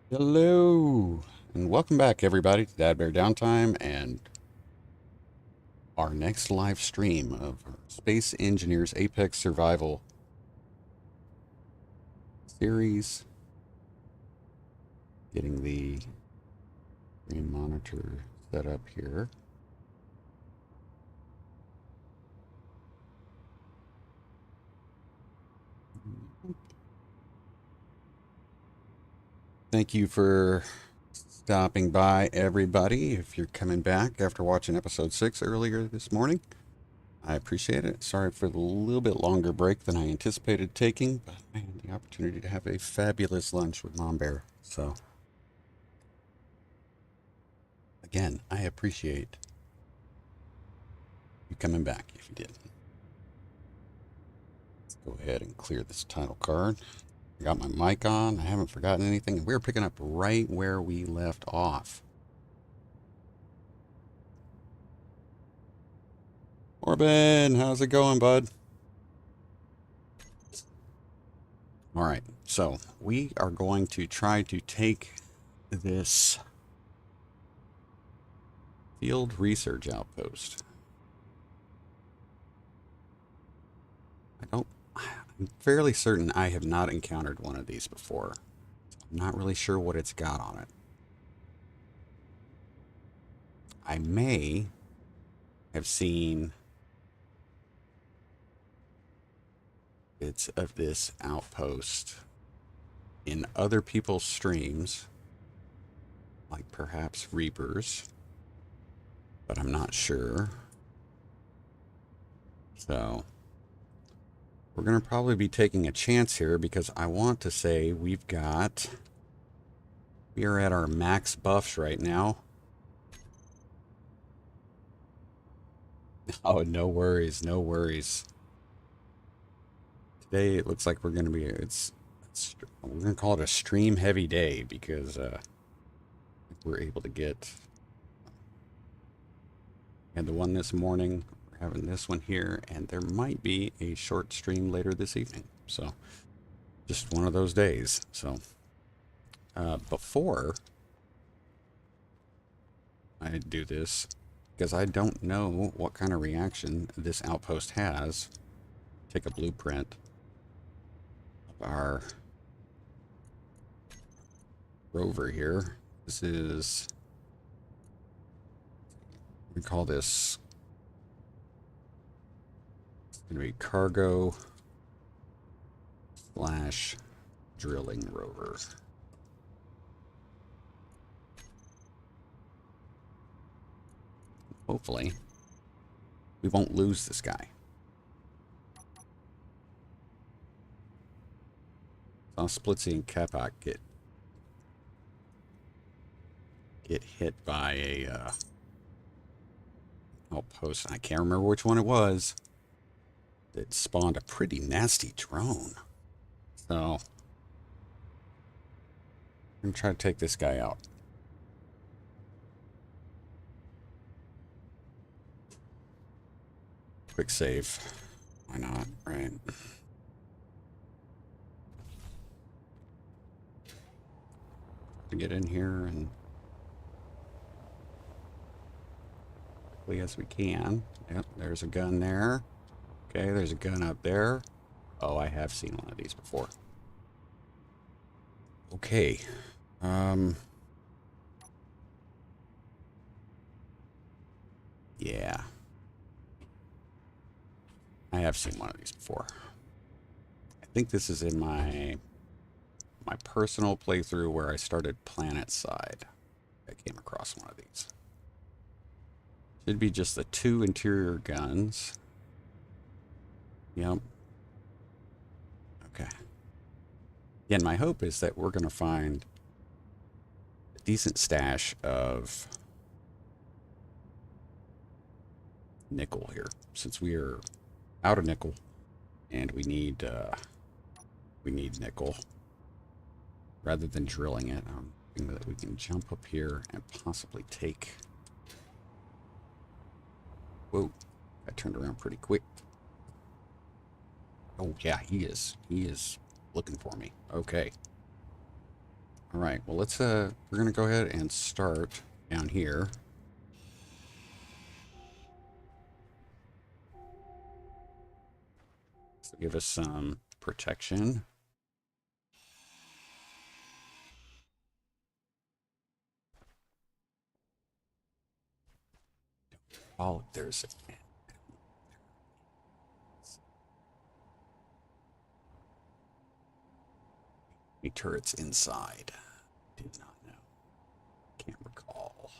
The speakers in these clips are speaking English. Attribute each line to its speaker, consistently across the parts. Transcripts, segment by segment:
Speaker 1: Hello, and welcome back, everybody, to DADBEAR.Downtime and our next live stream of our Space Engineers Apex Survival series. Getting the screen monitor set up here. Thank you for stopping by, everybody. If you're coming back after watching episode 6 earlier this morning, I appreciate it. Sorry for the little bit longer break than I anticipated taking, but I had the opportunity to have a fabulous lunch with Mom Bear. So, again, I appreciate you coming back if you did. Let's go ahead and clear this title card. I got my mic on. I haven't forgotten anything. We're picking up right where we left off. Corbin, how's it going, bud? All right, so we are going to try to take this field research outpost. I'm fairly certain I have not encountered one of these before. I'm not really sure what it's got on it. I may have seen bits of this outpost in other people's streams, like perhaps Reapers, but I'm not sure. So we're going to probably be taking a chance here because I want to say we are at our max buffs right now. Oh, no worries, no worries. Today it looks like we're going to be, we're going to call it a stream heavy day because we're able to get, had the one this morning, we're having this one here, and there might be a short stream later this evening. So just one of those days. So before I do this, because I don't know what kind of reaction this outpost has, take a blueprint of our rover here. This is, we call this, it's going to be cargo / drilling rover. Hopefully, we won't lose this guy. Saw Splitsy and Capac get hit by a outpost. I can't remember which one it was. It spawned a pretty nasty drone. So I'm going to try to take this guy out. Quick save. Why not, right? To get in here and quickly as we can. Yep, there's a gun there. Okay, there's a gun up there. Oh, I have seen one of these before. Okay. Yeah. I have seen one of these before. I think this is in my personal playthrough where I started Planet Side. I came across one of these. Should be just the 2 interior guns. Yep. Okay. Again, my hope is that we're going to find a decent stash of nickel here, since we are out of nickel, and we need nickel. Rather than drilling it, I'm thinking that we can jump up here and possibly take. Whoa! I turned around pretty quick. Oh yeah, he is. He is looking for me. Okay. All right, well, we're gonna go ahead and start down here. So give us some protection. Oh, there's any turrets inside. Did not know. Can't recall.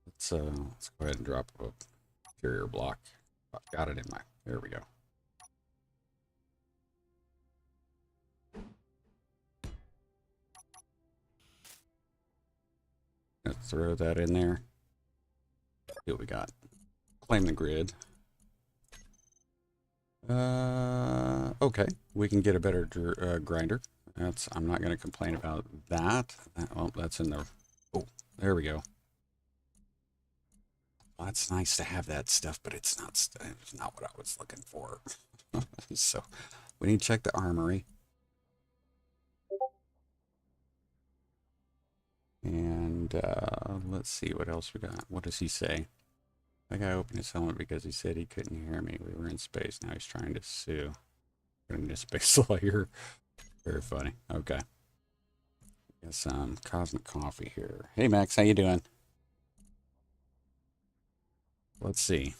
Speaker 1: Let's go ahead and drop a carrier block. Got it in my. There we go. Let's throw that in there. See what we got. Claim the grid. Okay, we can get a better grinder. I'm not going to complain about that. Oh, that's in the. Oh, there we go. Well, it's nice to have that stuff, but it's not what I was looking for. So we need to check the armory. And let's see what else we got. What does he say? That guy opened his helmet because he said he couldn't hear me. We were in space. Now he's trying to sue. Putting a space lawyer. Very funny. Okay. Got some cosmic coffee here. Hey Max, how you doing? Let's see.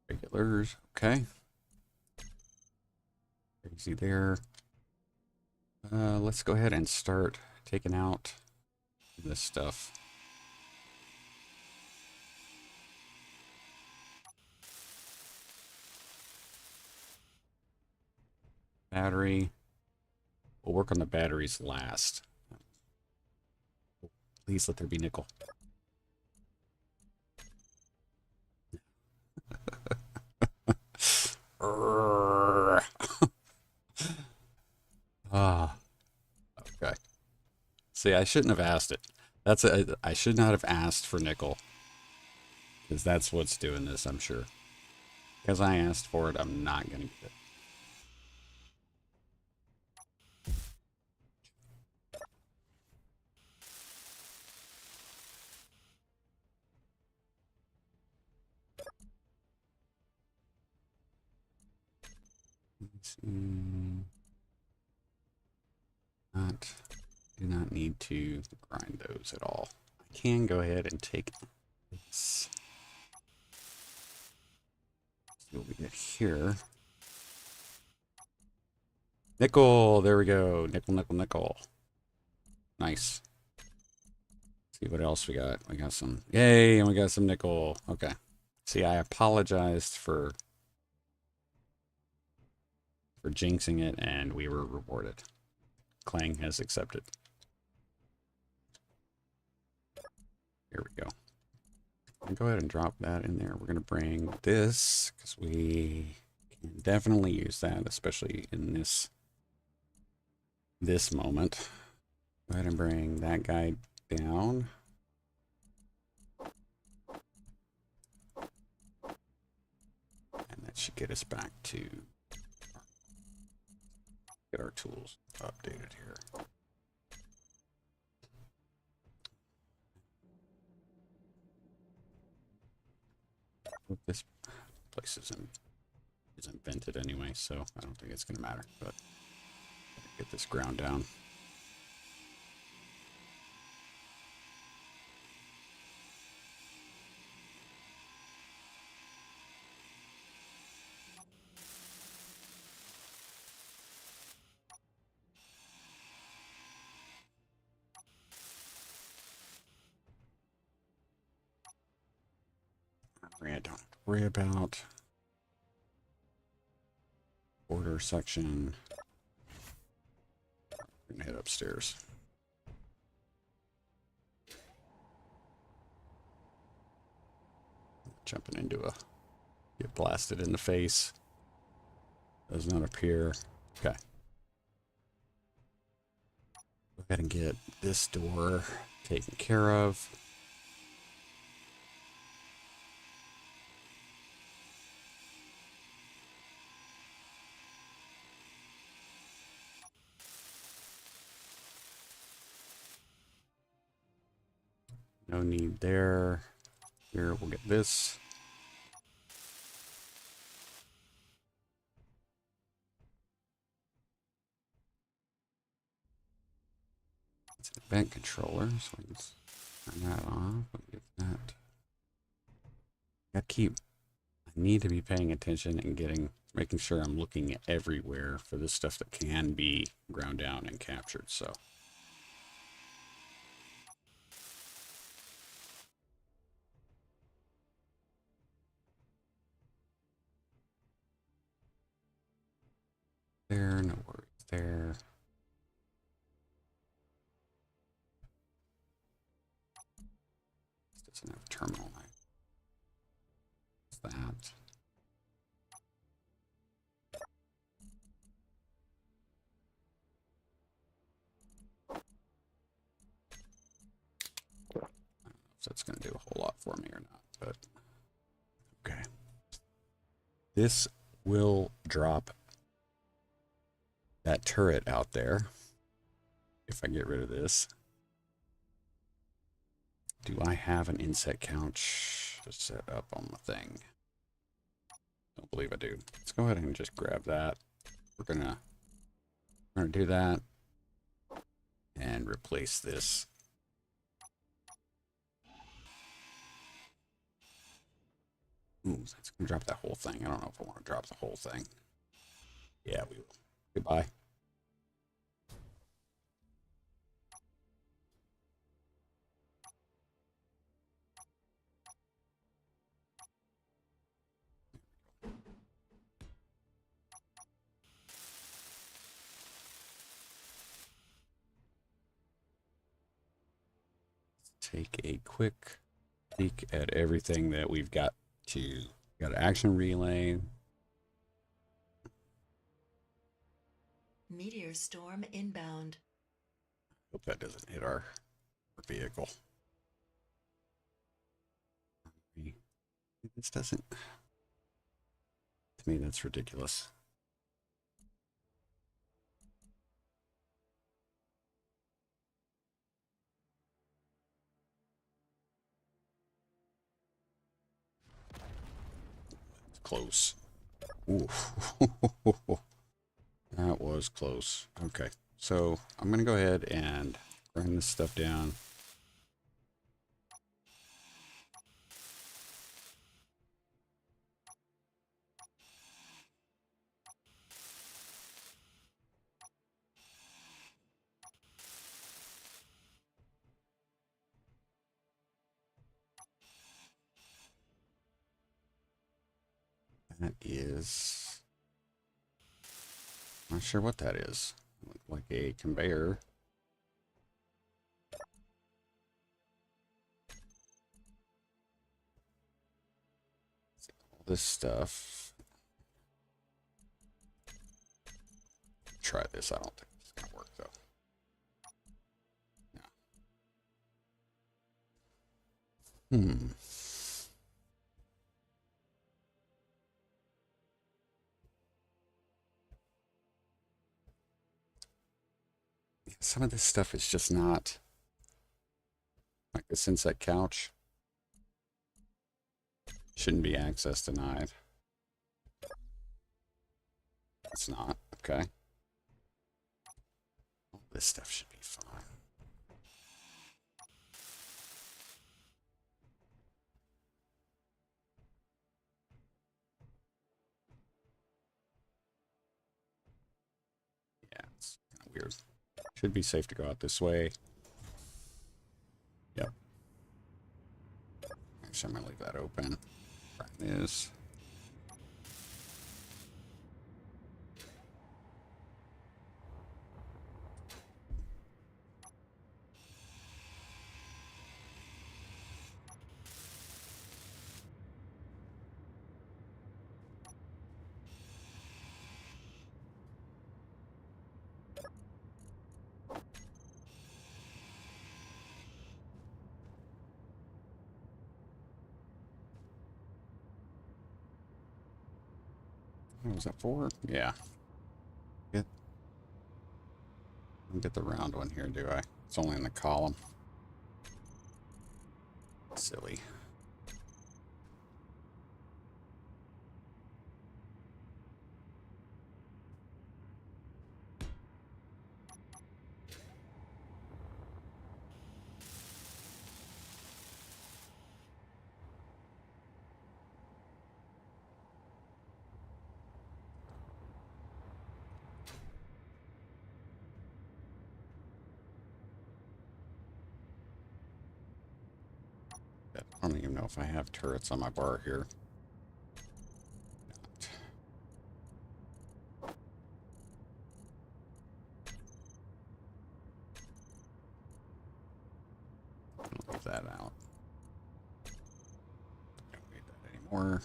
Speaker 1: Regulars. Okay. Crazy there. Let's go ahead and start taking out this stuff. Battery. We'll work on the batteries last. Please let there be nickel. Ah, okay. See, I shouldn't have asked it. I should not have asked for nickel. Because that's what's doing this, I'm sure. Because I asked for it, I'm not going to get it. Do not need to grind those at all. I can go ahead and take this. See what we get here. Nickel, there we go. Nickel, nickel, nickel. Nice. See what else we got. We got some, yay, and we got some nickel. Okay. See, I apologized for jinxing it, and we were rewarded. Clang has accepted. Here we go. I'll go ahead and drop that in there. We're going to bring this because we can definitely use that, especially in this moment. Go ahead and bring that guy down. And that should get us back to get our tools updated here. This place isn't vented anyway, so I don't think it's going to matter. But get this ground down. I don't have to worry about border section. We're gonna head upstairs. Jumping into get blasted in the face. Does not appear. Okay. Go ahead and get this door taken care of. No need there. Here, we'll get this. It's an event controller, so we can turn that off. We'll get that. I need to be paying attention and making sure I'm looking everywhere for this stuff that can be ground down and captured, so. There, no worries there. This doesn't have a terminal. What's that? I don't know if that's going to do a whole lot for me or not, but okay. This will drop that turret out there if I get rid of this. Do I have an insect couch to set up on the thing? Don't believe I do. Let's go ahead and just grab that. We're gonna do that and replace this. Ooh, that's gonna drop that whole thing. I don't know if I want to drop the whole thing. Yeah, we will. Goodbye. Take a quick peek at everything that we've got to. Got an action relay.
Speaker 2: Meteor storm inbound.
Speaker 1: Hope that doesn't hit our vehicle. This doesn't. To me, that's ridiculous. Close. Ooh. That was close. Okay, so I'm going to go ahead and grind this stuff down. That is... Not sure what that is. Like a conveyor. All this stuff. Try this. I don't think it's going to work though. No. Some of this stuff is just not like the insect couch. Shouldn't be access denied. It's not. Okay. All this stuff should be fine. Yeah, it's kind of weird. Should be safe to go out this way. Yep. Actually, I'm gonna leave that open. Try this. What was that for? Yeah. Get, don't get the round one here, do I? It's only in the column. Silly. I don't even know if I have turrets on my bar here. I'll leave that out. Don't need that anymore.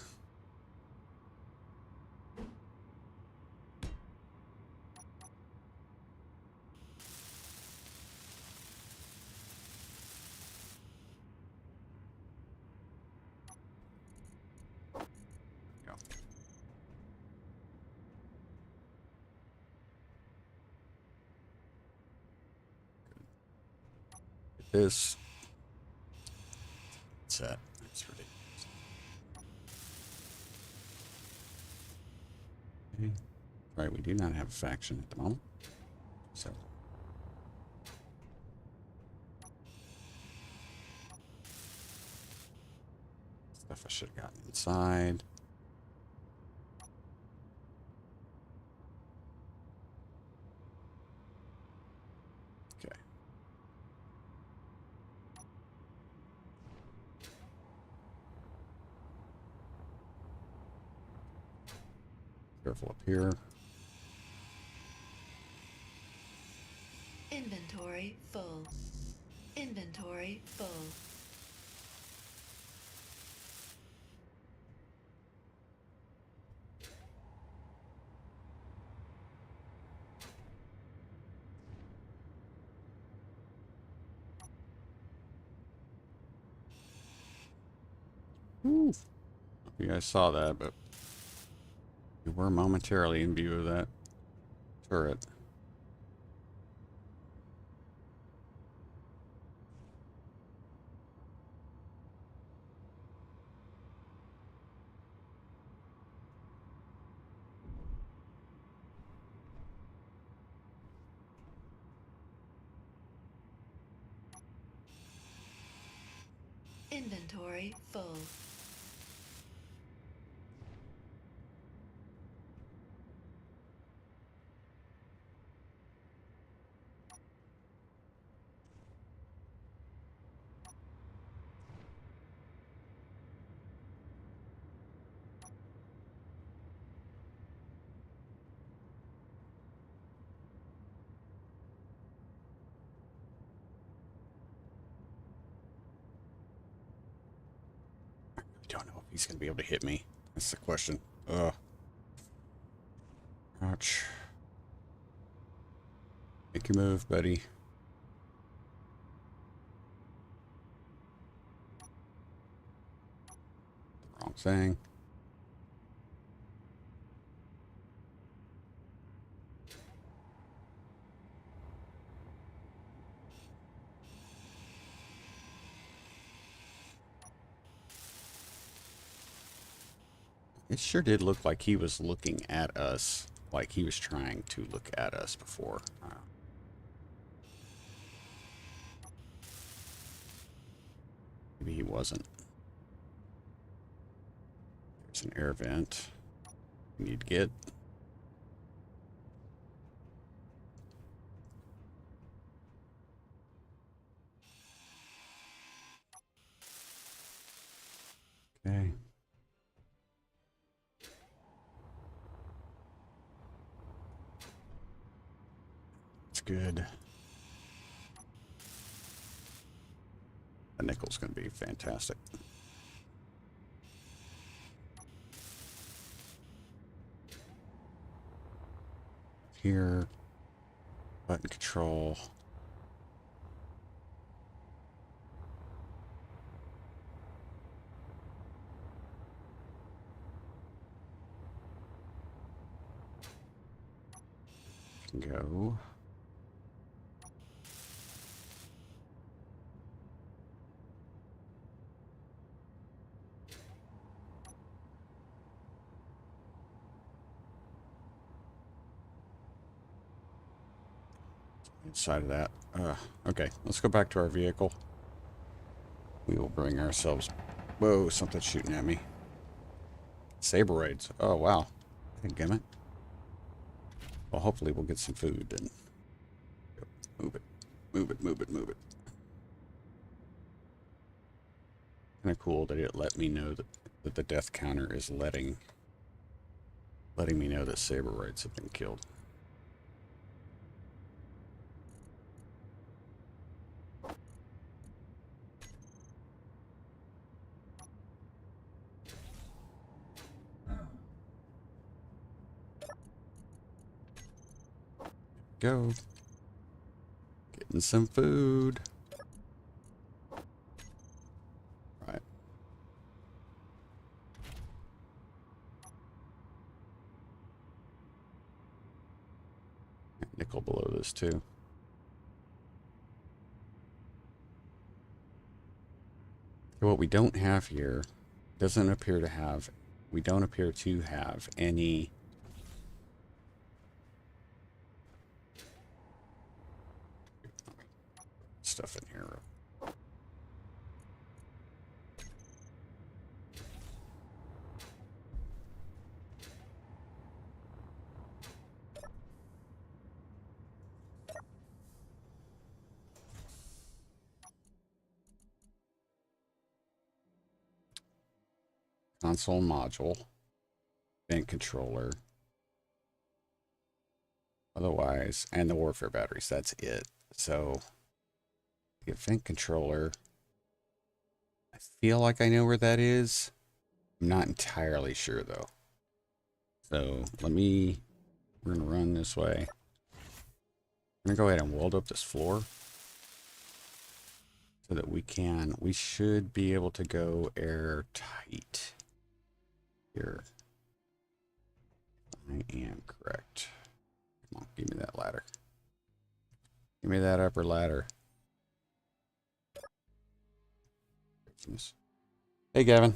Speaker 1: Go. Get this. Set. That's ridiculous. Okay. Right, we do not have a faction at the moment. So stuff I should have gotten inside. Okay. Careful up here.
Speaker 2: Inventory full. Inventory full.
Speaker 1: Woo. You guys saw that, but we were momentarily in view of that turret.
Speaker 2: Inventory full.
Speaker 1: I don't know if he's going to be able to hit me. That's the question. Ugh. Ouch. Make your move, buddy. The wrong thing. It sure did look like he was looking at us, like he was trying to look at us before. Maybe he wasn't. There's an air vent. We need to get. Okay. It's good. The nickel's going to be fantastic. Here, button control. can go. Inside of that. Okay, let's go back to our vehicle. We will bring ourselves... Whoa, something's shooting at me. Saberoids. Oh, wow. Gimmit. Well, hopefully we'll get some food and move it. Move it, move it, move it. Kind of cool that it let me know that the death counter is letting me know that Saberoids have been killed. Go. Getting some food. Right. Nickel below this too. What we don't have here doesn't appear to have, we don't appear to have any stuff in here. Console module, vent controller. Otherwise, and the warfare batteries, that's it. So, the vent controller, I feel like I know where that is. I'm not entirely sure though. So, we're gonna run this way. I'm gonna go ahead and weld up this floor so that we should be able to go airtight here. I am correct. Come on, give me that ladder. Give me that upper ladder. Hey, Gavin.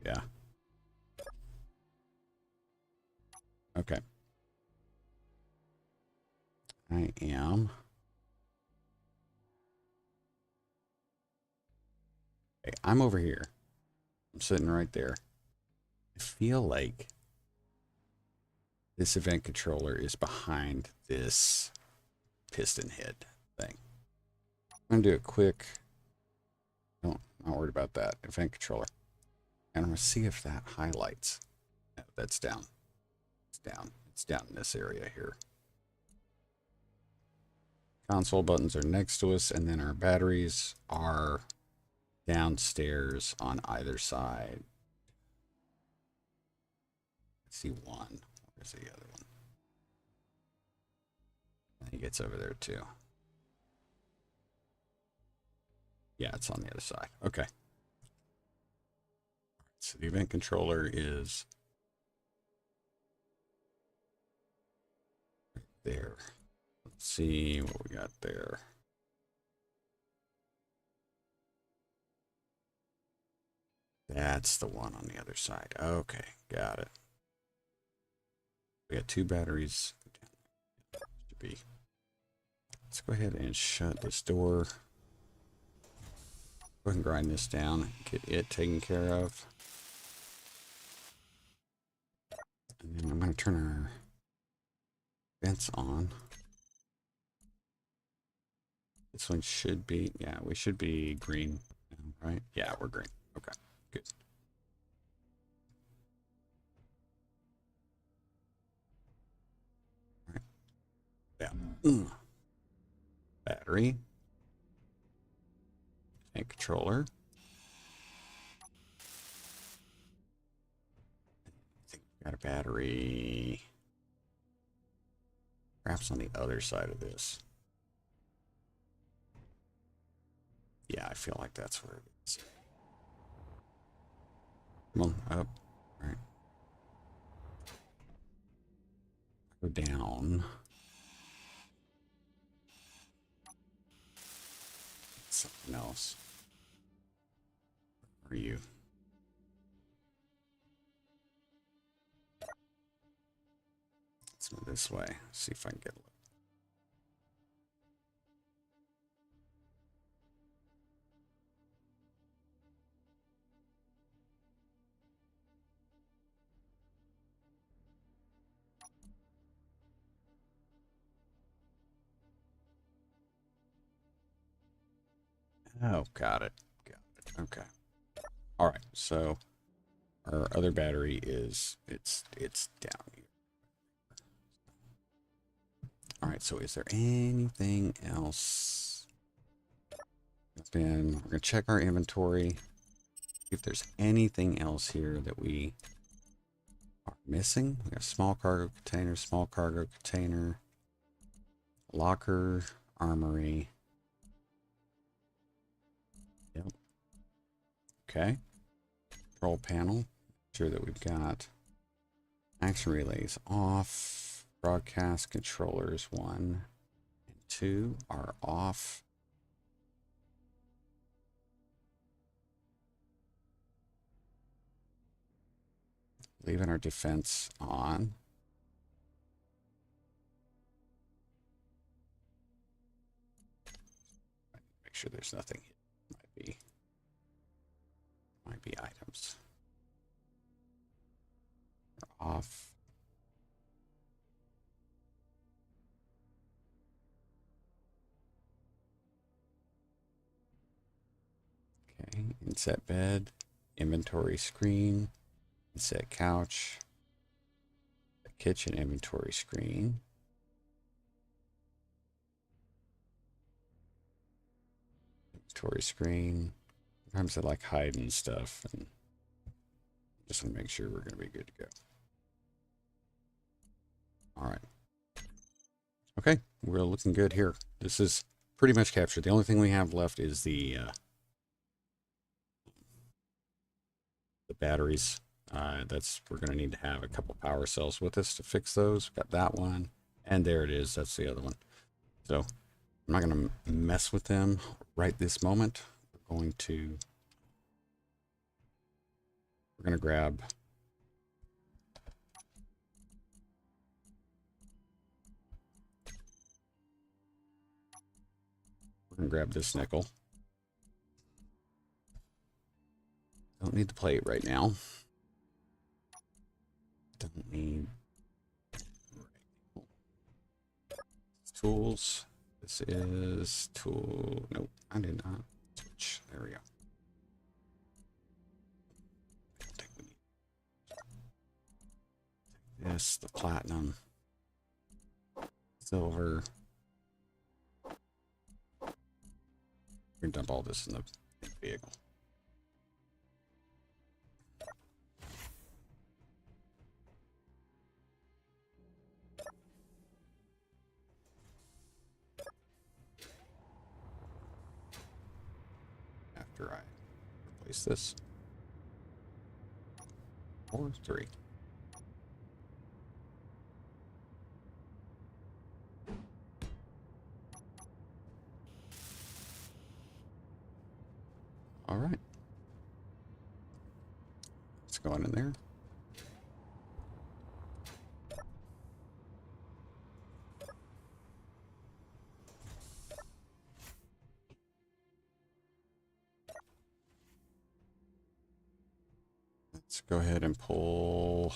Speaker 1: Yeah. Okay. I am. Okay, I'm over here. I'm sitting right there. I feel like this event controller is behind this piston head thing. I'm gonna do a quick, not worried about that, event controller. And I'm gonna see if that highlights. No, that's down. It's down. It's down in this area here. Console buttons are next to us, and then our batteries are downstairs on either side. I see one. Where's the other one? He gets over there too. Yeah, it's on the other side. Okay. So the event controller is right there. Let's see what we got there. That's the one on the other side. Okay, got it. We got two batteries. Should be. Let's go ahead and shut this door. Go ahead and grind this down. Get it taken care of. And then I'm going to turn our vents on. This one should be, yeah, we should be green, right? Yeah, we're green. Okay, good. All right. Yeah. Battery. And controller. I think we got a battery. Perhaps on the other side of this. Yeah, I feel like that's where it is. Come on, up. All right. Go down. Something else. Where are you? Let's move this way. See if I can get a little. Oh, got it. Got it. Okay. All right. So our other battery is it's down here. All right. So is there anything else? Then we're gonna check our inventory. See if there's anything else here that we are missing. We got small cargo container, locker, armory. Yep. Okay. Control panel. Make sure that we've got action relays off. Broadcast controllers 1 and 2 are off. Leaving our defense on. Make sure there's nothing. Might be items. They're off. Okay, inset bed, inventory screen, inset couch, kitchen inventory screen. Inventory screen. Sometimes I like hiding stuff, and just want to make sure we're going to be good to go. All right. Okay, we're looking good here. This is pretty much captured. The only thing we have left is the batteries. We're going to need to have a couple power cells with us to fix those. Got that one, and there it is. That's the other one. So I'm not going to mess with them right this moment. We're going to grab this nickel. Don't need the plate right now. Don't need tools. This is tool. Nope, I did not switch. There we go. I don't think we need this, the platinum, silver. We're gonna dump all this in the vehicle. After I replace this. 4, 3. All right. Let's go on in there. Let's go ahead and pull.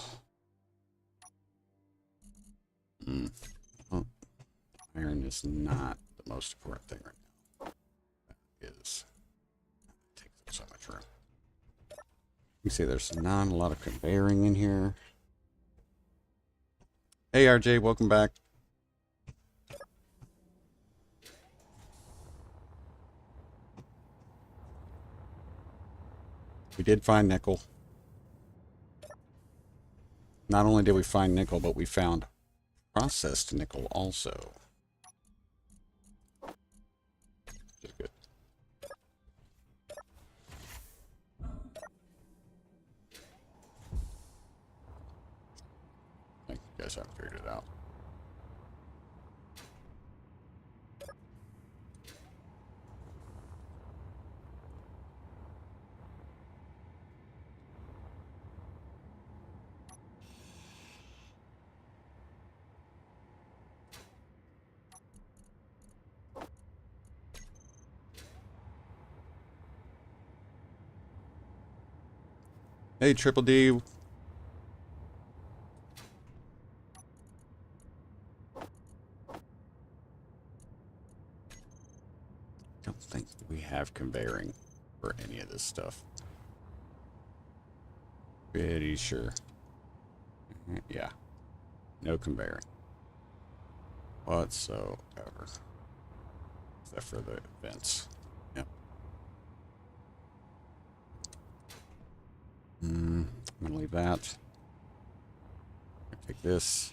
Speaker 1: Well, iron is not the most important thing right now. That is takes up so much room. You see there's not a lot of conveying in here. Hey RJ, welcome back. We did find nickel. Not only did we find nickel, but we found processed nickel also. Which is good. I think you guys haven't figured it out. Hey, Triple D. Don't think we have conveying for any of this stuff. Pretty sure. Yeah. No conveying. Whatsoever. Except for the vents. Yep. I'm gonna leave that. I'm gonna take this.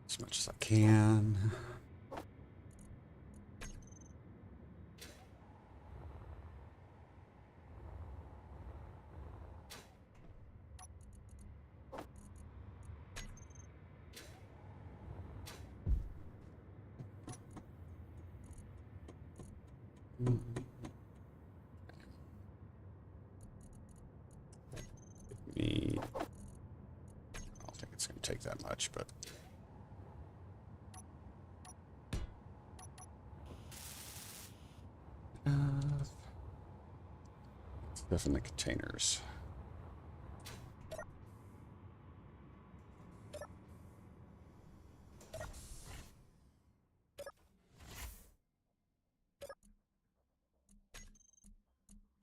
Speaker 1: As much as I can. Me. I don't think it's going to take that much, but. Stuff in the containers.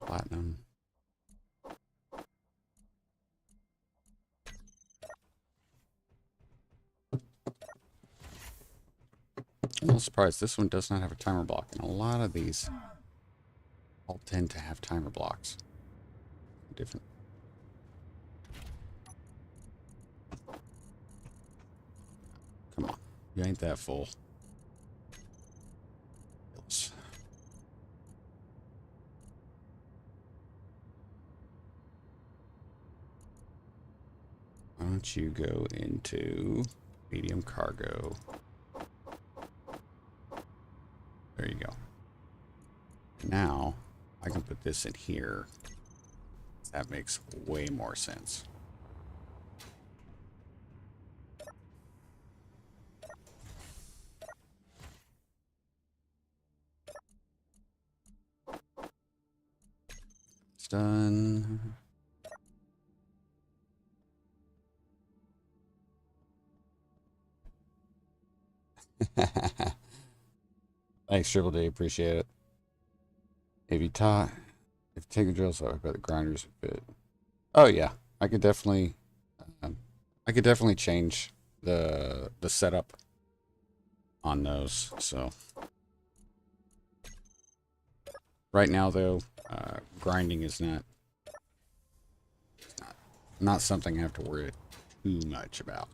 Speaker 1: Platinum. I'm a little surprised this one does not have a timer block, and a lot of these all tend to have timer blocks. Different. Come on, you ain't that full. Why don't you go into medium cargo? There you go. Now I can put this in here. That makes way more sense. It's done. Thanks, Triple D. Appreciate it. If you take a drill, so I bet the grinders would fit. Oh yeah, I could definitely change the setup on those. So right now, though, grinding is not something I have to worry too much about.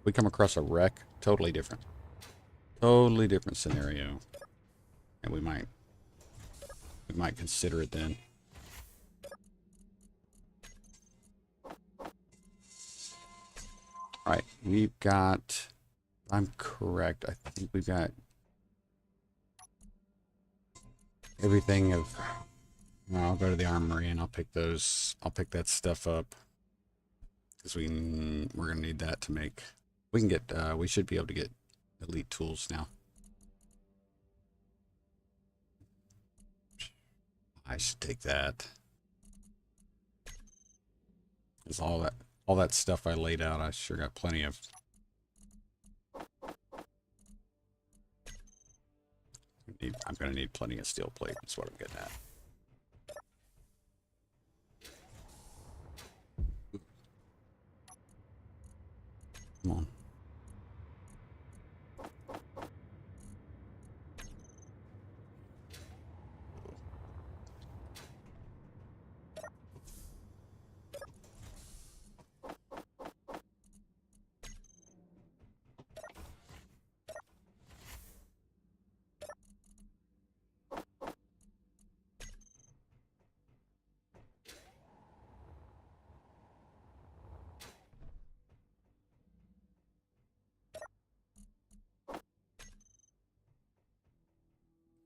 Speaker 1: We come across a wreck, totally different scenario, and we might consider it then. All right, we've got, if I'm correct, I think we've got everything of, well, I'll go to the armory and I'll pick that stuff up, because we're gonna need that to make, we should be able to get elite tools now. I should take that. Because all that stuff I laid out, I sure got plenty of. Need I'm gonna need plenty of steel plate. That's what I'm getting at. Come on.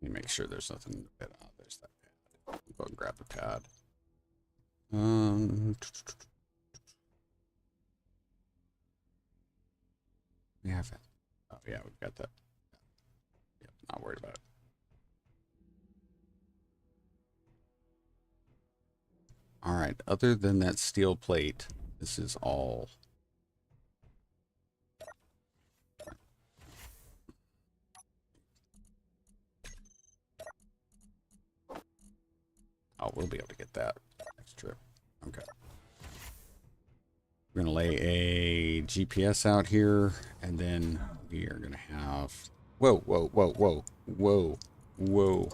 Speaker 1: Let me make sure there's nothing in the bed. Oh, there's that pad. Go and grab the pad. We have it. Oh yeah, we've got that. Yeah, not worried about it. All right. Other than that steel plate, this is all. Oh, we'll be able to get that next trip. Okay. We're going to lay a GPS out here, and then we are going to have... Whoa, whoa, whoa, whoa, whoa, whoa.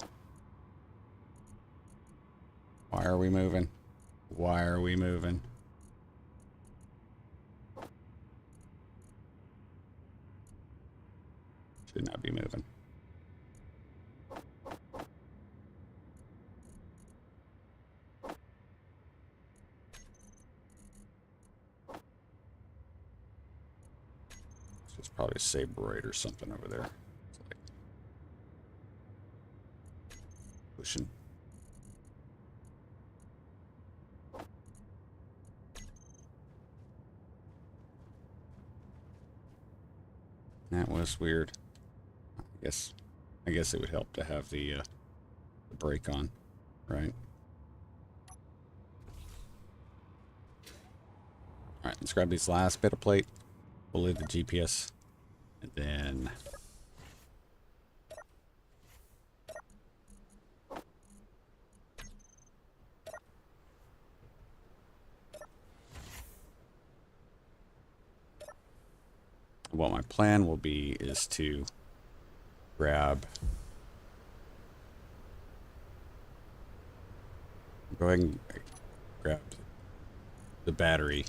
Speaker 1: Why are we moving? Why are we moving? Should not be moving. There's probably a sabroid or something over there. It's like pushing. That was weird. I guess it would help to have the brake on, right? All right, let's grab this last bit of plate. We'll leave the GPS, and then what my plan will be is to grab, go ahead and grab the battery.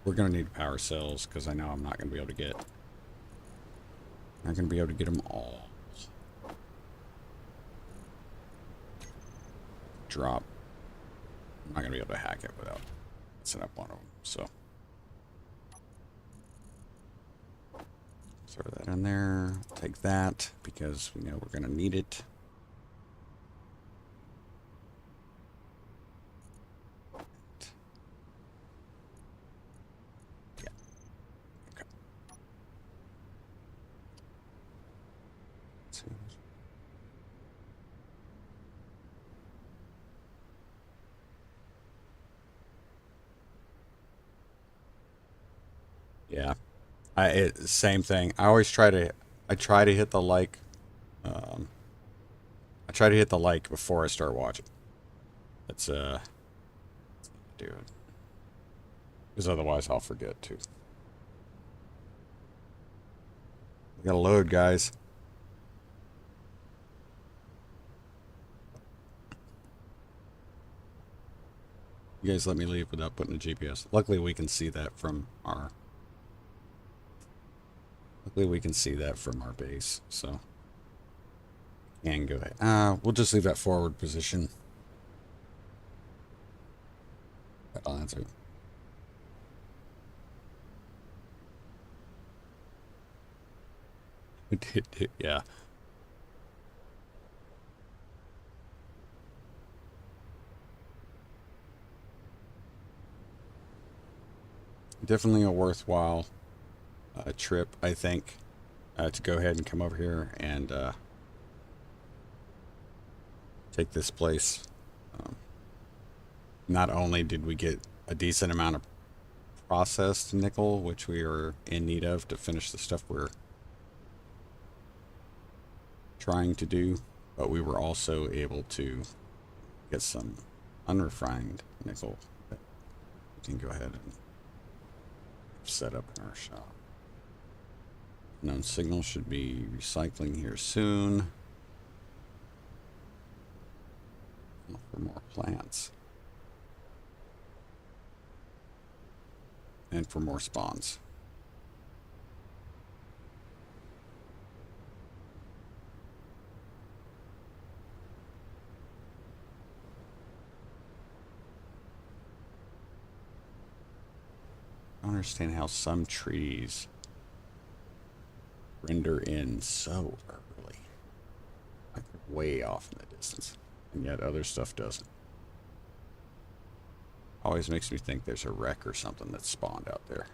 Speaker 1: We're going to need power cells because I know I'm not going to be able to get, them all. Drop. I'm not going to be able to hack it without setting up one of them. So throw that in there. Take that because we know we're going to need it. Yeah. Okay. Let's see. Yeah. Same thing. I always try to hit the like. I try to hit the like before I start watching. That's do it. Because otherwise I'll forget too. We gotta load, guys. You guys let me leave without putting a GPS. Luckily we can see that from our base, so and go ahead. We'll just leave that forward position. That'll answer. Yeah. Definitely a worthwhile trip, I think, to go ahead and come over here and take this place. Not only did we get a decent amount of processed nickel, which we are in need of to finish the stuff we're trying to do, but we were also able to get some unrefined nickel that we can go ahead and set up in our shop. Known signal should be recycling here soon. Look for more plants. And for more spawns. I don't understand how some trees render in so early. Like way off in the distance. And yet other stuff doesn't. Always makes me think there's a wreck or something that spawned out there.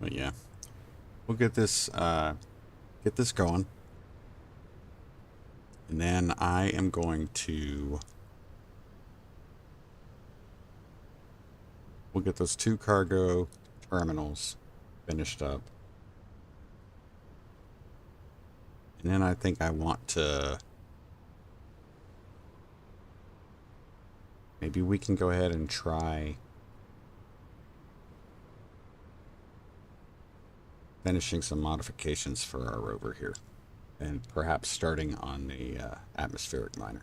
Speaker 1: But yeah, we'll get this going, and then I am going to we'll get those 2 cargo terminals finished up, and then I think I want to maybe we can go ahead and try finishing some modifications for our rover here, and perhaps starting on the atmospheric miner.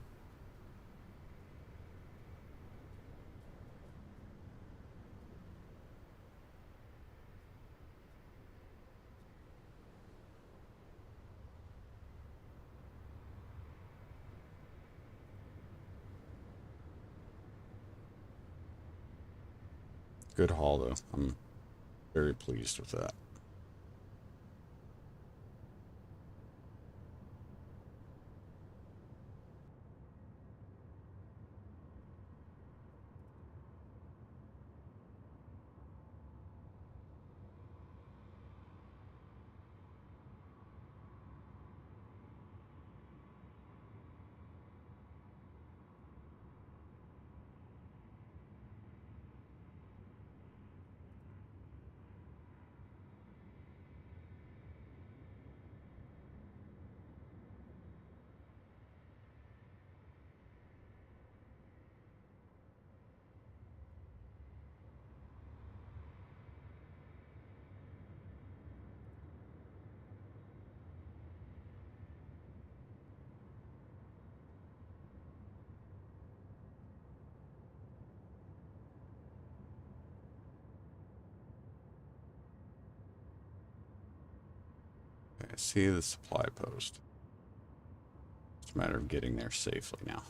Speaker 1: Good haul though. I'm very pleased with that. Okay, I see the supply post. It's a matter of getting there safely now.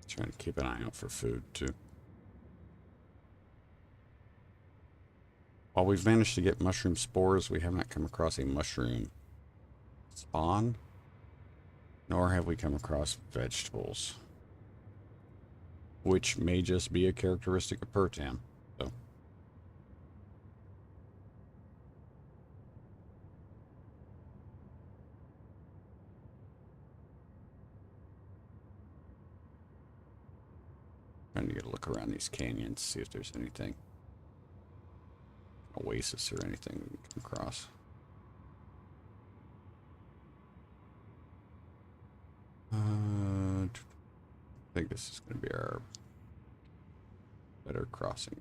Speaker 1: Trying to keep an eye out for food too. While we've managed to get mushroom spores, we have not come across a mushroom spawn, nor have we come across vegetables, which may just be a characteristic of Pertam. So, trying to get a look around these canyons, see if there's anything, oasis or anything we can come across. I think this is going to be our better crossing.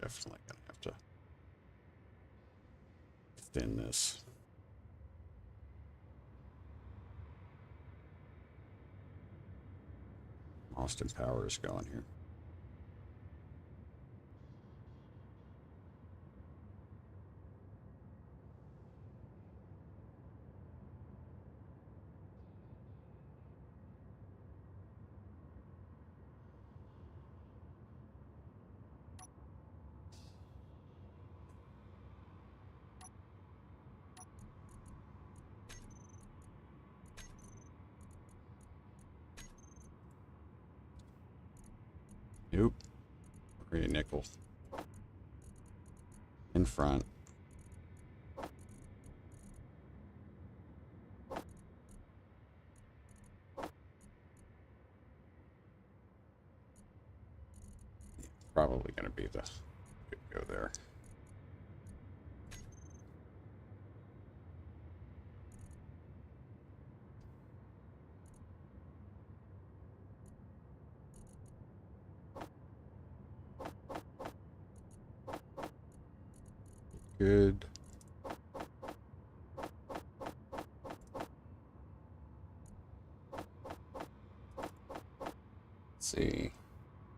Speaker 1: Definitely gonna have to thin this. Austin Power is going here. Nope. Pretty nickel. In front. Probably going to be the good go there. Good. Let's see.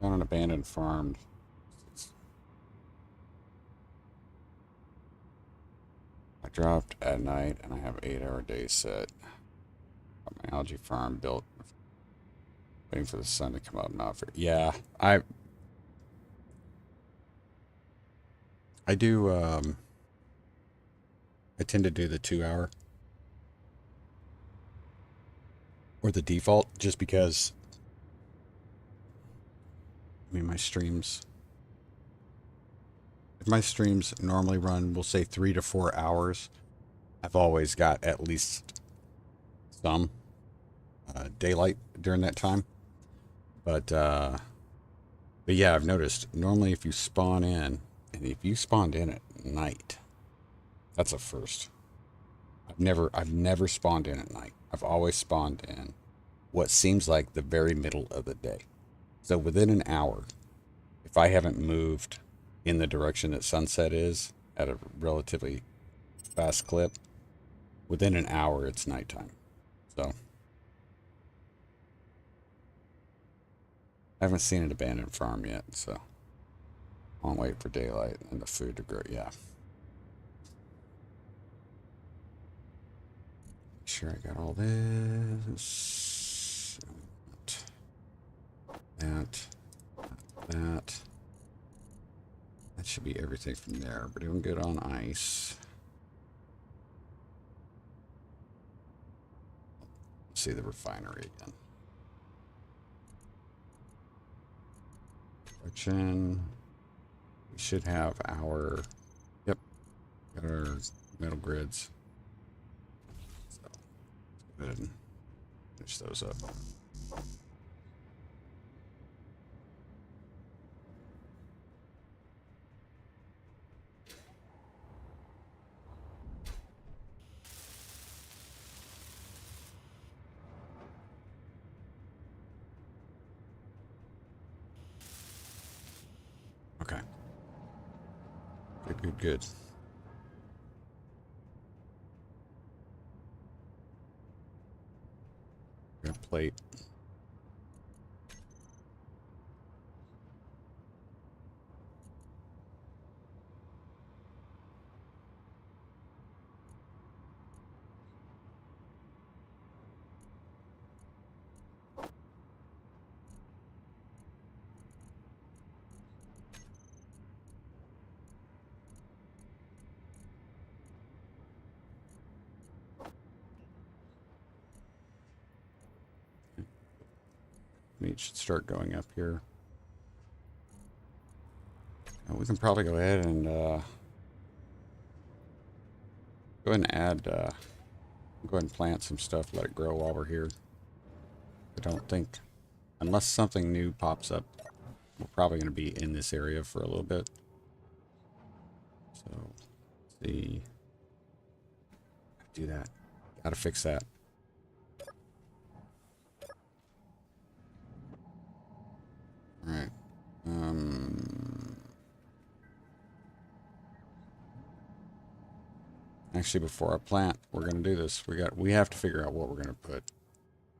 Speaker 1: On an abandoned farm. I dropped at night and I have 8-hour days set. Got my algae farm built. Waiting for the sun to come out and off it. Yeah, I do I tend to do the 2-hour or the default just because I mean my streams if my streams normally run, we'll say 3 to 4 hours, I've always got at least some daylight during that time. But yeah, I've noticed normally if you spawn in, and if you spawned in at night, that's a first. I've never spawned in at night. I've always spawned in what seems like the very middle of the day. So within an hour, if I haven't moved in the direction that sunset is at a relatively fast clip, within an hour it's nighttime. So I haven't seen an abandoned farm yet, so I'll wait for daylight and the food to grow. Yeah. Make sure I got all this. That. That should be everything from there. We're doing good on ice. Let's see the refinery again. Production. We should have our, yep, got our metal grids. So, let's go ahead and finish those up. Okay. Good. Got a plate. Meat should start going up here. We can probably go ahead and go ahead and plant some stuff, let it grow while we're here. I don't think, unless something new pops up, we're probably going to be in this area for a little bit. So, let's see. Do that. Gotta fix that. Alright. Actually, before I plant, we're gonna do this. We have to figure out what we're gonna put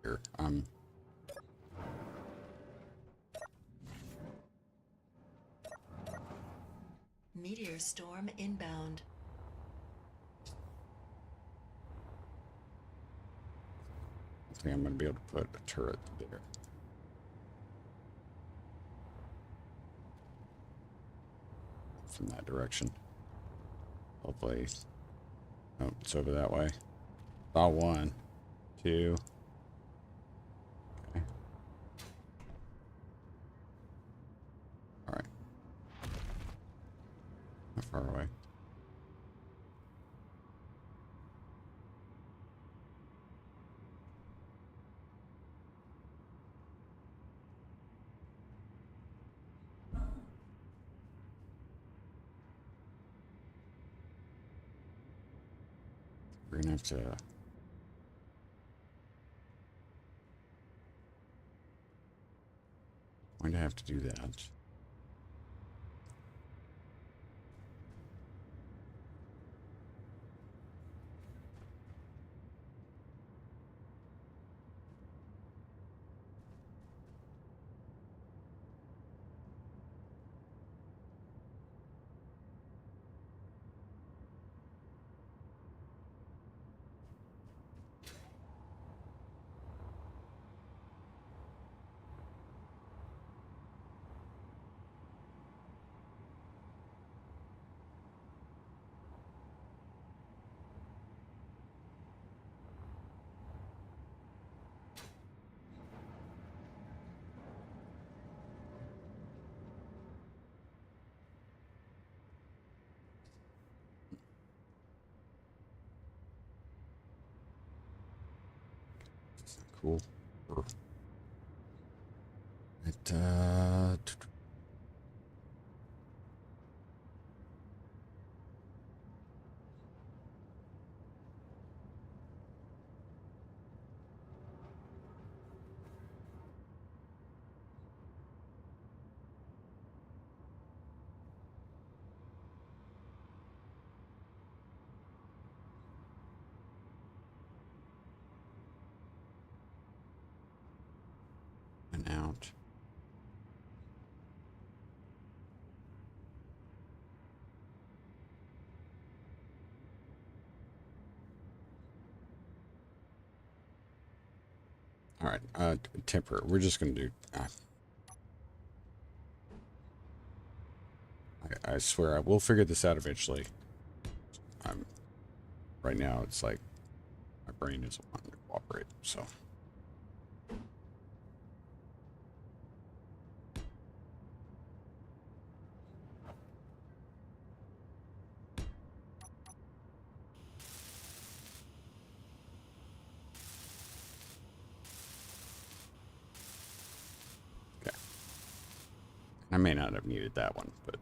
Speaker 1: here.
Speaker 2: Meteor storm inbound.
Speaker 1: I think I'm gonna be able to put a turret there. From that direction. Hopefully. Oh, it's over that way. Saw one. Two. Okay. Alright. How far away? We're gonna have to... going to have to do that. Cool. It, and out. All right, temper. We're just gonna do. I swear, I will figure this out eventually. Right now, it's like my brain isn't wanting to cooperate. So. Okay. I may not have needed that one, but.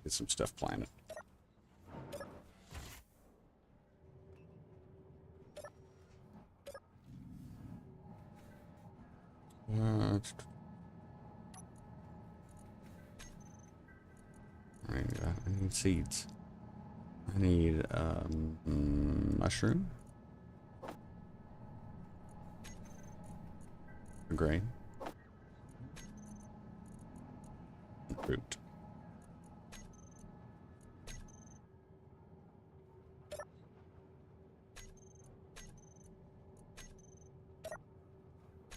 Speaker 1: Get some stuff planted. I need seeds. I need mushroom, a grain, and fruit.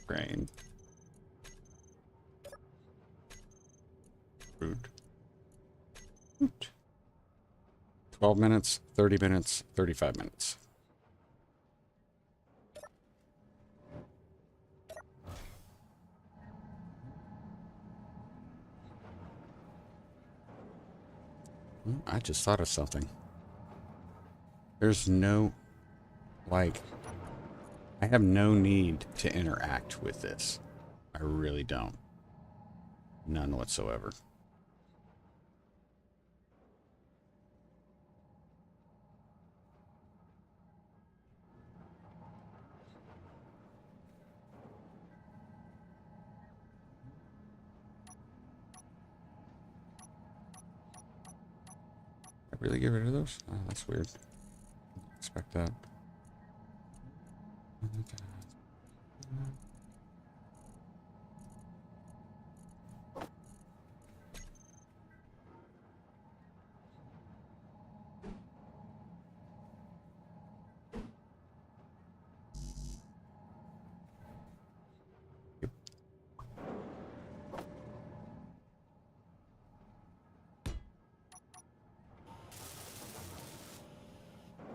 Speaker 1: Grain, fruit. 12 minutes, 30 minutes, 35 minutes. I just thought of something. There's no, like, I have no need to interact with this. I really don't. None whatsoever. really get rid of those? Oh, that's weird. Didn't expect that.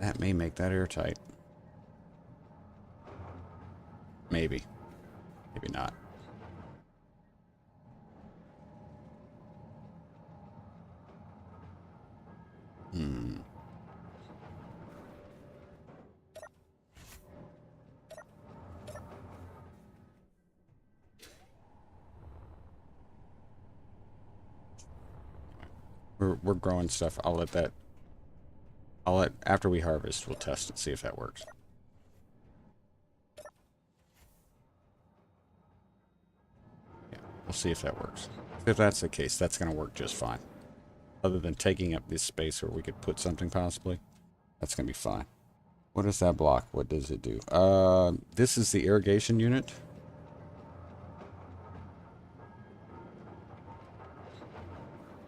Speaker 1: That may make that airtight. Maybe. Maybe not. Hmm. We're growing stuff. I'll let after we harvest, we'll test and see if that works. Yeah, we'll see if that works. If that's the case, that's going to work just fine. Other than taking up this space where we could put something possibly, that's going to be fine. What is that block? What does it do? This is the irrigation unit.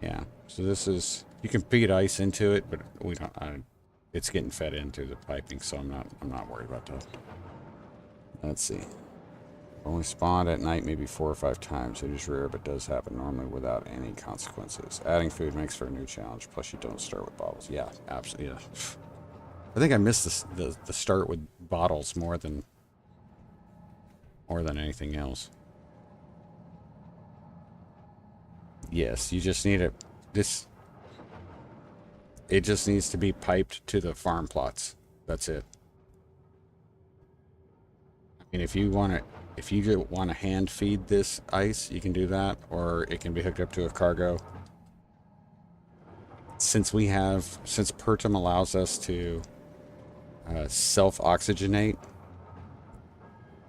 Speaker 1: Yeah, so this is, you can feed ice into it, but we don't, it's getting fed in through the piping, so I'm not worried about that. Let's see. Only spawned at night maybe 4 or 5 times. It is rare, but does happen normally without any consequences. Adding food makes for a new challenge, plus you don't start with bottles. Yeah, absolutely. Yeah. I think I missed the start with bottles more than anything else. Yes, you just need it. It just needs to be piped to the farm plots. That's it. I mean, if you want to hand feed this ice, you can do that, or it can be hooked up to a cargo. Since Pertum allows us to self-oxygenate,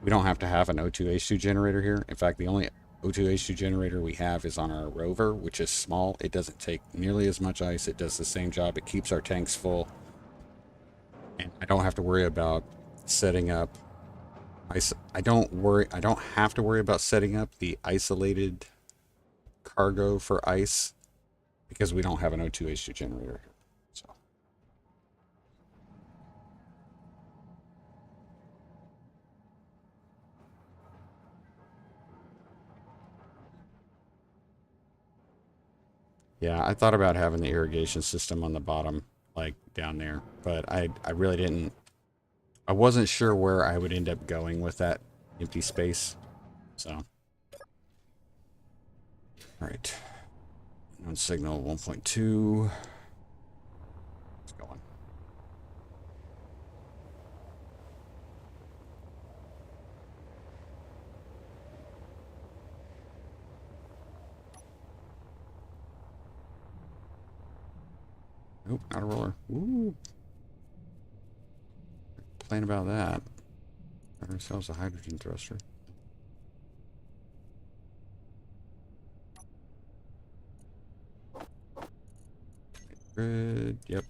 Speaker 1: we don't have to have an O2H2 generator here. In fact, the only O2H2 generator we have is on our rover, which is small. It doesn't take nearly as much ice. It does the same job. It keeps our tanks full. And I don't have to worry about setting up I don't have to worry about setting up the isolated cargo for ice because we don't have an O2H2 generator. So yeah, I thought about having the irrigation system on the bottom, like down there, but I really didn't. I wasn't sure where I would end up going with that empty space. So, all right. On signal 1.2. It's going. Nope, not a roller. Ooh. Complain about that. Got ourselves a hydrogen thruster. Good. Yep.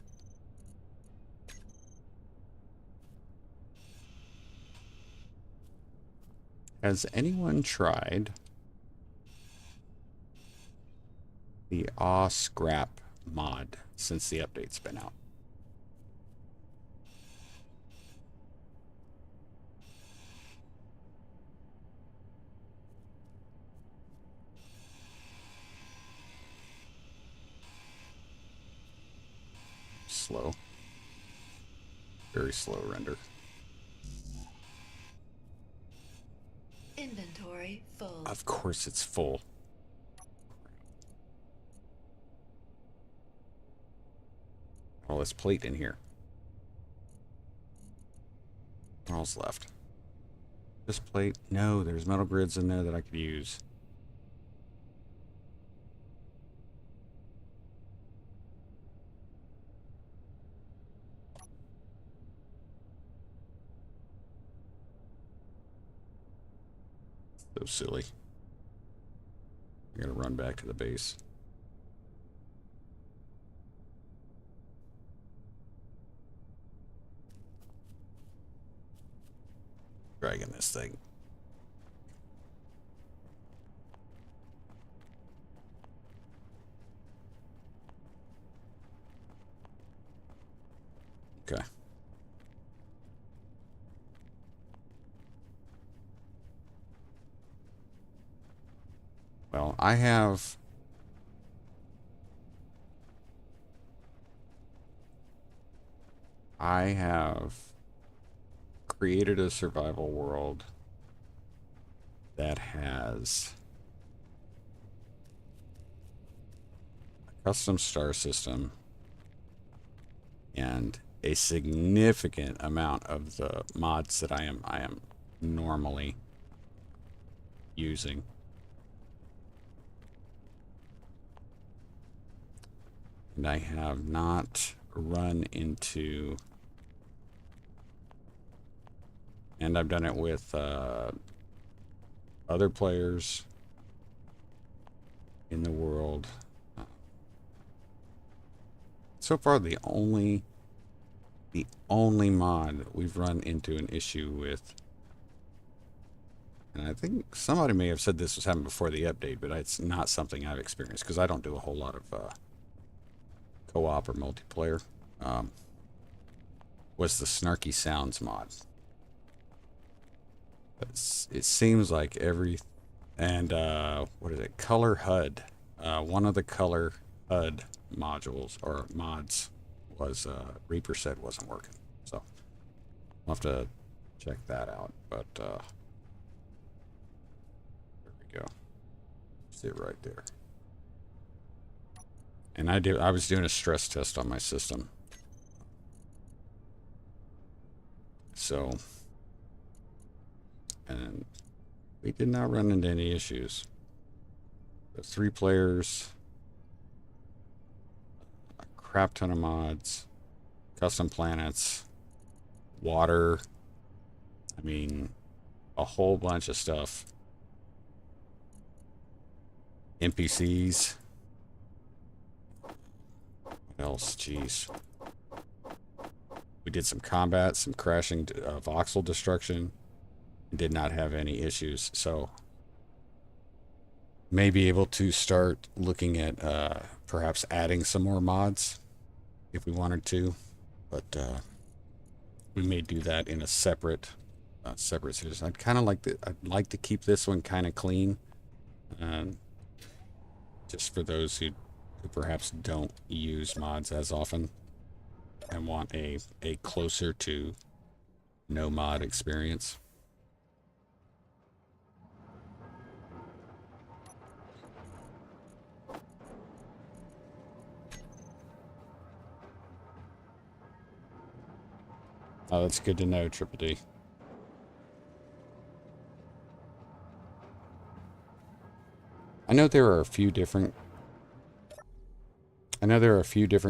Speaker 1: Has anyone tried the Aw Scrap mod since the update's been out? Slow. Very slow render.
Speaker 2: Inventory full.
Speaker 1: Of course it's full. All this plate in here. What else left? This plate? No, there's metal grids in there that I could use. So silly. I gotta run back to the base. dragging this thing. Okay. Well, I have created a survival world that has a custom star system and a significant amount of the mods that I am normally using. And I have not run into, and I've done it with other players in the world. So far, the only mod we've run into an issue with, and I think somebody may have said this was happening before the update, but it's not something I've experienced because I don't do a whole lot of co-op or multiplayer, was the snarky sounds mod. It seems like what is it, color HUD, one of the color HUD modules or mods was Reaper said wasn't working, so I'll have to check that out. But there we go, see it right there. And I was doing a stress test on my system, so, and we did not run into any issues. The 3 players, a crap ton of mods, custom planets, water, I mean, a whole bunch of stuff. NPCs. What else? Jeez. We did some combat, some crashing, voxel destruction. Did not have any issues. So, may be able to start looking at perhaps adding some more mods if we wanted to. But we may do that in a separate series. I'd like to keep this one kind of clean, just for those who perhaps don't use mods as often and want a closer to no mod experience. Oh, that's good to know, Triple D. I know there are a few different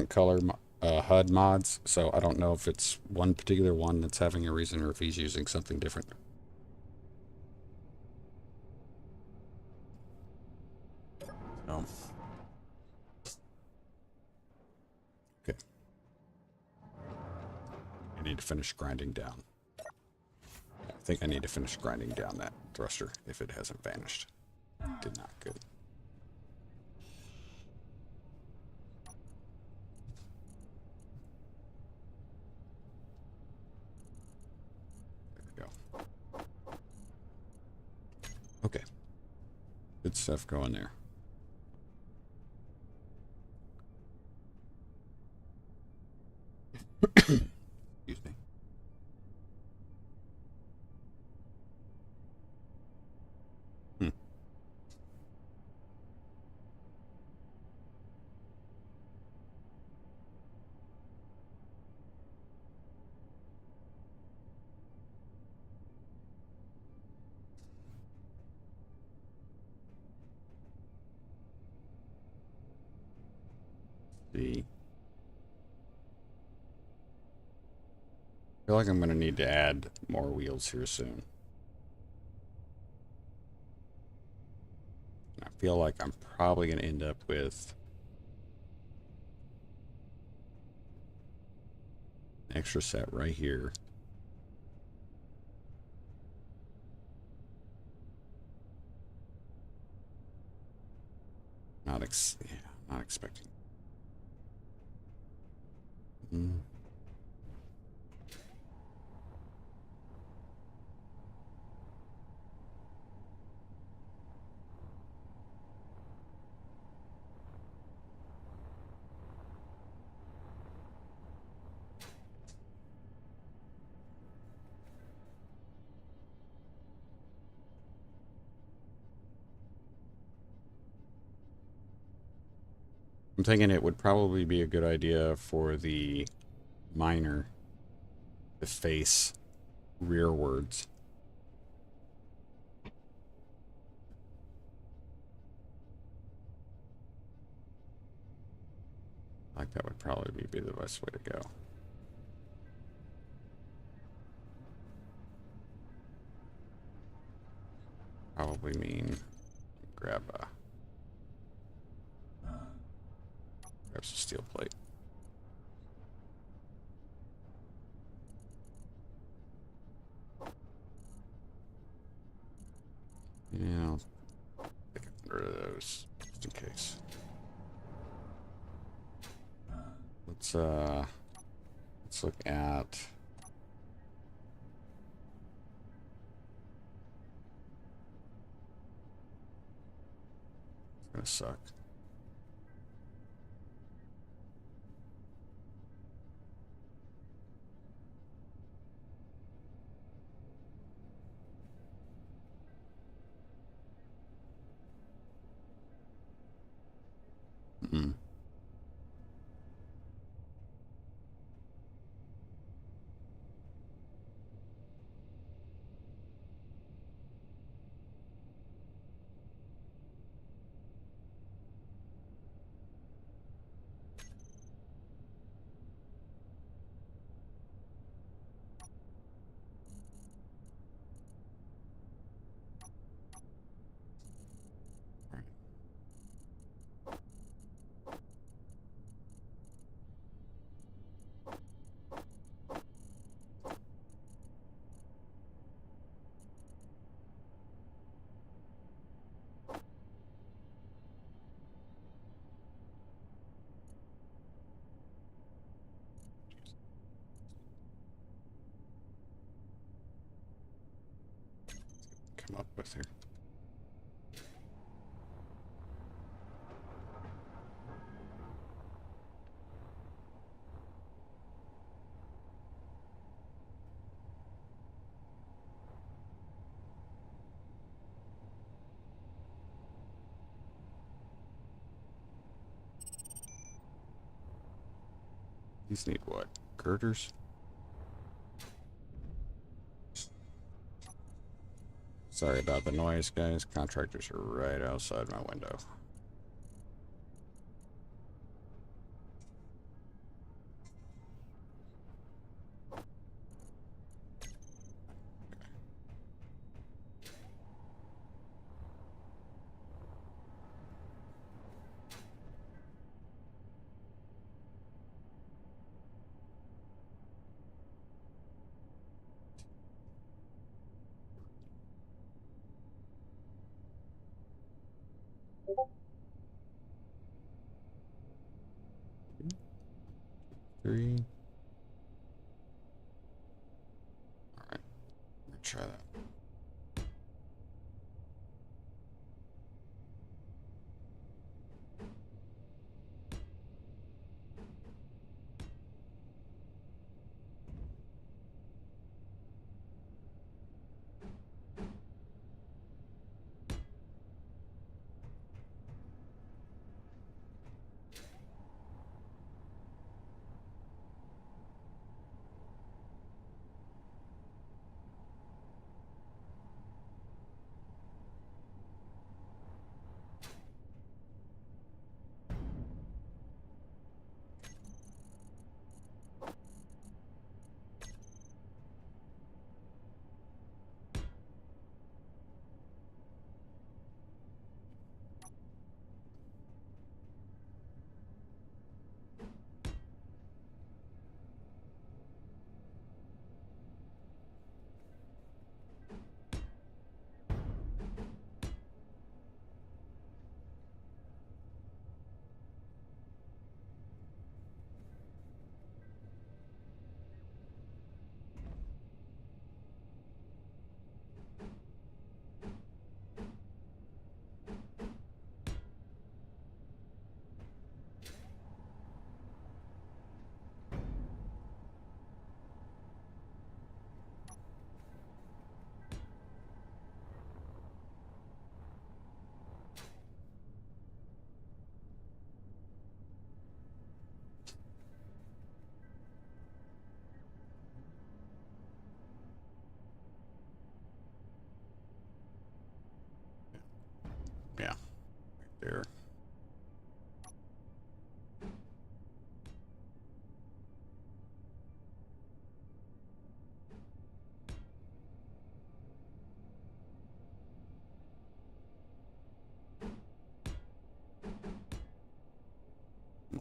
Speaker 1: color HUD mods, so I don't know if it's one particular one that's having a reason or if he's using something different. So, okay. I need to finish grinding down. I think I need to finish grinding down that thruster if it hasn't vanished. Did not. Good. There we go. Okay. Good stuff going there. Excuse me. See. I feel like I'm going to need to add more wheels here soon. I feel like I'm probably going to end up with an extra set right here. Yeah, not expecting. Mm. I'm thinking it would probably be a good idea for the miner to face rearwards. Like that would probably be the best way to go. Probably mean grab some steel plate. Yeah, I'll get rid of those just in case. Let's look at. It's gonna suck. Mm. Come up with here. These need what? Girders? Sorry about the noise, guys. Contractors are right outside my window. Three. All right, let me try that.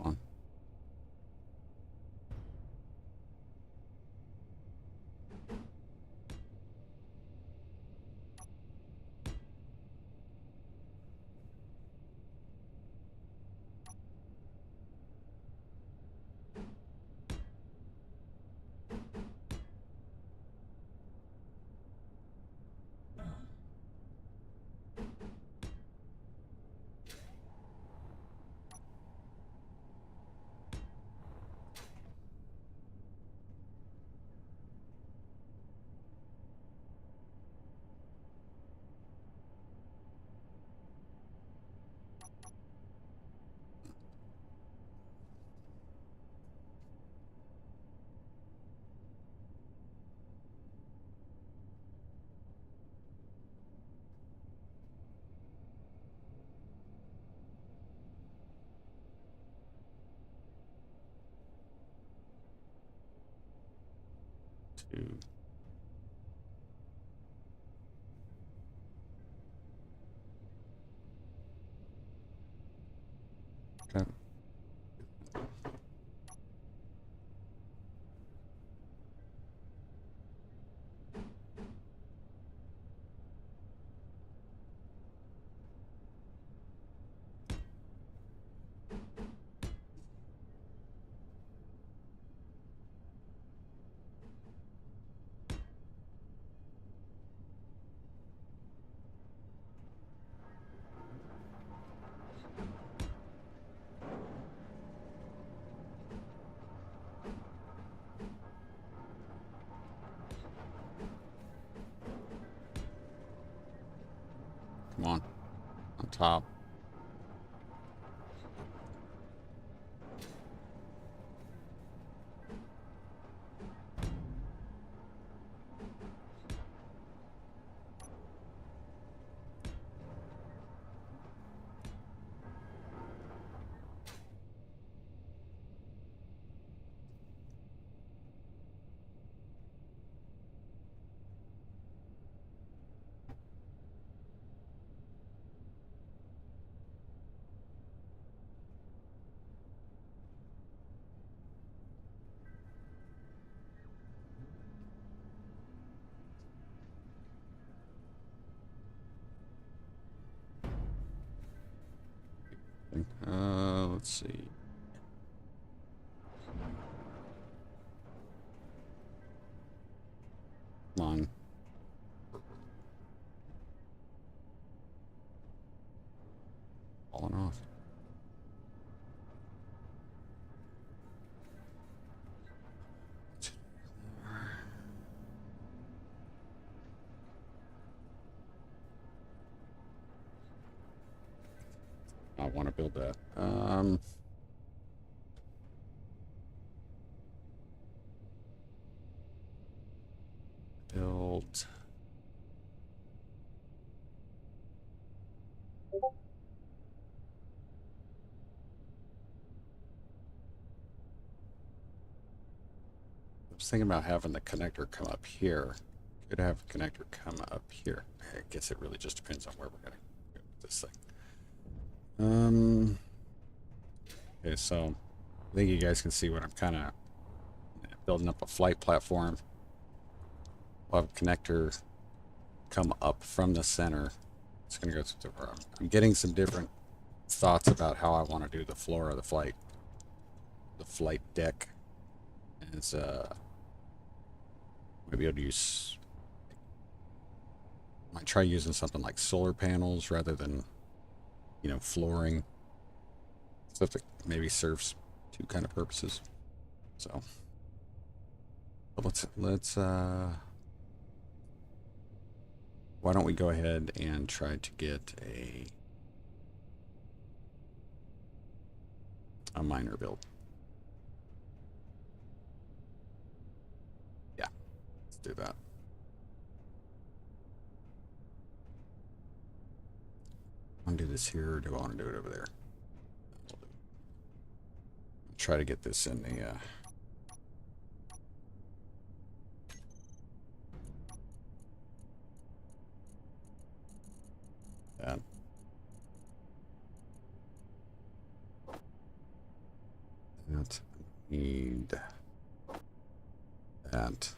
Speaker 1: Come on. Two. Okay. Come on. On top. Let's see. Come on. Falling off. I want to build that. Build. I was thinking about having the connector come up here. Could have a connector come up here. I guess it really just depends on where we're going to go with this thing. Okay, so I think you guys can see what I'm kind of building up a flight platform. We'll have a connector come up from the center. It's going to go through the room. I'm getting some different thoughts about how I want to do the floor of the flight deck. And it's maybe I'll use. Might try using something like solar panels rather than, flooring. Stuff that maybe serves two kind of purposes. So, but let's why don't we go ahead and try to get a miner build? Yeah, let's do that. I want to do this here, or do I want to do it over there? Try to get this in the that. that. I need that.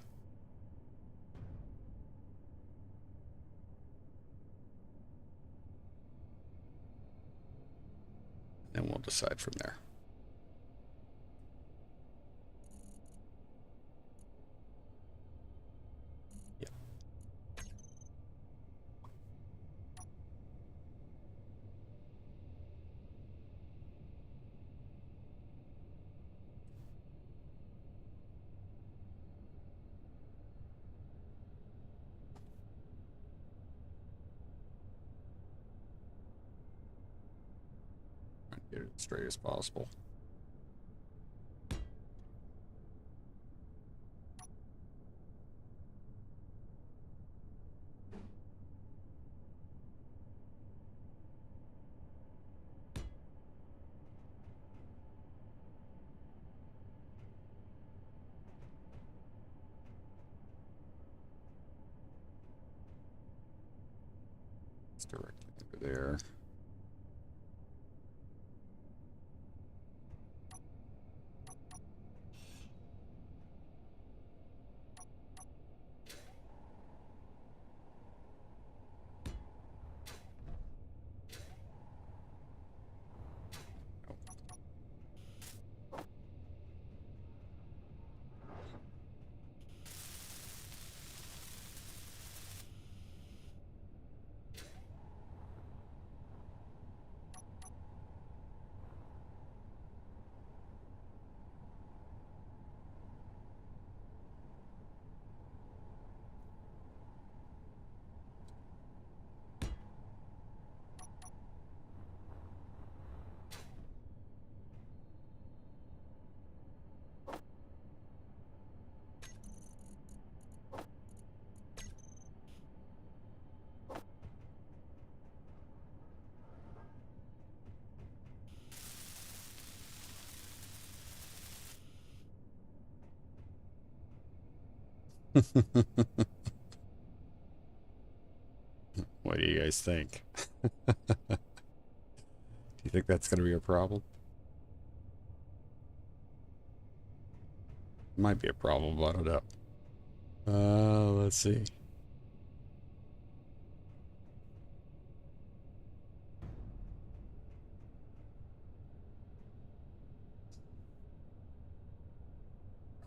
Speaker 1: And we'll decide from there. Yep. Get it as straight as possible. It's directly over there. What do you guys think? Do you think that's going to be a problem? Might be a problem, but I don't know. Let's see.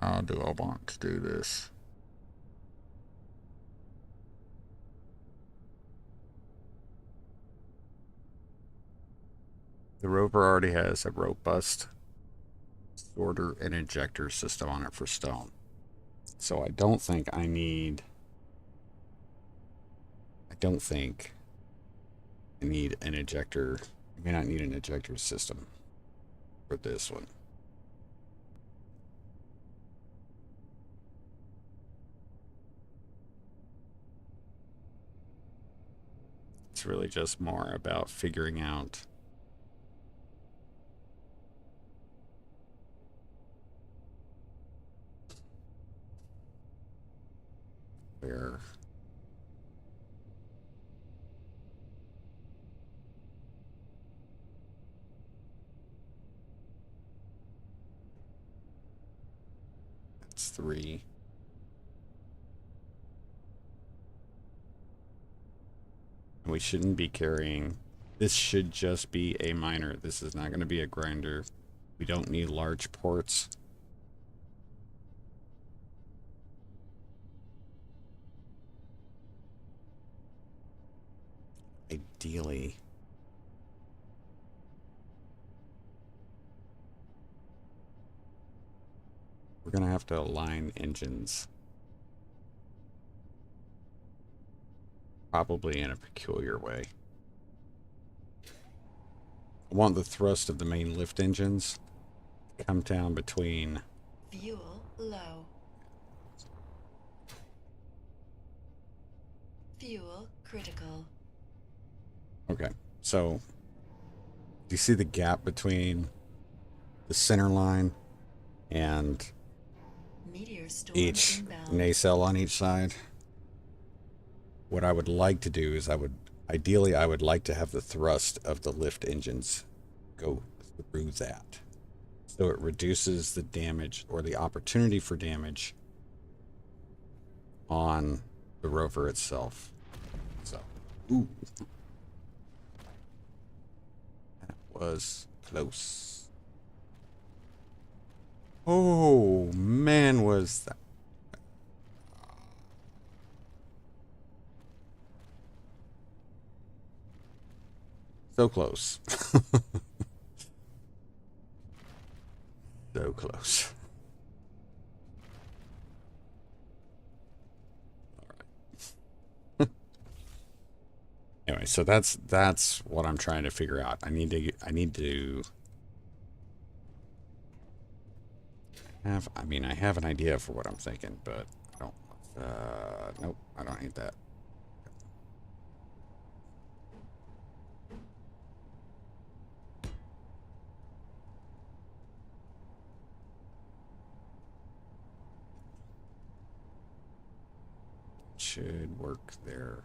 Speaker 1: How do I want to do this? The rover already has a robust sorter and injector system on it for stone. So I don't think I need an ejector. I may not need an ejector system for this one. It's really just more about figuring out where that's 3. And we shouldn't be carrying, this should just be a miner. This is not going to be a grinder. We don't need large ports. Ideally, we're going to have to align engines. Probably in a peculiar way. I want the thrust of the main lift engines to come down between...
Speaker 2: Fuel low. Fuel critical.
Speaker 1: Okay, so do you see the gap between the center line and
Speaker 2: Meteor storm
Speaker 1: each
Speaker 2: inbound.
Speaker 1: nacelle on each side? What I would like to do is I would like to have the thrust of the lift engines go through that. So it reduces the damage or the opportunity for damage on the rover itself. So, ooh. That was close. Oh, man, was that. So close. So close. Anyway, so that's what I'm trying to figure out. I need to have, I mean, I have an idea for what I'm thinking, but I don't, nope, I don't need that. Should work there.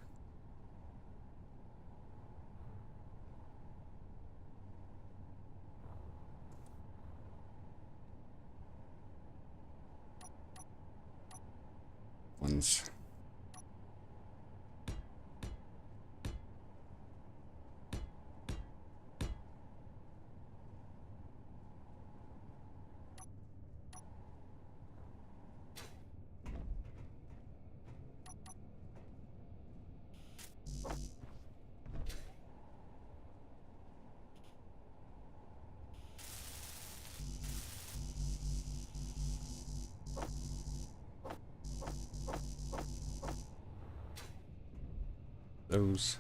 Speaker 1: One's those.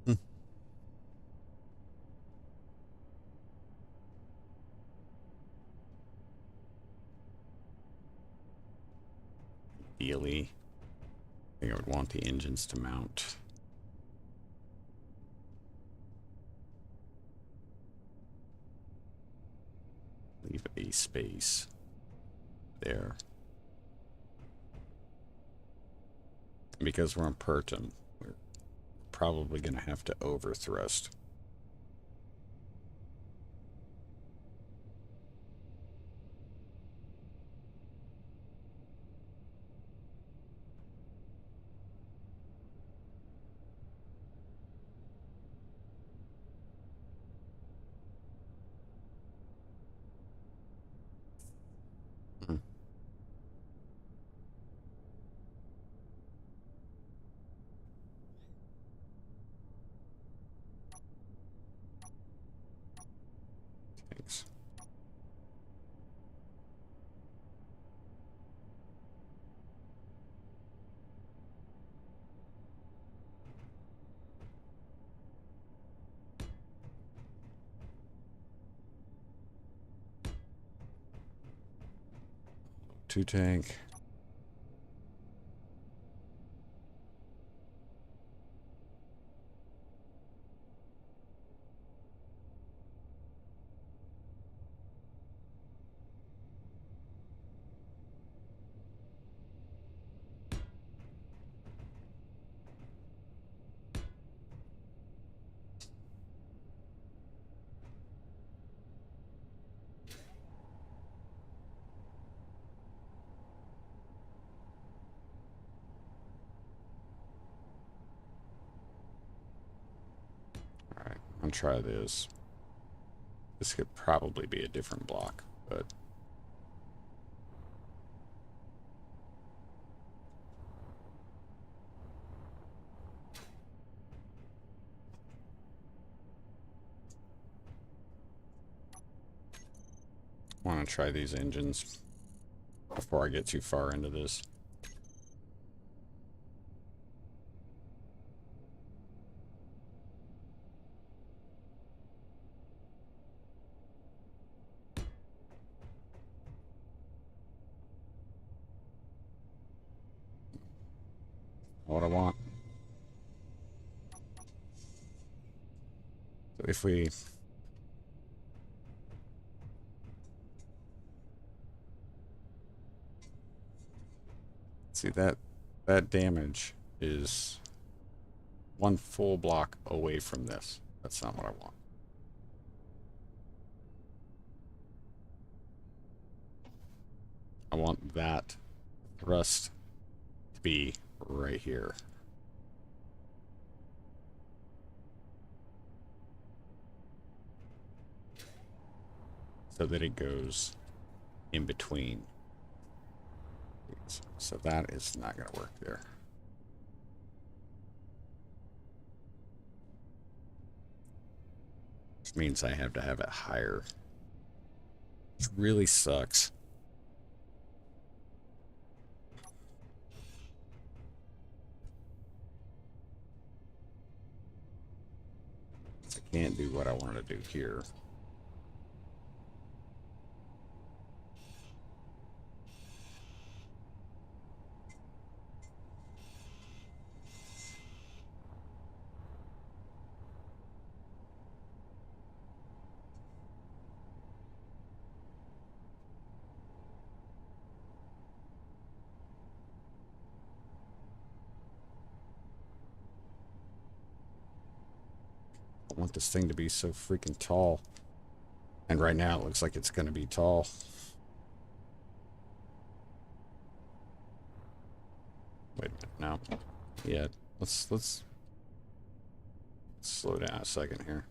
Speaker 1: Hmm. Ideally, I think I would want the engines to mount. Leave a space there. Because we're on Pertum, we're probably going to have to overthrust. Hmm. Thanks. Two tank. All right, I'll try this. This could probably be a different block, but I want to try these engines before I get too far into this. what I want. So if we see that damage is one full block away from this. That's not what I want. I want that thrust to be right here. So that it goes in between these. So that is not going to work there. Which means I have to have it higher. Which really sucks. I can't do what I wanted to do here. I want this thing to be so freaking tall. And right now it looks like it's going to be tall. Wait a minute, no. Yeah, let's slow down a second here.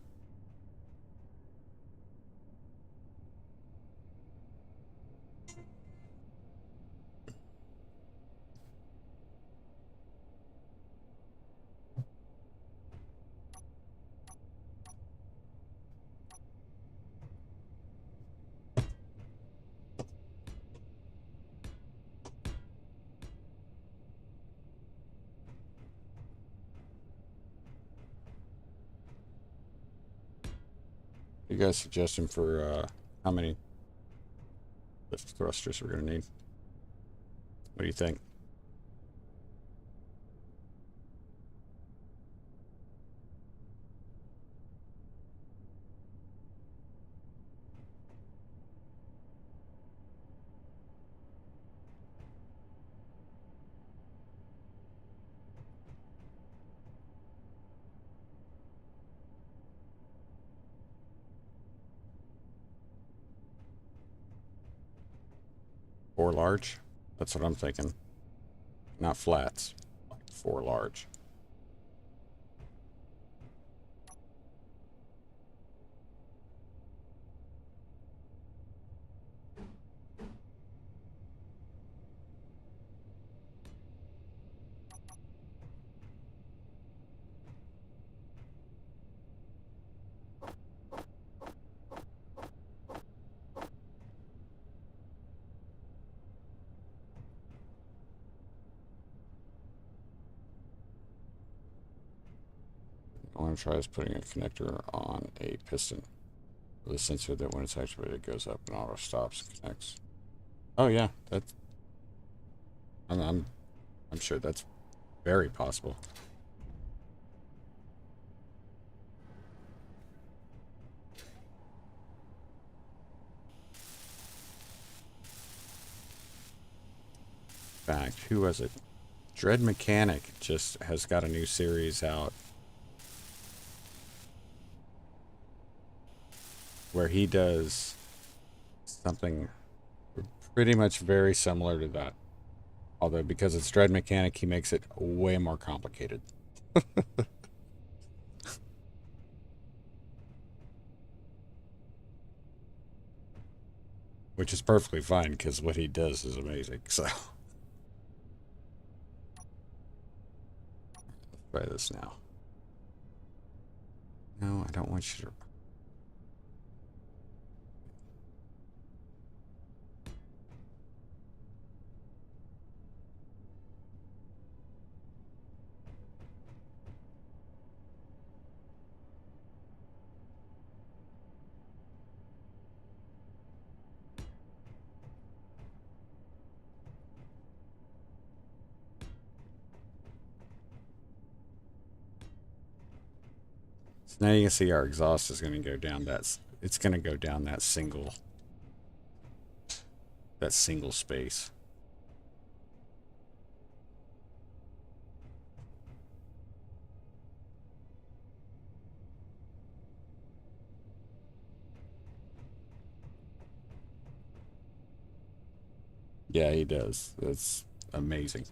Speaker 1: You guys suggestion for how many lift thrusters we're going to need? What do you think? Four large? That's what I'm thinking. Not flats. Like four large. I want to try is putting a connector on a piston with a sensor that when it's activated it goes up and auto stops and connects. Oh yeah, that's I'm sure that's very possible. In fact, who was it? Dread Mechanic just has got a new series out where he does something pretty much very similar to that. Although because it's Dread Mechanic, he makes it way more complicated. Which is perfectly fine because what he does is amazing. So let's try this now. No, I don't want you to. So now you can see our exhaust is going to go down it's going to go down that single space. Yeah, he does. That's amazing.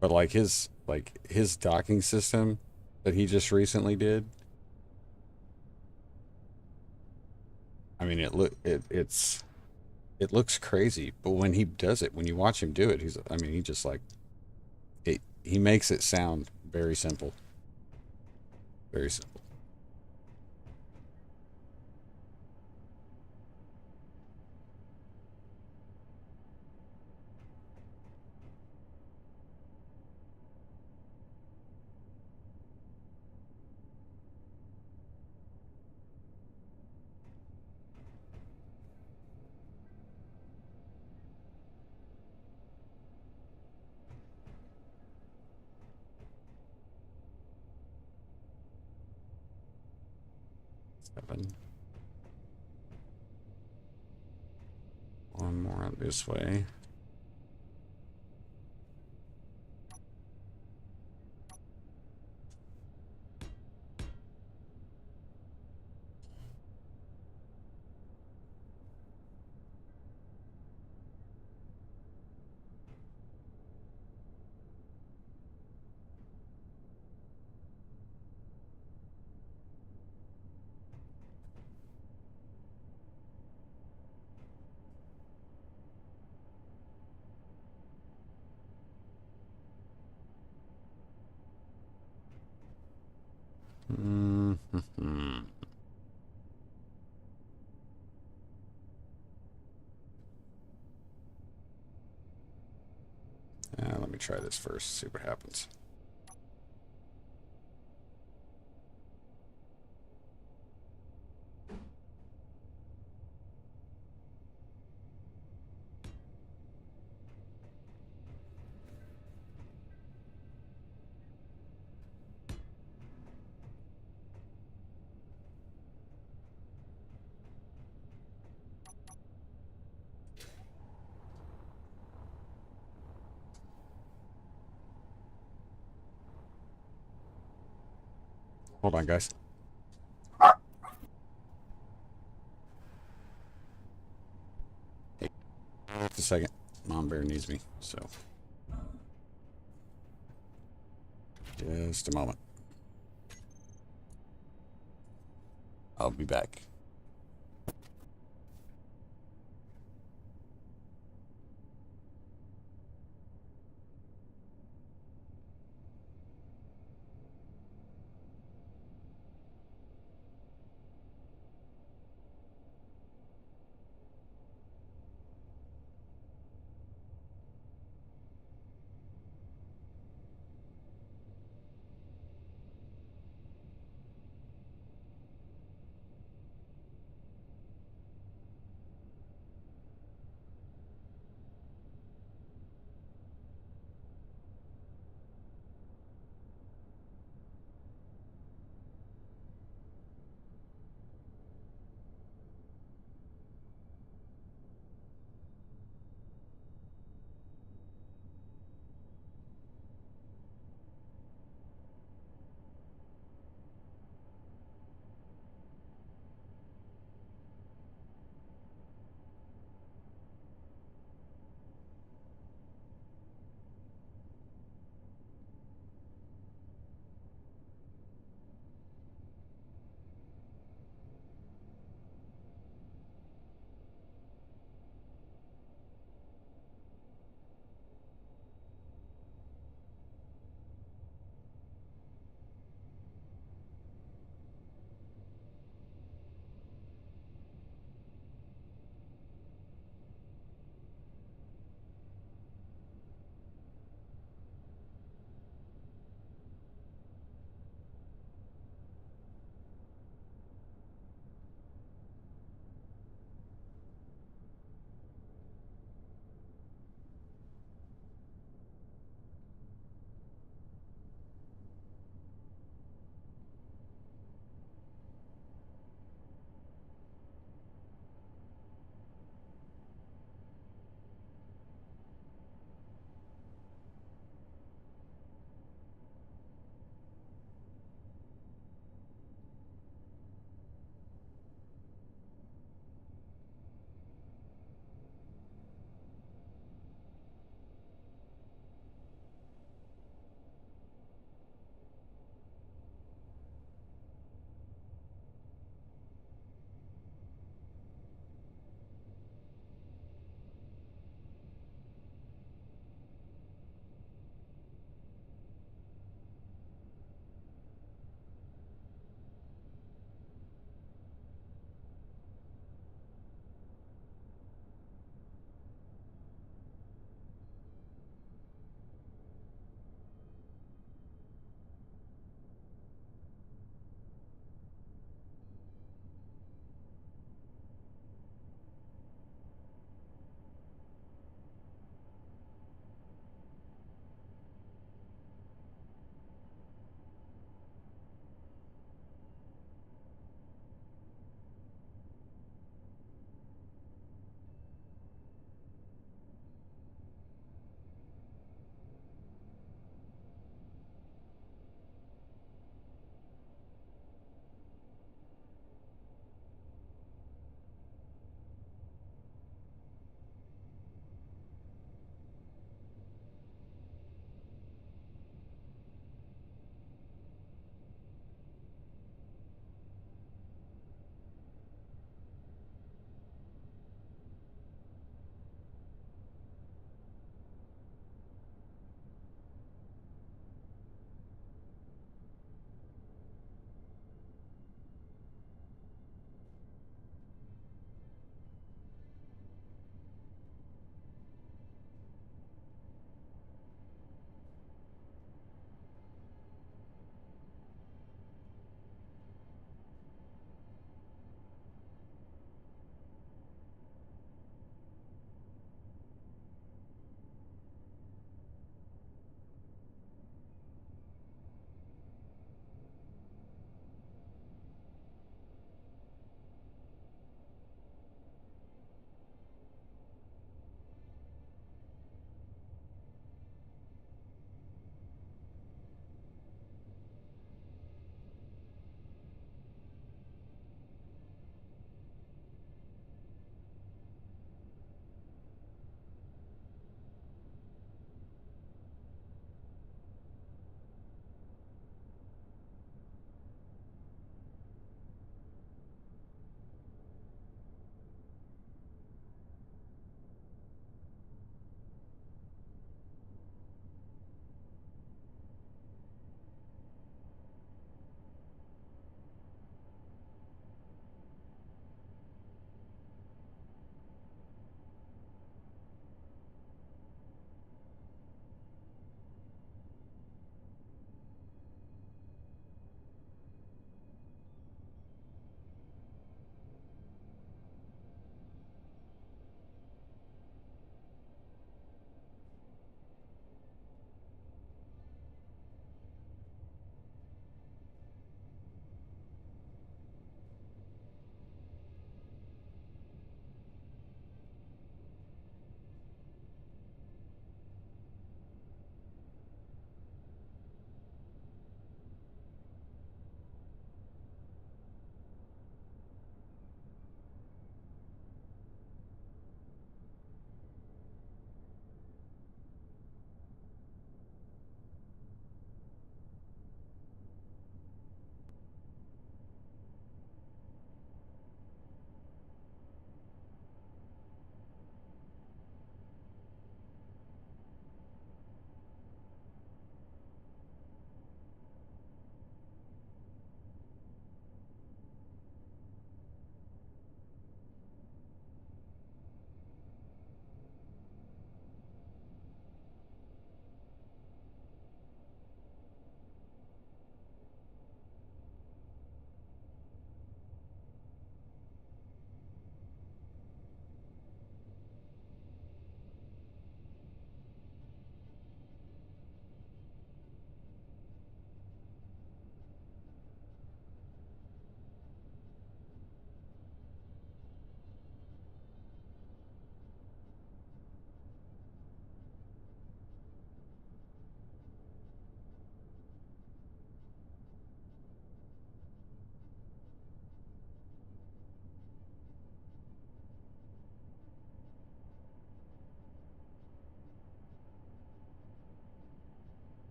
Speaker 1: But like his docking system that he just recently did, I mean it looks crazy, but when he does it, when you watch him do it, he just like he makes it sound very simple. Very simple. 7. One more this way. Mm-hmm. Let me try this first, see what happens. Hold on, guys. Hey, just a second. Mom bear needs me, so just a moment. I'll be back.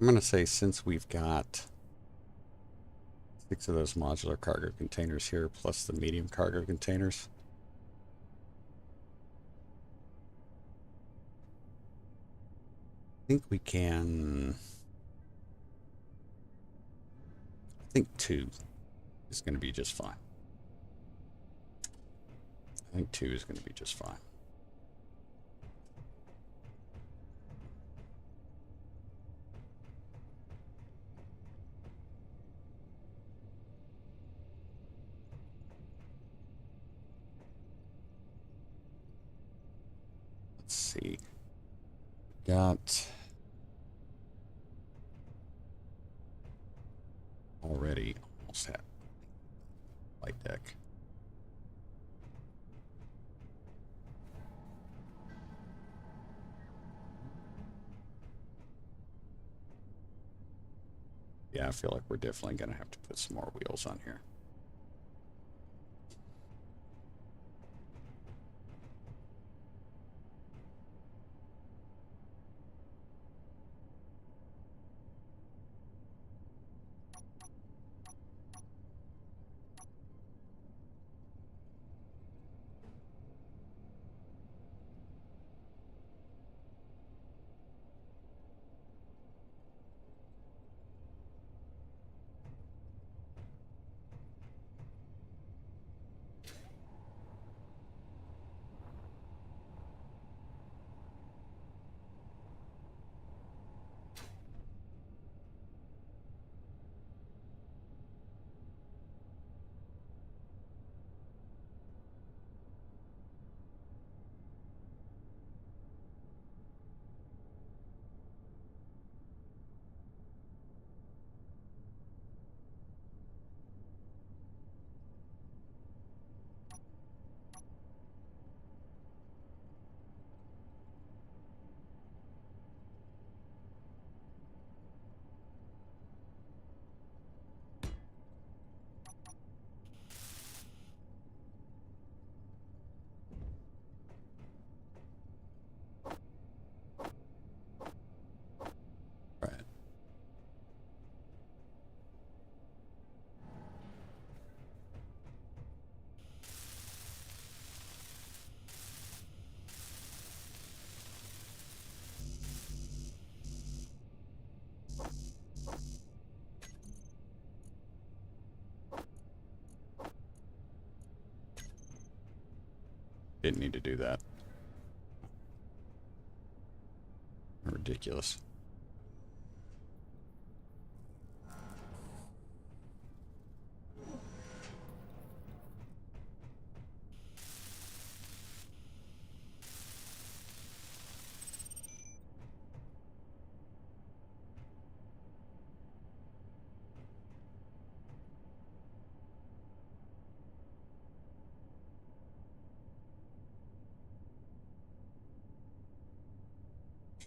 Speaker 1: I'm going to say since we've got 6 of those modular cargo containers here, plus the medium cargo containers, I think we can... I think 2 is going to be just fine. I think 2 is going to be just fine. Let's see. Got already almost had light deck. Yeah, I feel like we're definitely going to have to put some more wheels on here. Right. Didn't need to do that. Ridiculous.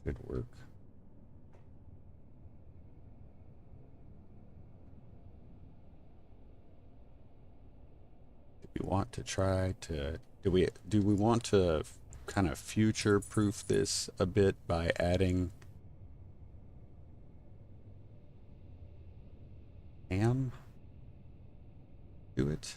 Speaker 1: Should work. Do we want to try to do we want to kind of future proof this a bit by adding ham to it?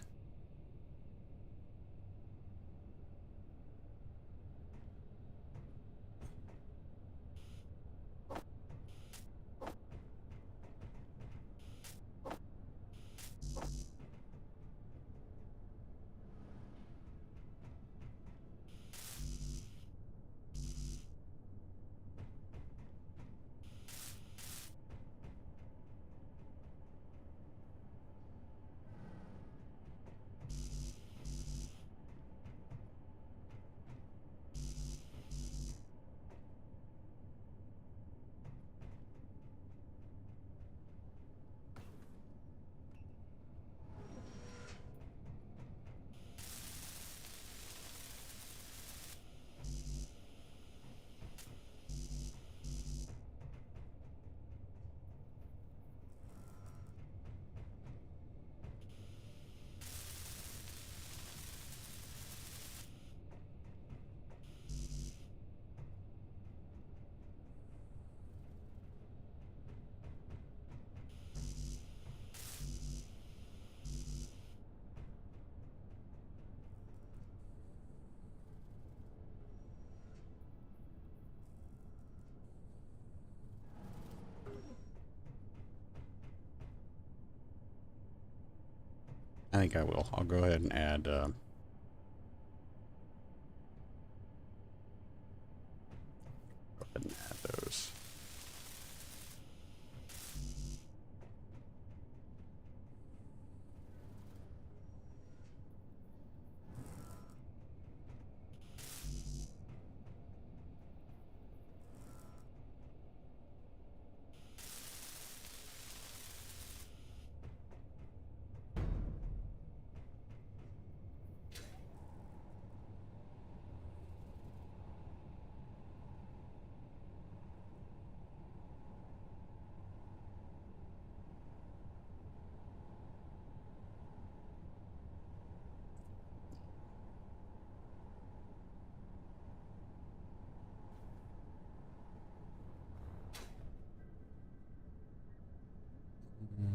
Speaker 1: think I will. I'll go ahead and add. Go ahead and add those.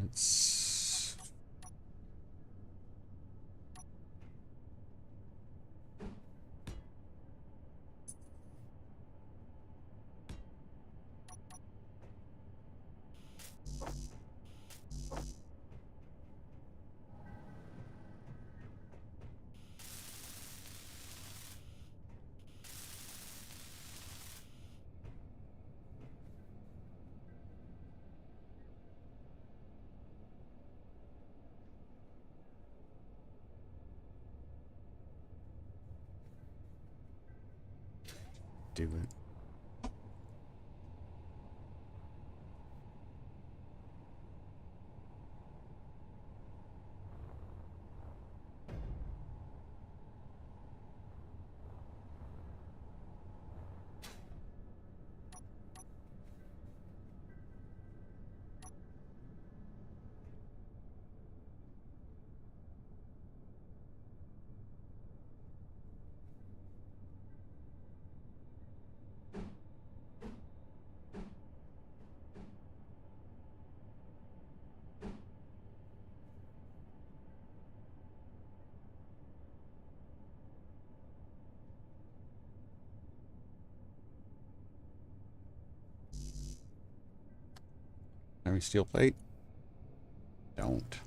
Speaker 1: It's do it. Any steel plate? Don't.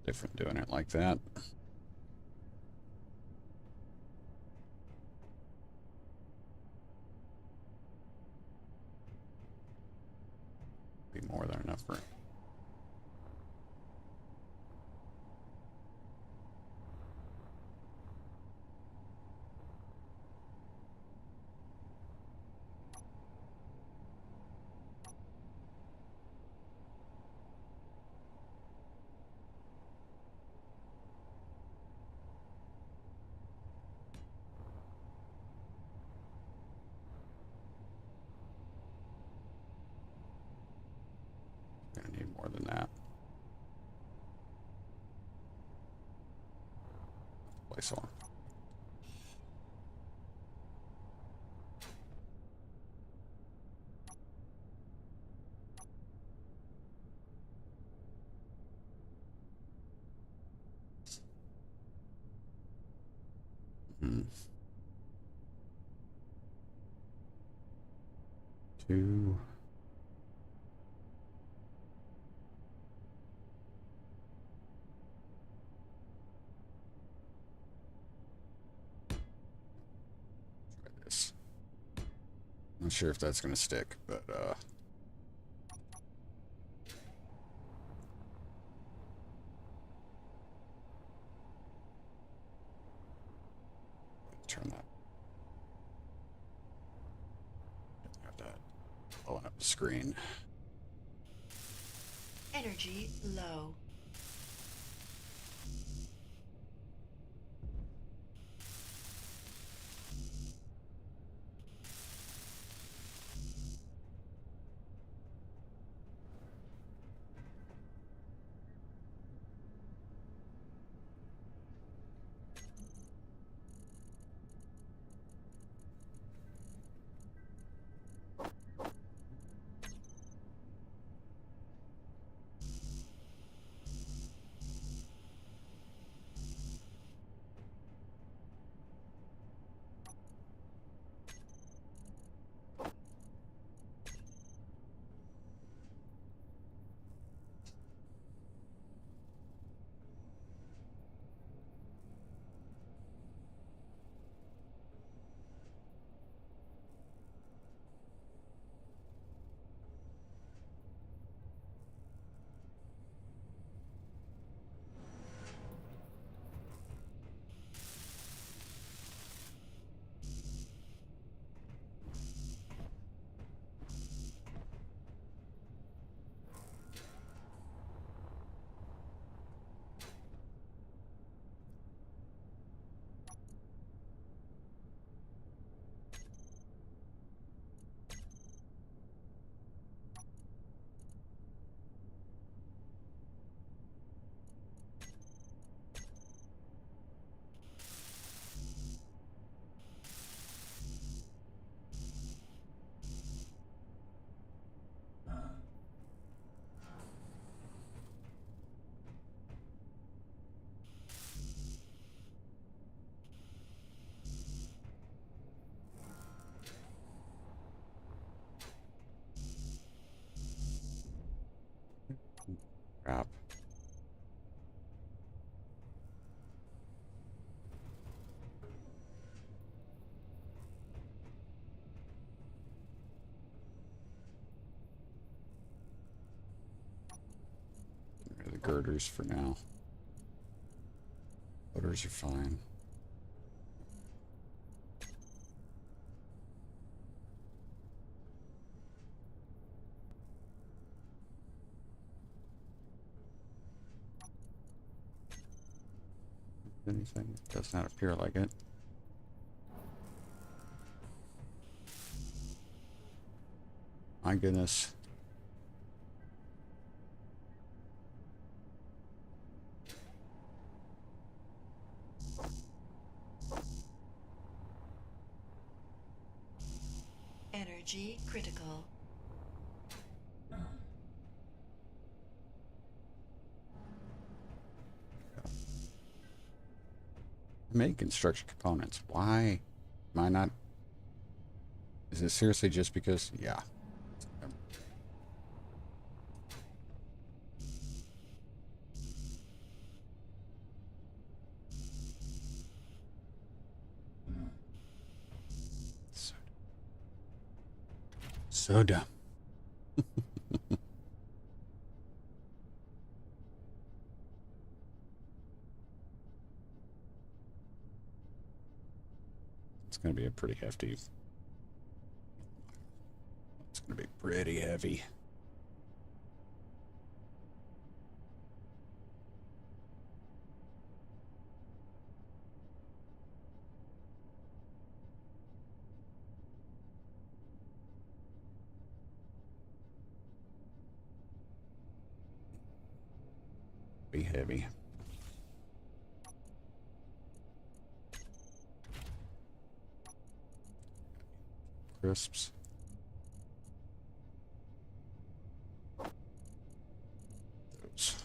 Speaker 1: Different doing it like that. Be more than enough room. Gonna need more than that. Place on. Two. Try this. Not sure if that's gonna stick, but turn that. Got that blowing up the screen.
Speaker 2: Energy low.
Speaker 1: Crap. Get rid of the girders for now. Girders are fine. Anything? Does not appear like it. My goodness.
Speaker 2: Energy critical.
Speaker 1: Make construction components. Why am I not? Is it seriously just because? Yeah. So dumb. It's going to be a pretty hefty. It's going to be pretty heavy. Be heavy. Crisps. Those.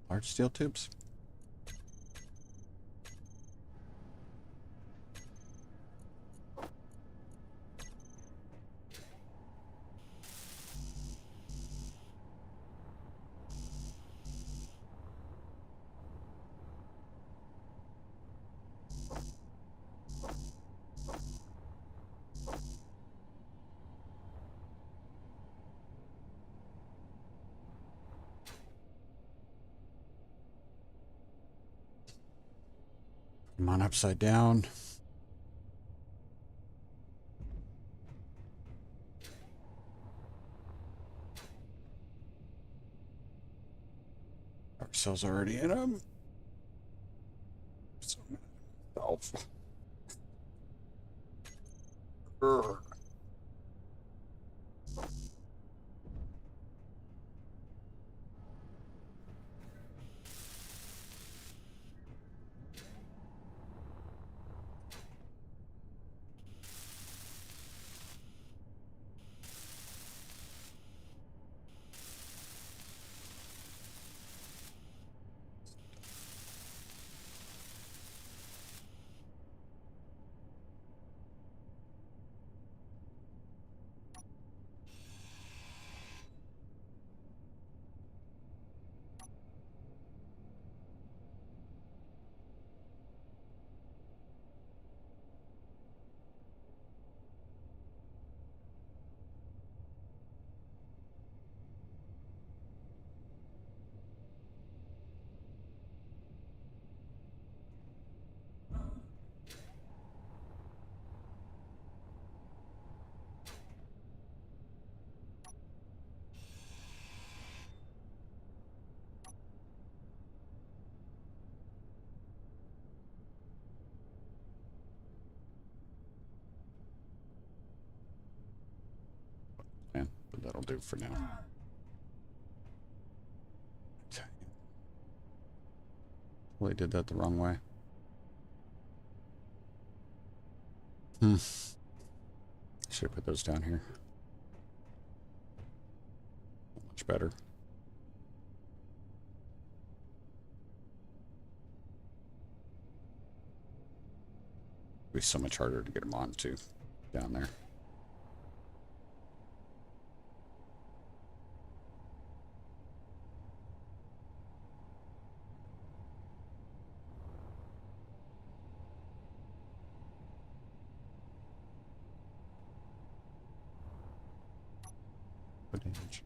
Speaker 1: Large steel tubes. Come on, upside down. Our cells already in them. So, Urgh. Yeah, but that'll do for now. Well, I did that the wrong way. Should have put those down here. Much better. It'd be so much harder to get them on too, down there. Footage.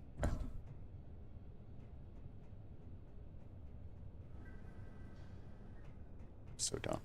Speaker 1: So dumb.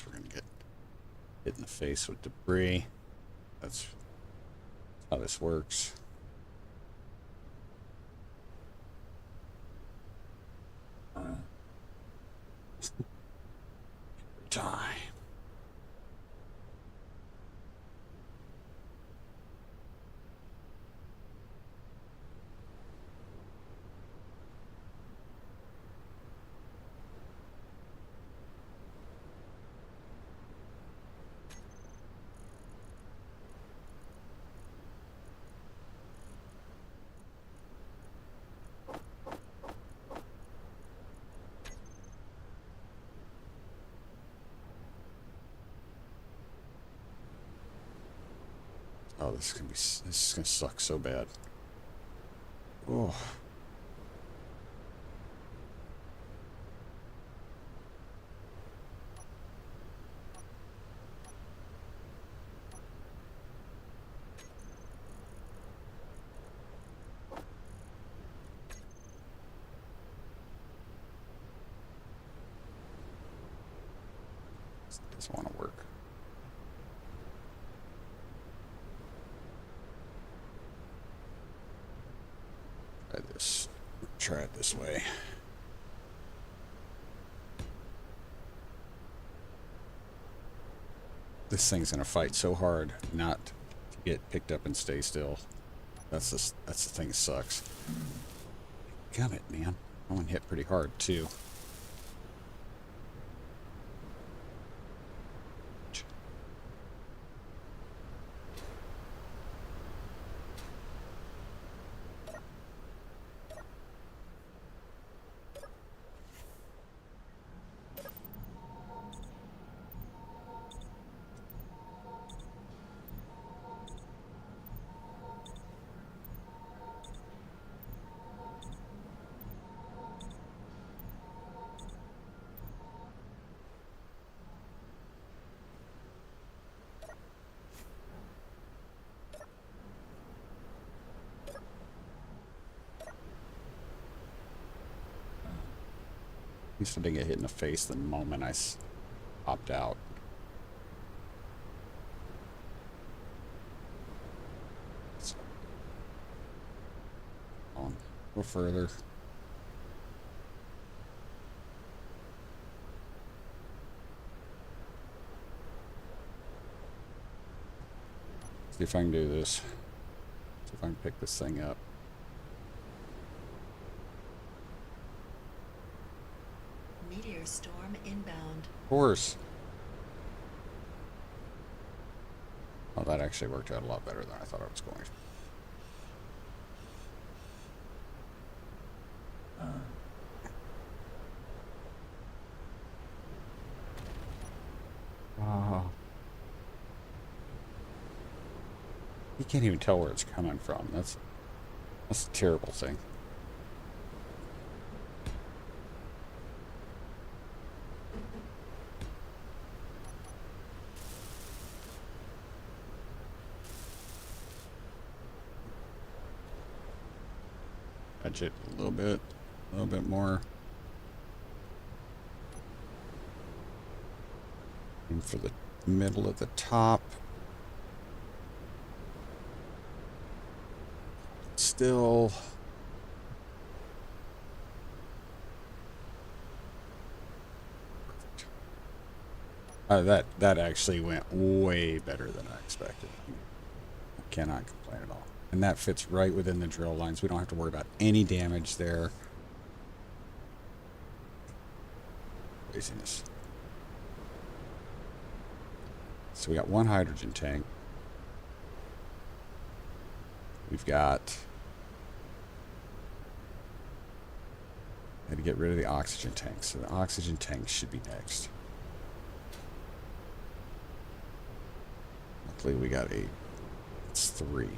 Speaker 1: We're gonna get hit in the face with debris. That's how this works. Time. Oh, this is gonna suck so bad. Oh. This doesn't want to work. Try it this way. This thing's gonna fight so hard not to get picked up and stay still. That's the thing that sucks. Gummit, man. That one hit pretty hard too. At least I didn't get hit in the face the moment I popped out. So, on a little further. See if I can do this. See if I can pick this thing up.
Speaker 2: Meteor storm inbound.
Speaker 1: Of course. Oh, that actually worked out a lot better than I thought it was going to. Oh. You can't even tell where it's coming from. That's a terrible thing. Stretch it a little bit more. And for the middle of the top. Still. That actually went way better than I expected. I cannot complain at all. And that fits right within the drill lines. We don't have to worry about any damage there. Laziness. So we got one hydrogen tank. We've got... Had to get rid of the oxygen tank. So the oxygen tank should be next. Luckily we got it's 3.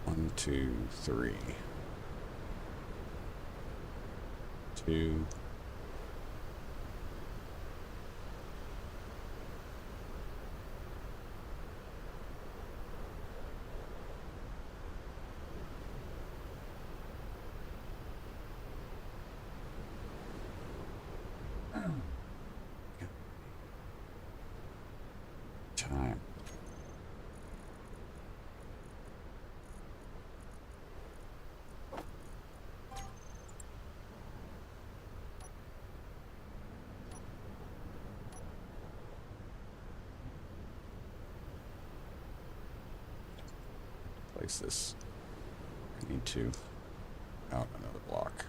Speaker 1: 1, 2, 3. 2. Time. Place this. I need to out another block.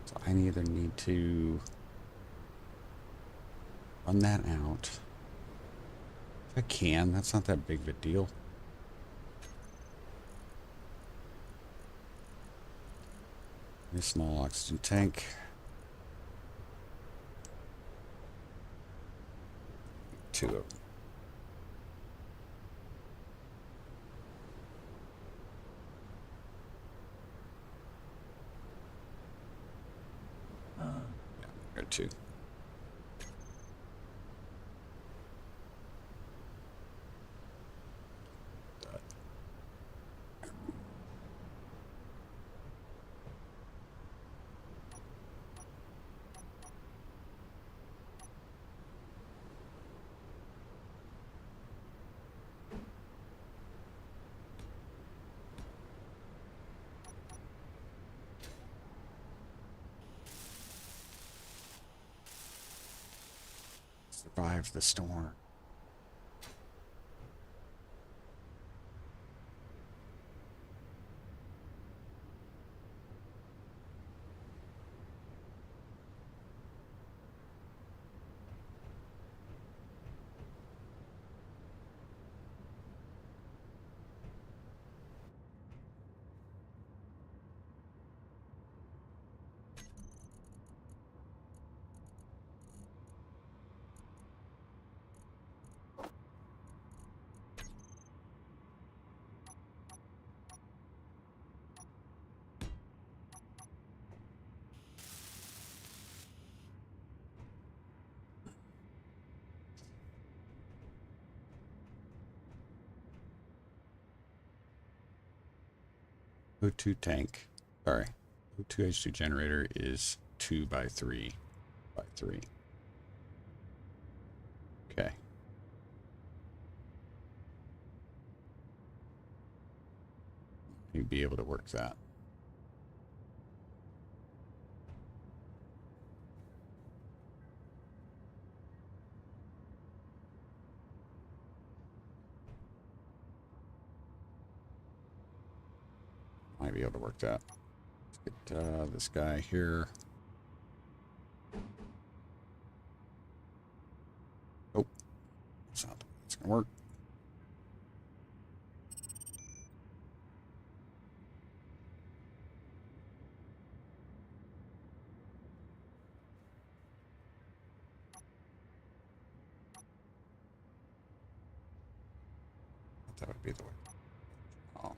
Speaker 1: So I either need to run that out. If I can, that's not that big of a deal. A small oxygen tank. Two of them. Yeah, got 2. Survive the storm. O2 tank. Sorry. O2 H2 generator is 2 by 3 by 3. Okay. You'd be able to work that. Might be able to work that. Let's get this guy here. Oh, it's not. It's gonna work. That would be the way. Wrong.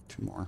Speaker 1: Two more.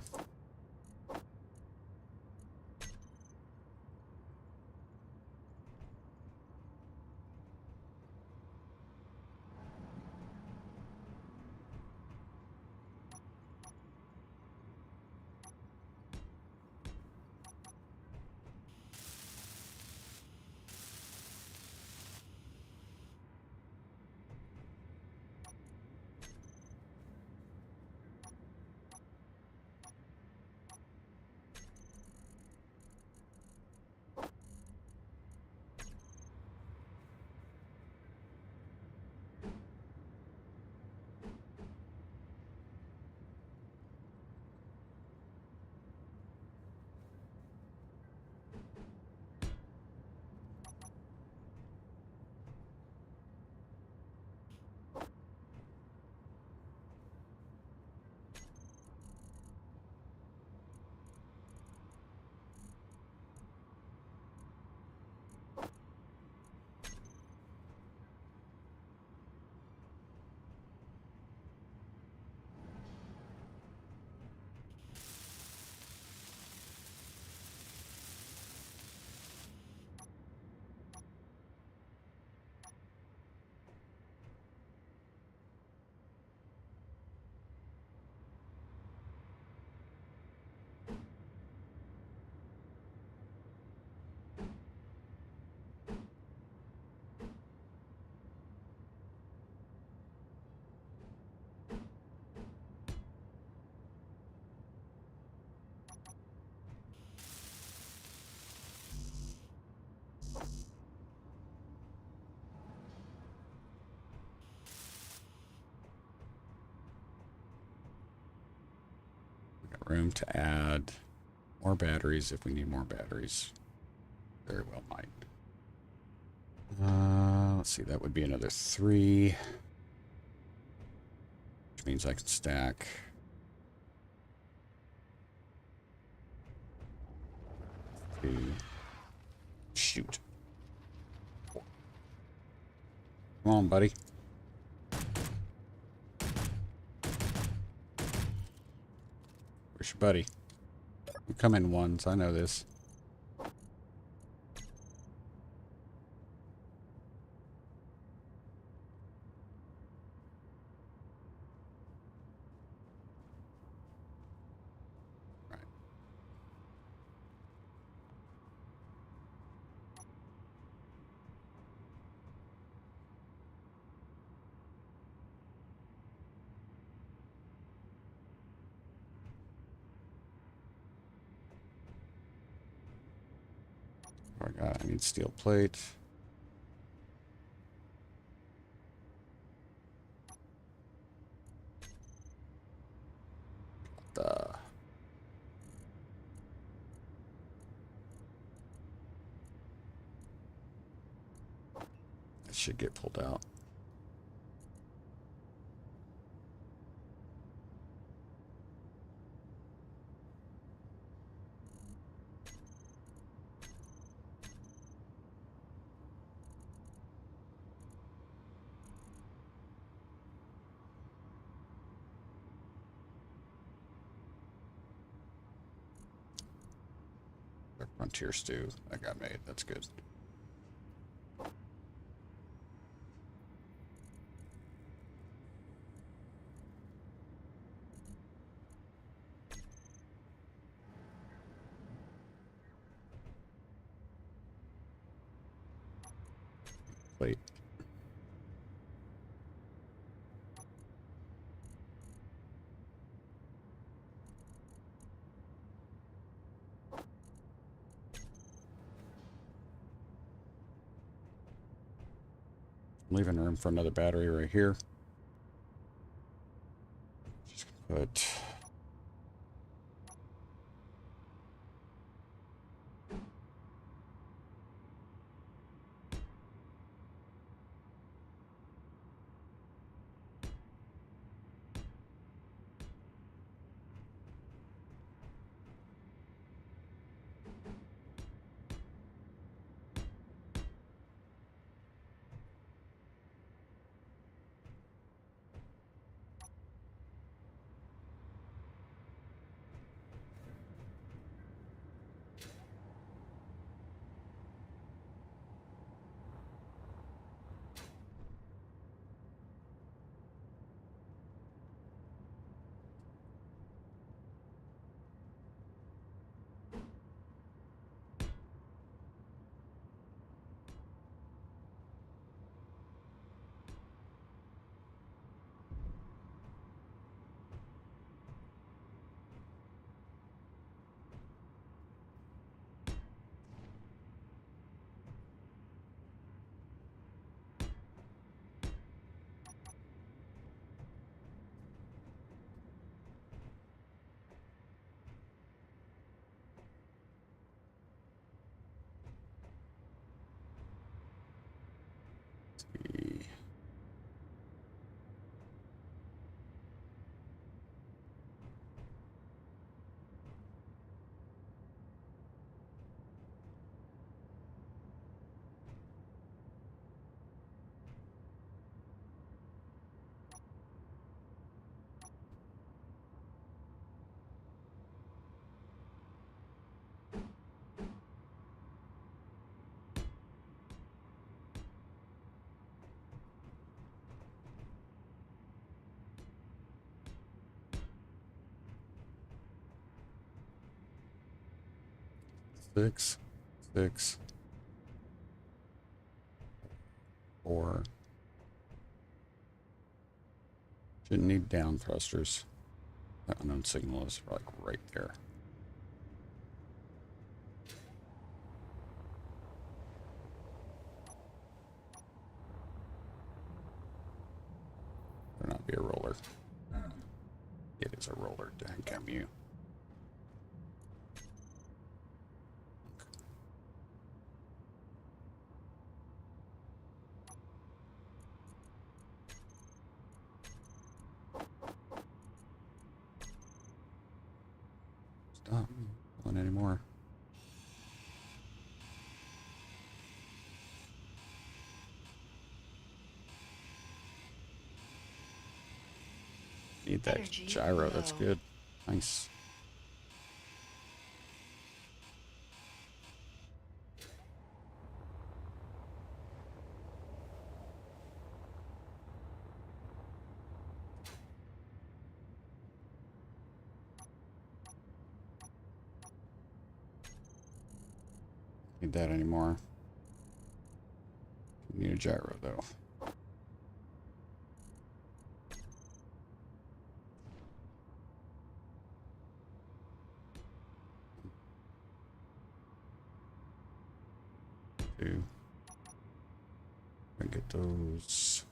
Speaker 1: Room to add more batteries if we need more batteries. Very well might. Let's see, that would be another 3. Which means I can stack 2. Shoot. 4. Come on, buddy. Where's your buddy? You come in ones, I know this. Right. What do I got? I need steel plate. That should get pulled out. Frontier stew that got made. That's good. Plate. Leaving room for another battery right here. Just put 6, 6, 4. Shouldn't need down thrusters. That unknown signal is like right there. Better not be a roller. It is a roller, damn you. Stop pulling anymore. Need that
Speaker 2: Energy
Speaker 1: gyro, that's
Speaker 2: low.
Speaker 1: good. Nice. Need that anymore. Need a gyro though. Two. And get those.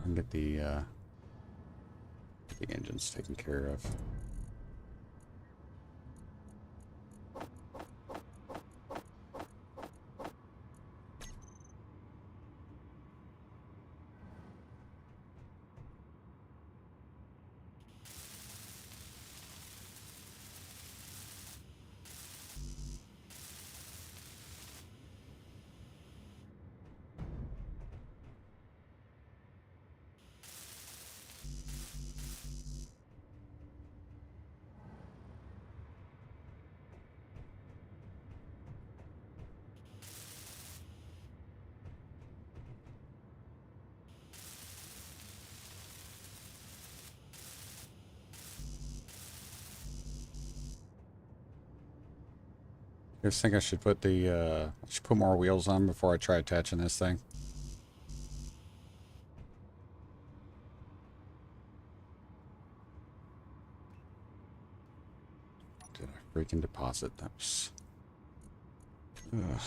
Speaker 1: And get the engines taken care of. I just think I should put the I should put more wheels on before I try attaching this thing. Freaking deposit. That was. Ugh.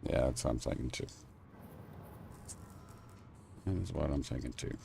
Speaker 1: Yeah, that's what I'm thinking too. That is what I'm thinking too.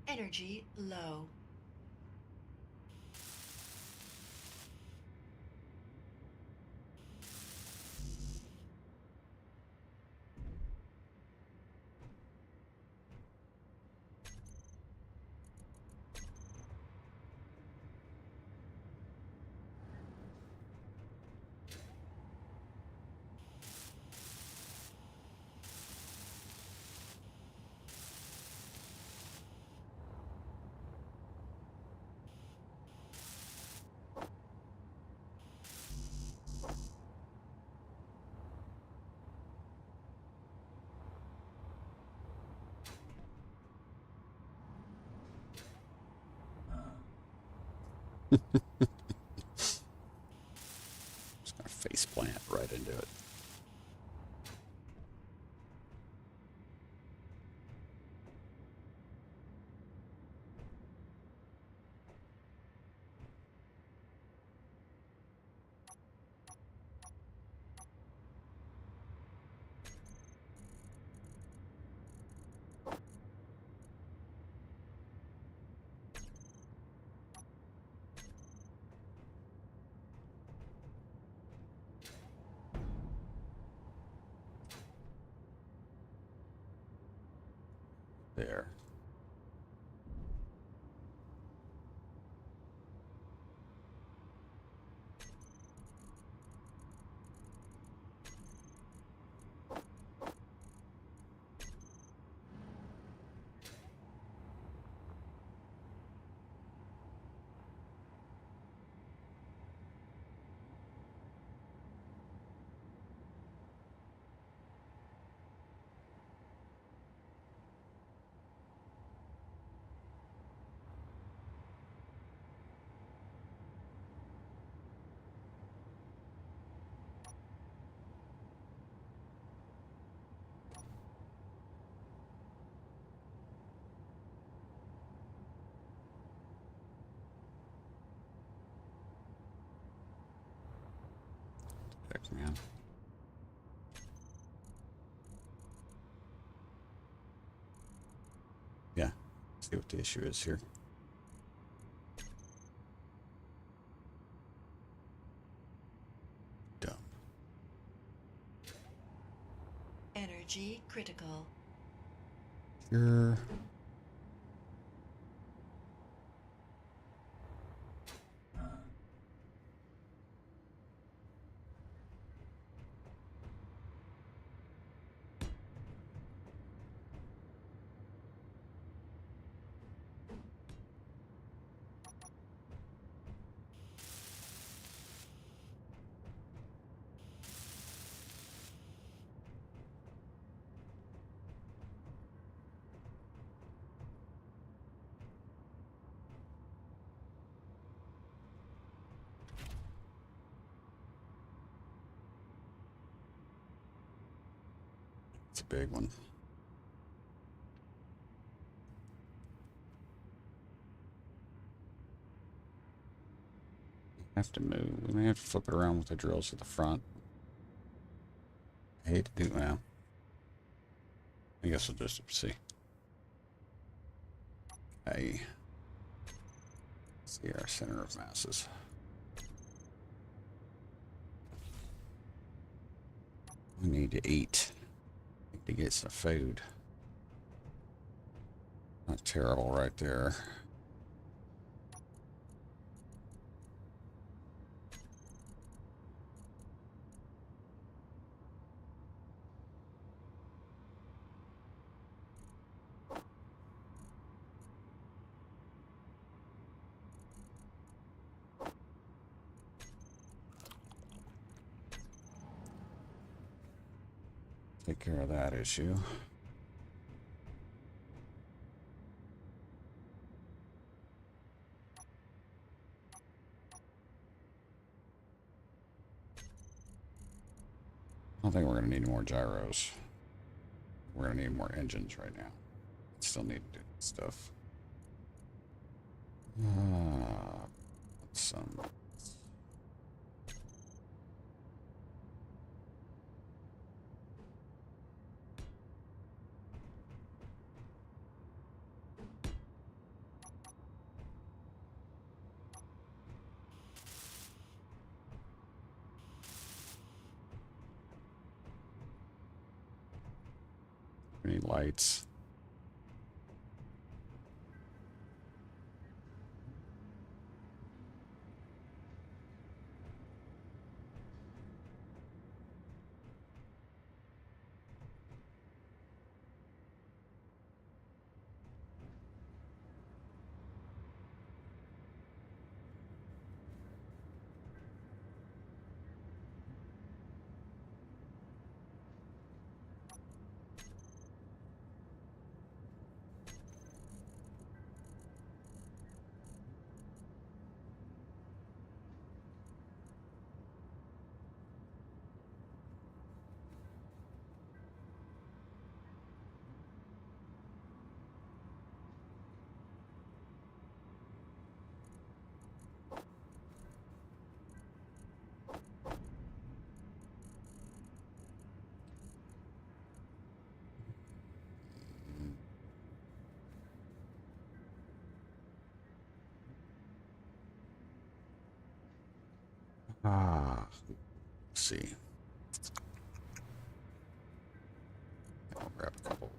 Speaker 2: Energy low.
Speaker 1: Just gonna face plant right into it. There. Heck, man. Yeah. See what the issue is here. Dumb.
Speaker 2: Energy critical.
Speaker 1: Sure. It's a big one. Have to move. We may have to flip it around with the drills at the front. I hate to do that. I guess we'll just see. I see our center of masses. We need to eat. Need to get some food. Not terrible right there. Take care of that issue. I don't think we're going to need more gyros. We're going to need more engines right now. Still need to do stuff. Some. We need lights. Let's see. I'll grab a couple.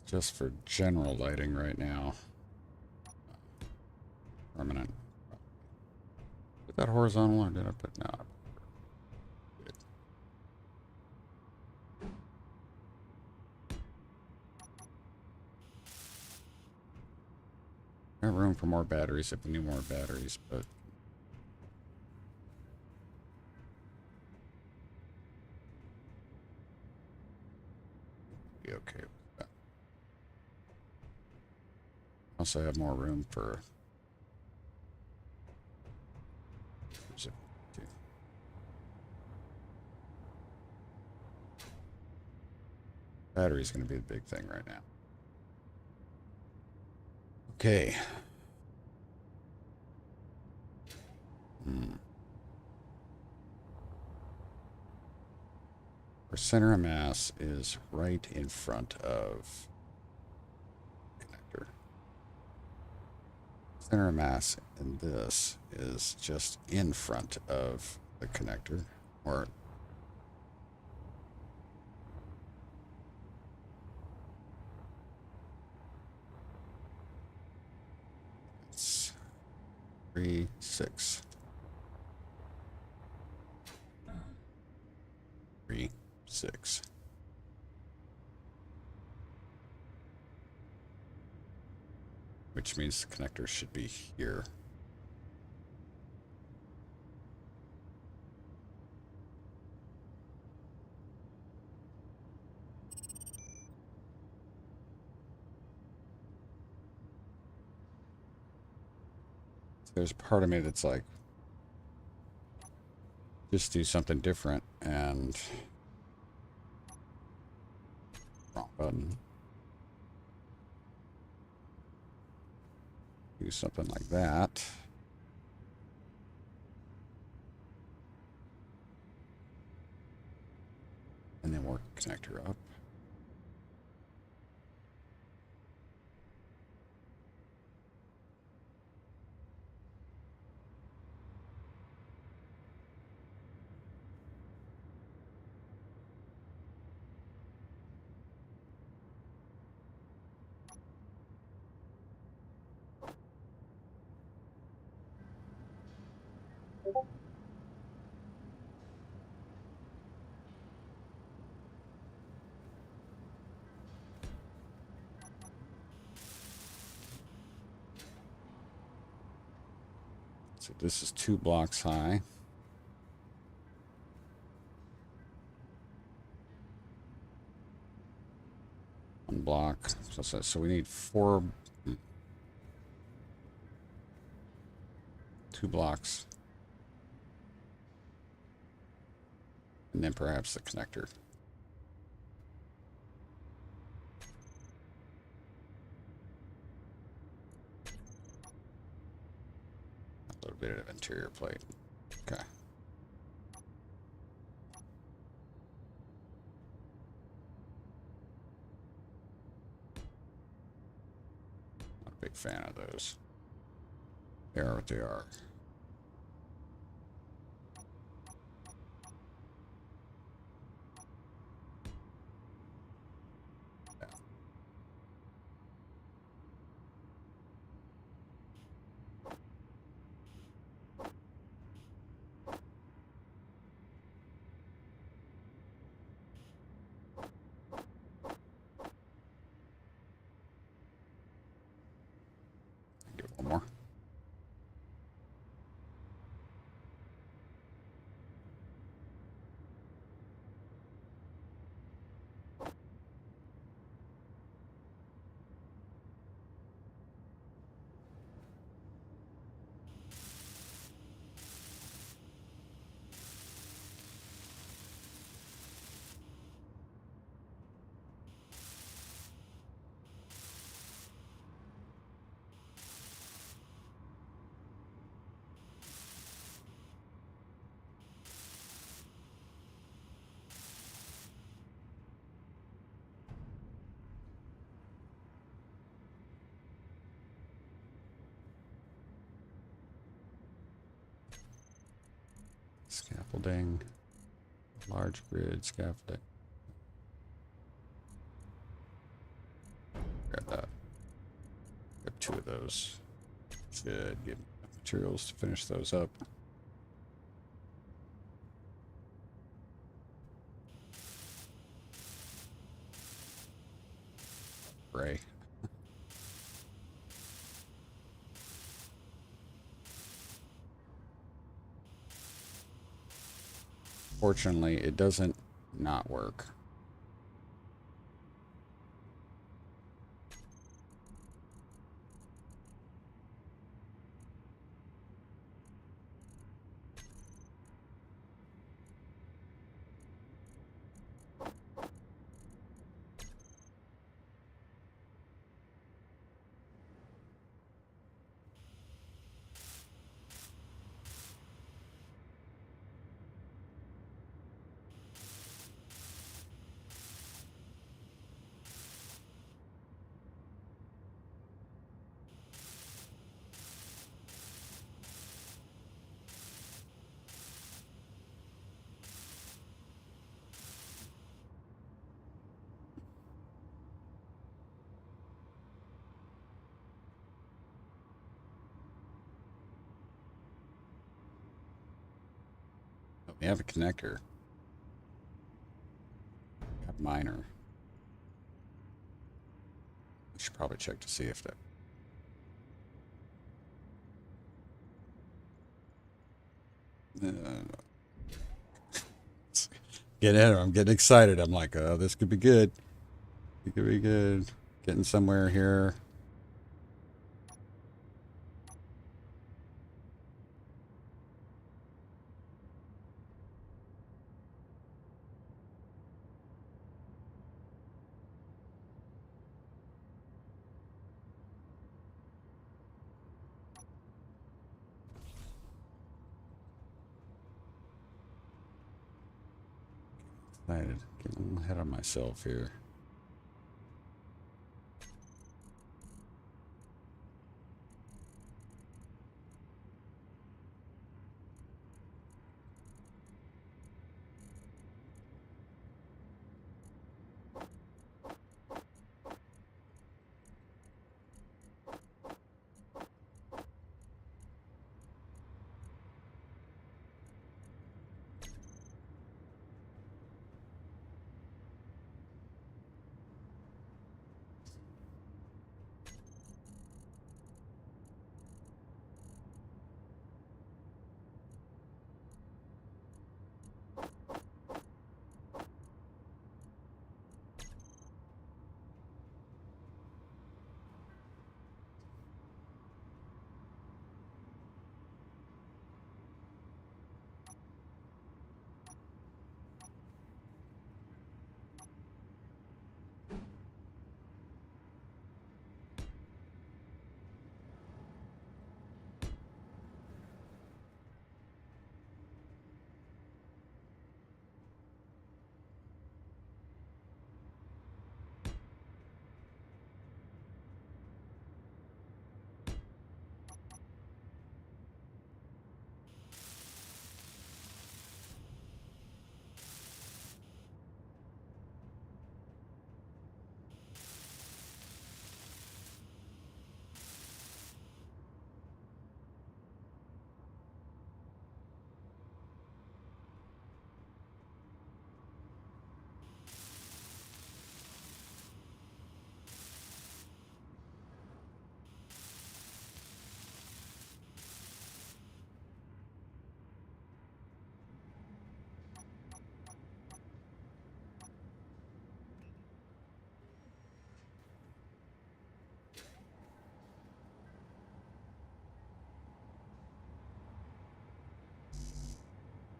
Speaker 1: Just for general lighting right now. Permanent. Put that horizontal or did I put no? I have room for more batteries if we need more batteries, but be okay with that. Also have more room for battery's going to be the big thing right now. Okay. Our center of mass is right in front of connector. Center of mass in this is just in front of the connector, or it's 3, 6. 3, 6. Which means the connector should be here. There's a part of me that's like, just do something different, and wrong button. Do something like that. And then work connector up. So this is 2 blocks high. One block. So we need 4. 2 blocks. And then perhaps the connector. A little bit of interior plate. Okay. Not a big fan of those. They are what they are. Give it one more. Scaffolding, large grid scaffolding. Grab that. Grab 2 of those. Should give me materials to finish those up. Gray. Fortunately, it doesn't not work. We have a connector. We have miner. I should probably check to see if that. I'm getting excited. I'm like, oh, this could be good. It could be good. Getting somewhere here. Excited. Getting ahead of myself here.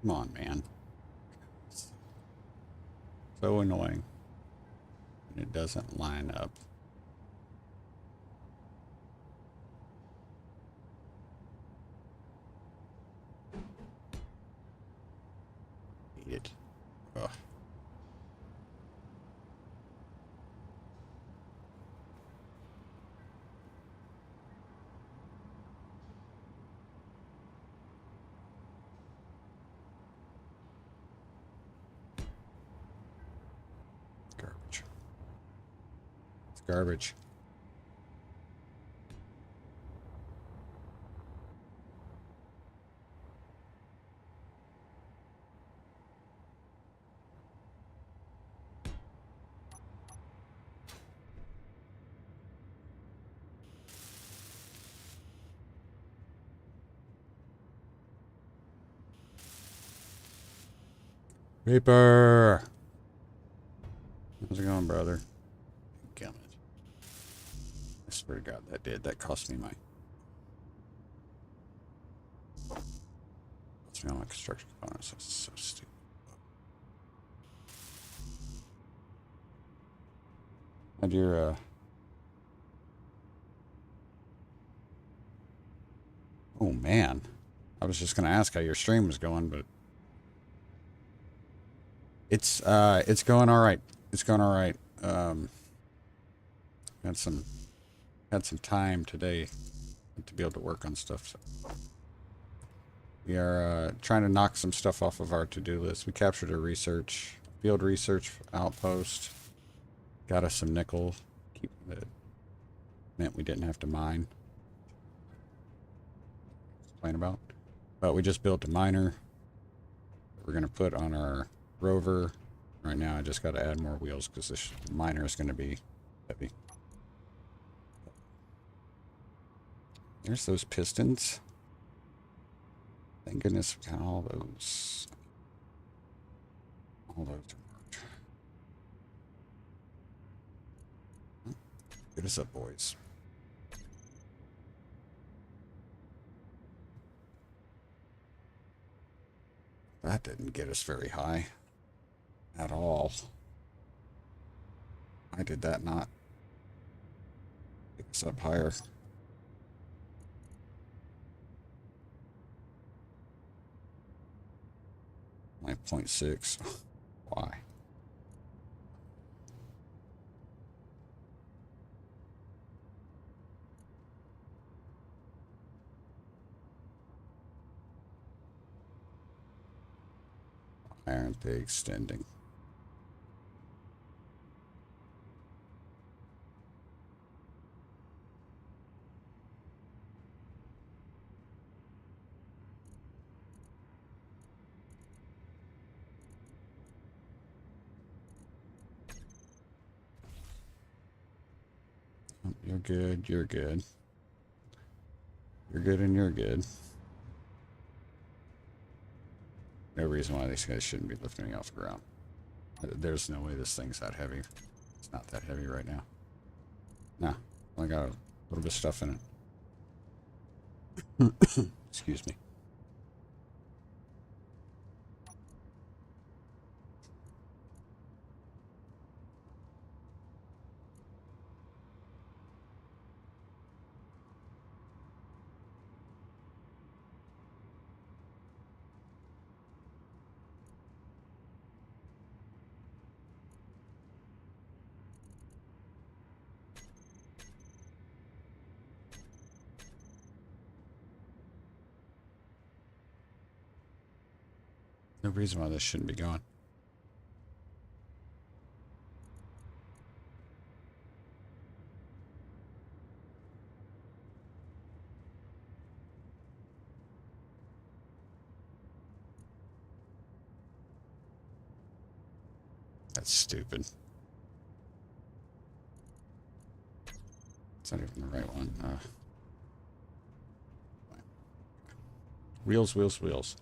Speaker 1: Come on, man. So annoying. And it doesn't line up. Hate it. Ugh. Garbage. It's garbage. Reaper! How's it going, brother? Damn it. I swear to God, that cost me my... Cost me all my construction components. That's so stupid. How'd your, Oh, man. I was just gonna ask how your stream was going, but... It's going all right. It's going all right. Had some time today to be able to work on stuff. So. We are trying to knock some stuff off of our to-do list. We captured a field research outpost. Got us some nickel. That meant we didn't have to mine. Complain about. But we just built a miner. we're going to put on our rover. Right now I just got to add more wheels because this miner is going to be heavy. There's those pistons. Thank goodness we got all those are marked. Get us up, boys. That didn't get us very high at all. Why did that not pick us up higher? 0.6. Why? Why aren't they extending? You're good, you're good. You're good and you're good. No reason why these guys shouldn't be lifting me off the ground. There's no way this thing's that heavy. It's not that heavy right now. Nah, only got a little bit of stuff in it. Excuse me. No reason why this shouldn't be going. That's stupid. It's not even the right one. Wheels, wheels, wheels.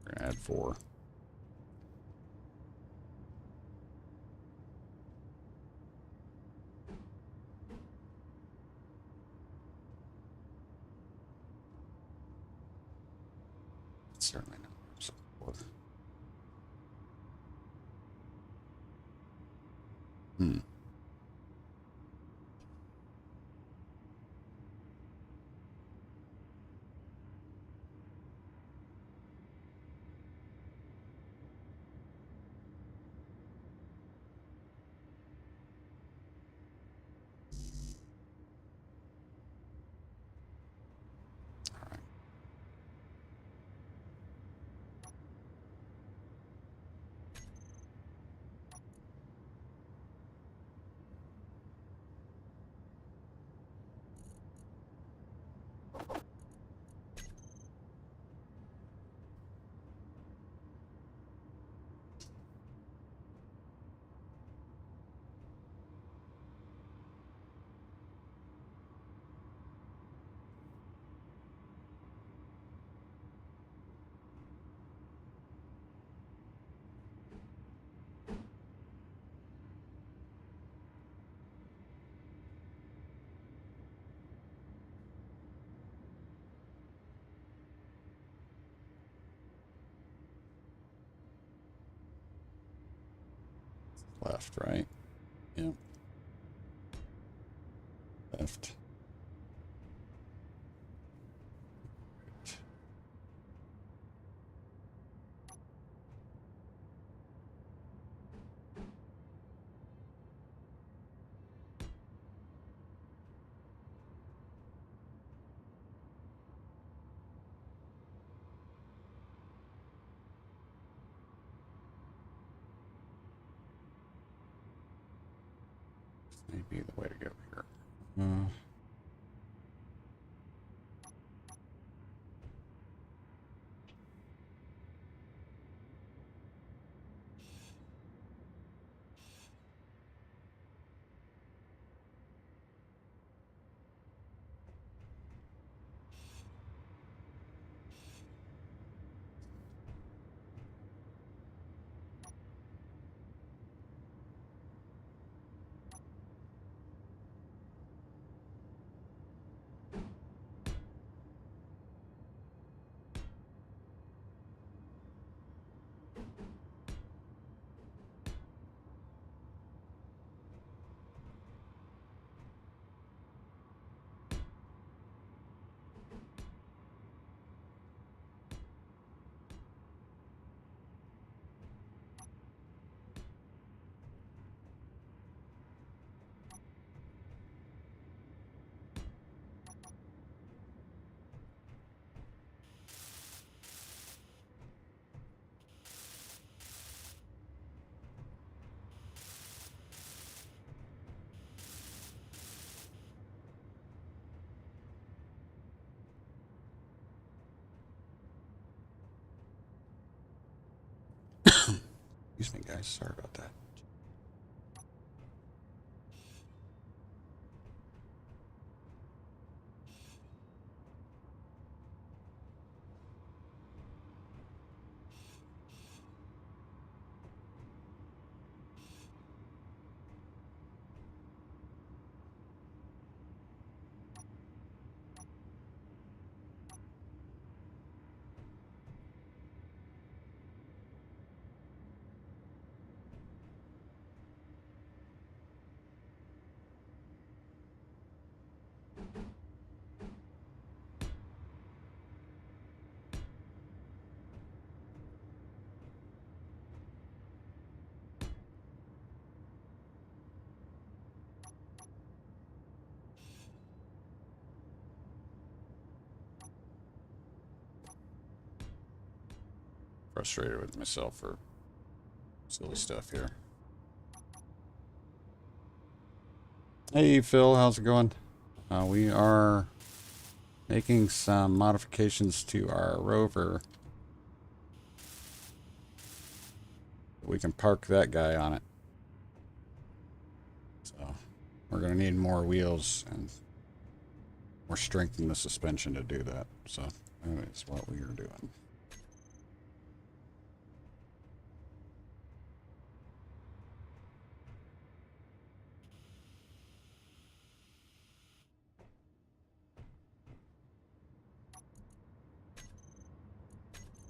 Speaker 1: We're gonna add 4. Certainly not. Hmm. All right. Left, right. Yep. left. This may be the way to go here. Excuse me, guys. Sorry about that. Frustrated with myself for silly stuff here. Hey Phil, how's it going? We are making some modifications to our rover. We can park that guy on it. So we're going to need more wheels and more strength in the suspension to do that. So that's what we are doing.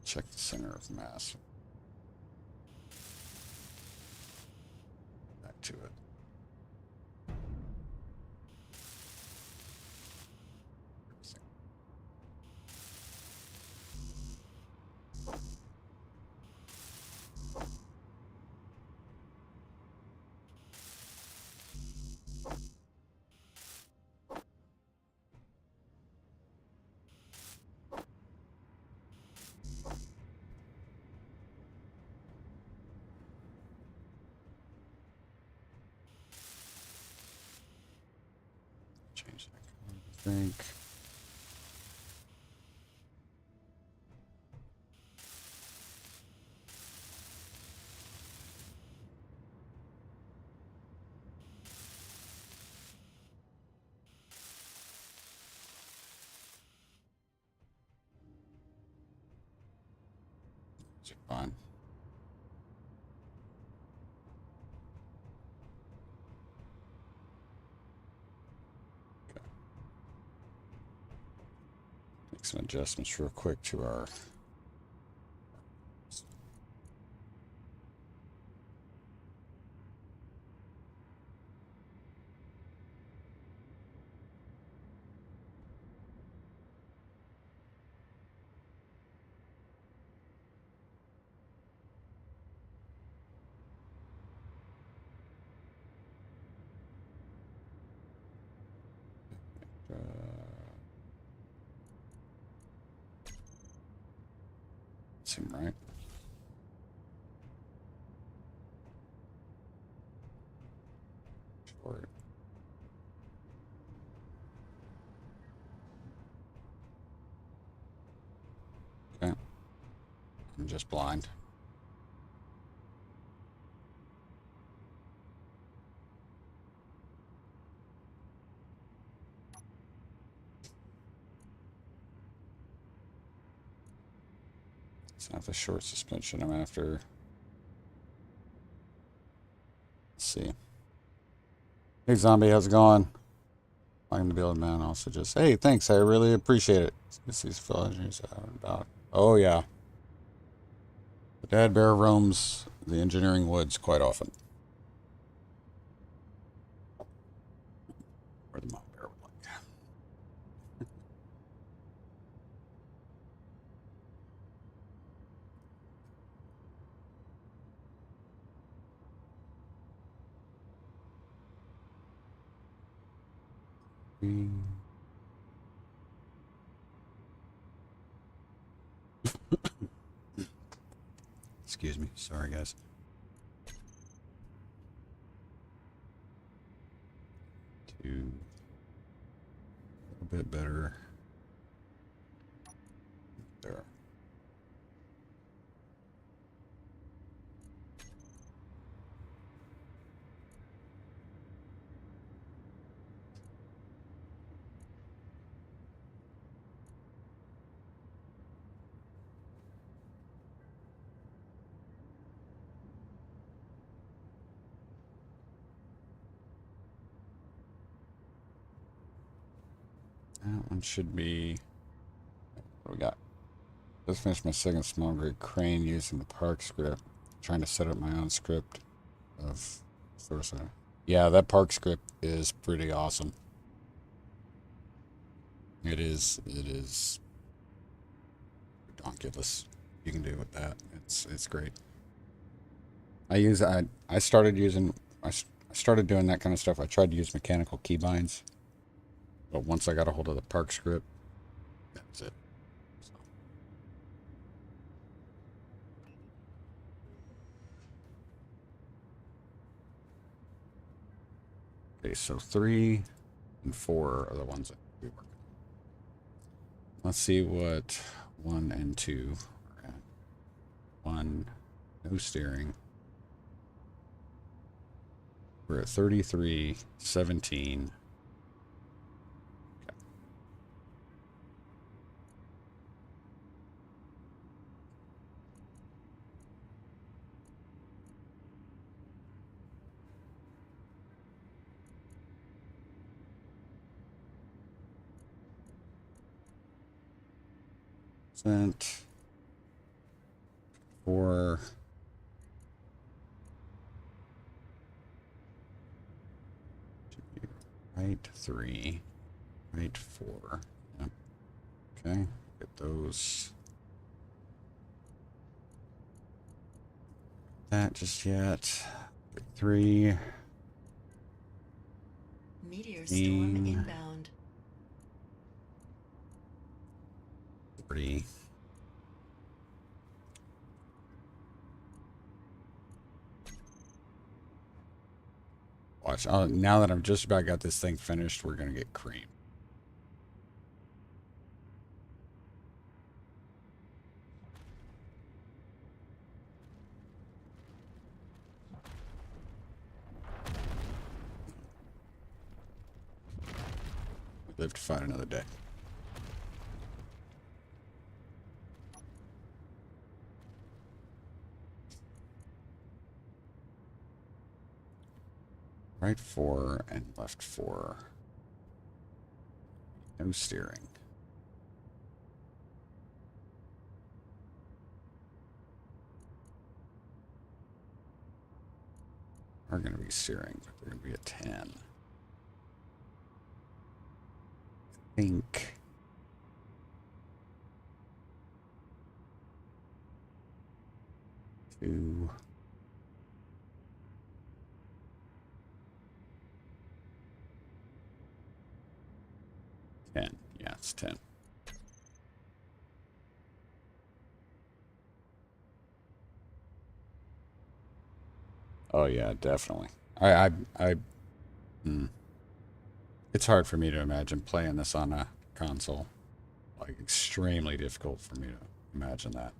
Speaker 1: Check the center of mass. Back to it. Change that color, I think. Is it fine? Make some adjustments real quick to our seem right. Short. Okay. I'm just blind. It's not the short suspension I'm after. Let's see. Hey, Zombie, how's it going? Welcome to Build Man. Also, just hey, thanks. I really appreciate it. These fellow engineers about. Oh yeah, the dad bear roams the engineering woods quite often. Or the mom bear would like. Excuse me. Sorry, guys. A little bit better. There. That one should be. What do we got? Just finished my second small grade crane using the park script. Trying to set up my own script of sort of. Yeah, that park script is pretty awesome. It is ridiculous. You can do with that. It's great. I started using I started doing that kind of stuff. I tried to use mechanical keybinds, but once I got a hold of the park script, that's it. So. Okay, so 3 and 4 are the ones that we work. Let's see what 1 and 2 are at. 1, no steering. We're at 33, 17. Okay. Percent 4. Right 3, right 4. Yep. Okay, get those. That just yet. 3.
Speaker 2: Meteor storm inbound.
Speaker 1: 3. Watch. Oh, now that I've just about got this thing finished, we're gonna get cream. We live to fight another day. Right 4 and left 4. No steering. Are going to be steering, but they're going to be a 10. I think. Two. 10. Yeah, it's 10. Oh yeah, definitely. I it's hard for me to imagine playing this on a console. Like extremely difficult for me to imagine that.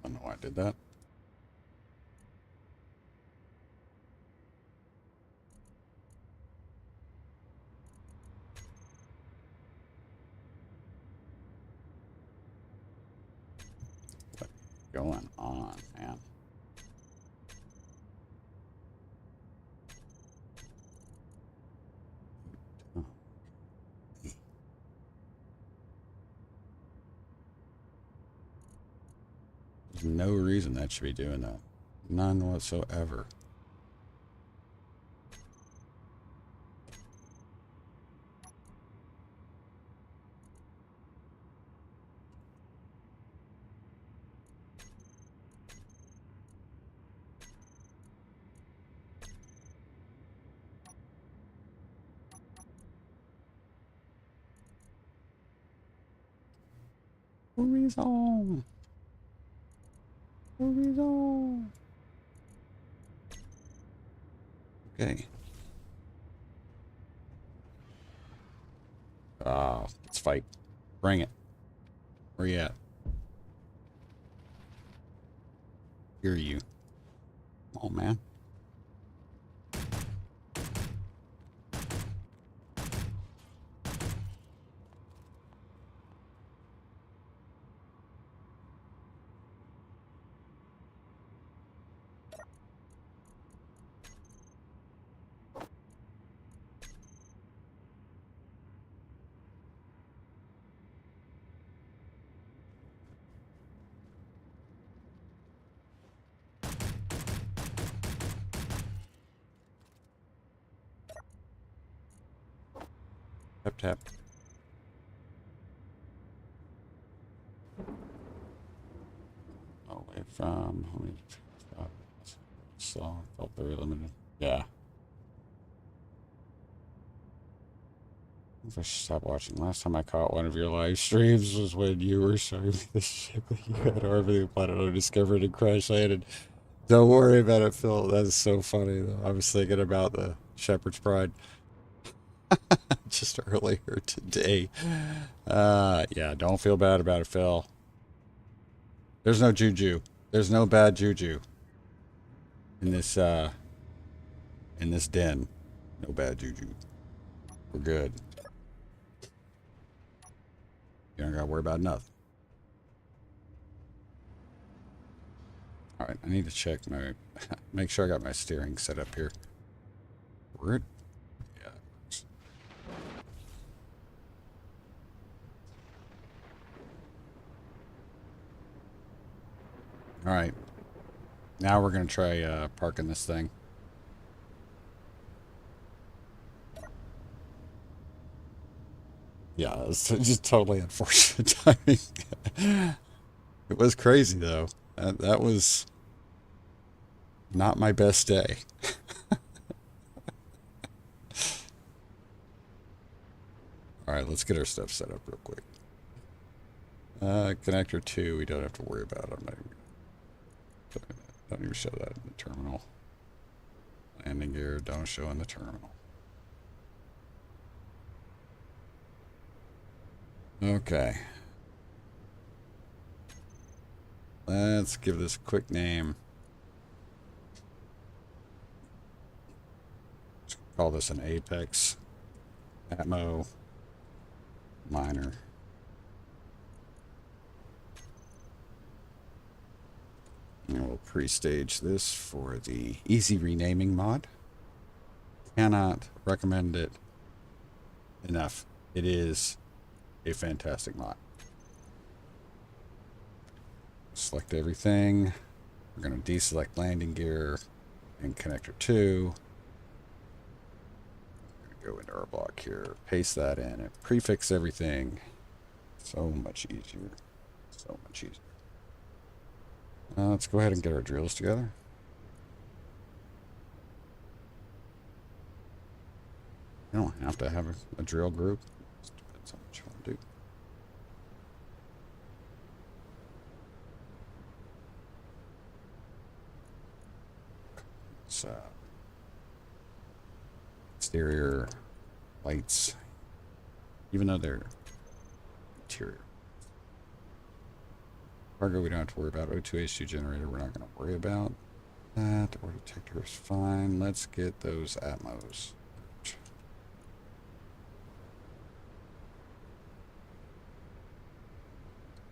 Speaker 1: I don't know why I did that. What's going on, man? Oh, there's no reason that should be doing that. None whatsoever. Horizon. Horizon. Okay. Ah, let's fight. Bring it. Where you at? Hear you. Oh man. Tap tap. Away from. Let me stop. So felt very limited. Yeah. If I should stop watching. Last time I caught one of your live streams was when you were showing me the ship that you had orbiting the planet undiscovered and crash landed. Don't worry about it, Phil. That's so funny, though. I was thinking about the Shepherd's Pride just earlier today. Yeah, don't feel bad about it, Phil. There's no juju. There's no bad juju in this den. No bad juju. We're good. You don't gotta worry about nothing. All right, I need to check my, make sure I got my steering set up here. Where? Yeah. All right. Now we're gonna try parking this thing. Yeah, it's just totally unfortunate timing. It was crazy though. That was not my best day. All right, let's get our stuff set up real quick. Connector 2, we don't have to worry about. Don't even show that in the terminal. Landing gear, don't show in the terminal. Okay. Let's give this a quick name. Let's call this an Apex Atmo Miner. And we'll pre-stage this for the easy renaming mod. Cannot recommend it enough. It is a fantastic mod. Select everything. We're going to deselect landing gear and connector 2. Go into our block here, paste that in, and prefix everything. So much easier. So much easier. Let's go ahead and get our drills together. You don't have to have a drill group. Just depends on what you want to do. So, exterior lights, even though they're interior. Cargo, we don't have to worry about. O2H2 generator, we're not going to worry about that. Ore detector is fine. Let's get those Atmos.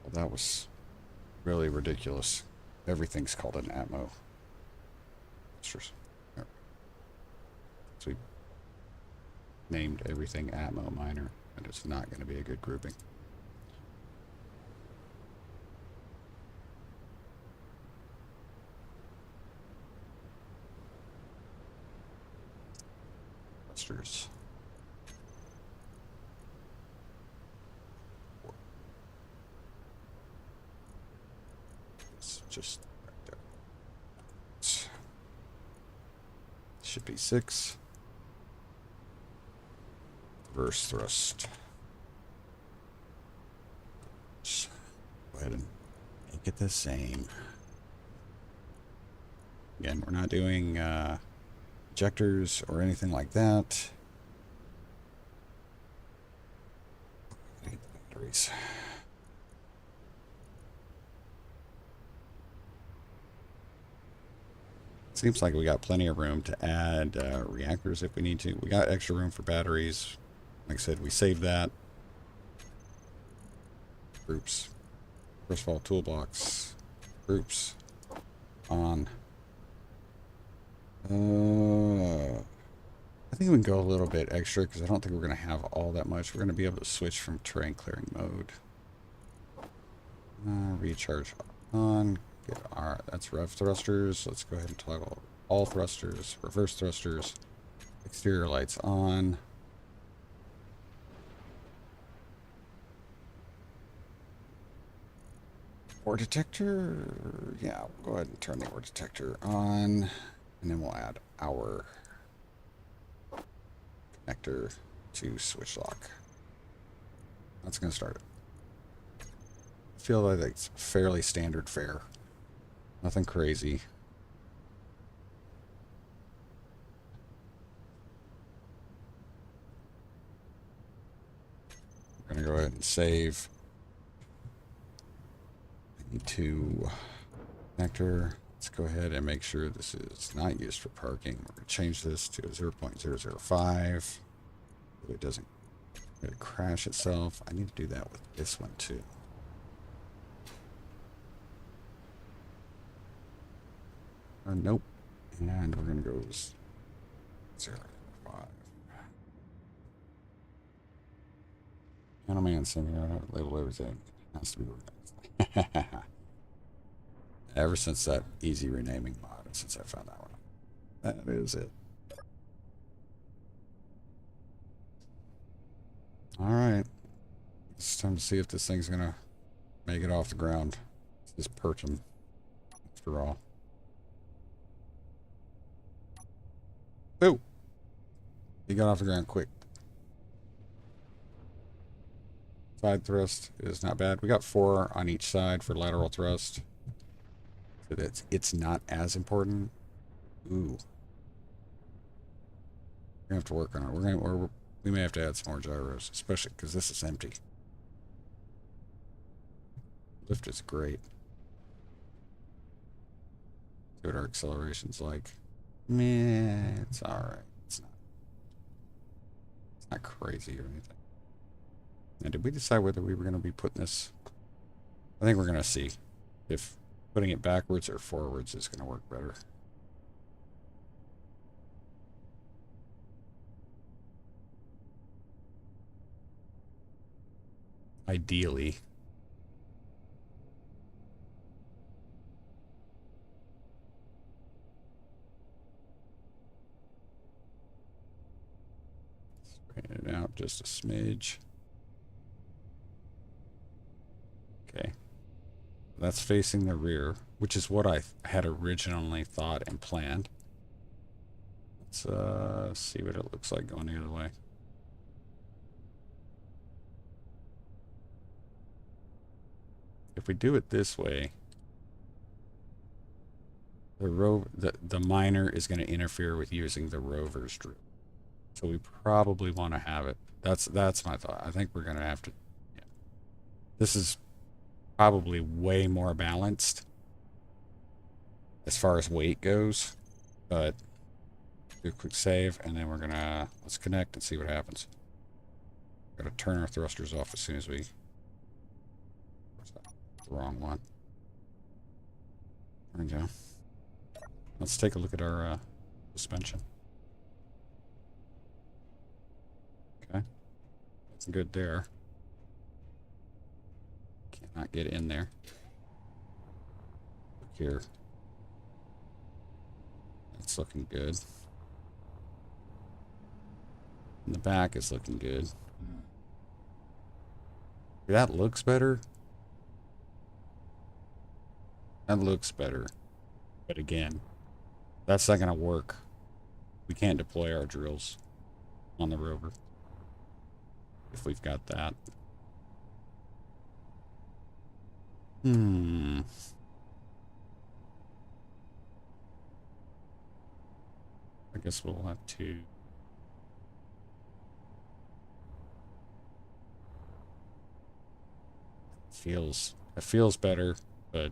Speaker 1: Well, that was really ridiculous. Everything's called an Atmo. So we named everything Atmo miner, and it's not going to be a good grouping. Thrusters. It's just right there. Should be 6. Reverse thrust. Just go ahead and make it the same. Again, we're not doing injectors or anything like that. I need the batteries. Seems like we got plenty of room to add reactors if we need to. We got extra room for batteries. Like I said, we saved that. Groups. First of all, toolbox. Groups. On. I think we can go a little bit extra because I don't think we're going to have all that much. We're going to be able to switch from terrain clearing mode. Recharge on. Get our, that's rev thrusters. Let's go ahead and toggle all thrusters, reverse thrusters, exterior lights on. Ore detector, yeah, we'll go ahead and turn the ore detector on, and then we'll add our connector to switch lock. That's going to start it. I feel like it's fairly standard fare. Nothing crazy. We're going to go ahead and save. I need to connector. Let's go ahead and make sure this is not used for parking. We're going to change this to 0.005 so it doesn't crash itself. I need to do that with this one too. Nope. And we're going to go 0.5. Gentleman scenario, label everything. Has to be organized. Ever since that easy renaming mod, since I found that one. That is it. Alright. It's time to see if this thing's going to make it off the ground. Just perch him, after all. Oh! He got off the ground quick. Side thrust is not bad. We got 4 on each side for lateral thrust. So that's, it's not as important. Ooh. We're gonna have to work on it. We may have to add some more gyros, especially because this is empty. Lift is great. See what our acceleration's like. Meh, it's alright. It's not crazy or anything. Now, did we decide whether we were going to be putting this? I think we're going to see if putting it backwards or forwards is going to work better. Ideally. Straighten it out just a smidge. Okay. That's facing the rear, which is what I had originally thought and planned. Let's see what it looks like going the other way. If we do it this way, the miner is going to interfere with using the rover's drill. So we probably want to have it. That's my thought. I think we're going to have to. Yeah. This is probably way more balanced as far as weight goes, but do a quick save, and then we're gonna let's connect and see what happens. Gotta turn our thrusters off as soon as we. The wrong one. There we go. Let's take a look at our suspension. Okay, that's good there. Cannot get in there. Look here. That's looking good. And the back is looking good. That looks better. That looks better. But again, that's not going to work. We can't deploy our drills on the rover if we've got that. I guess we'll have to. It feels better, but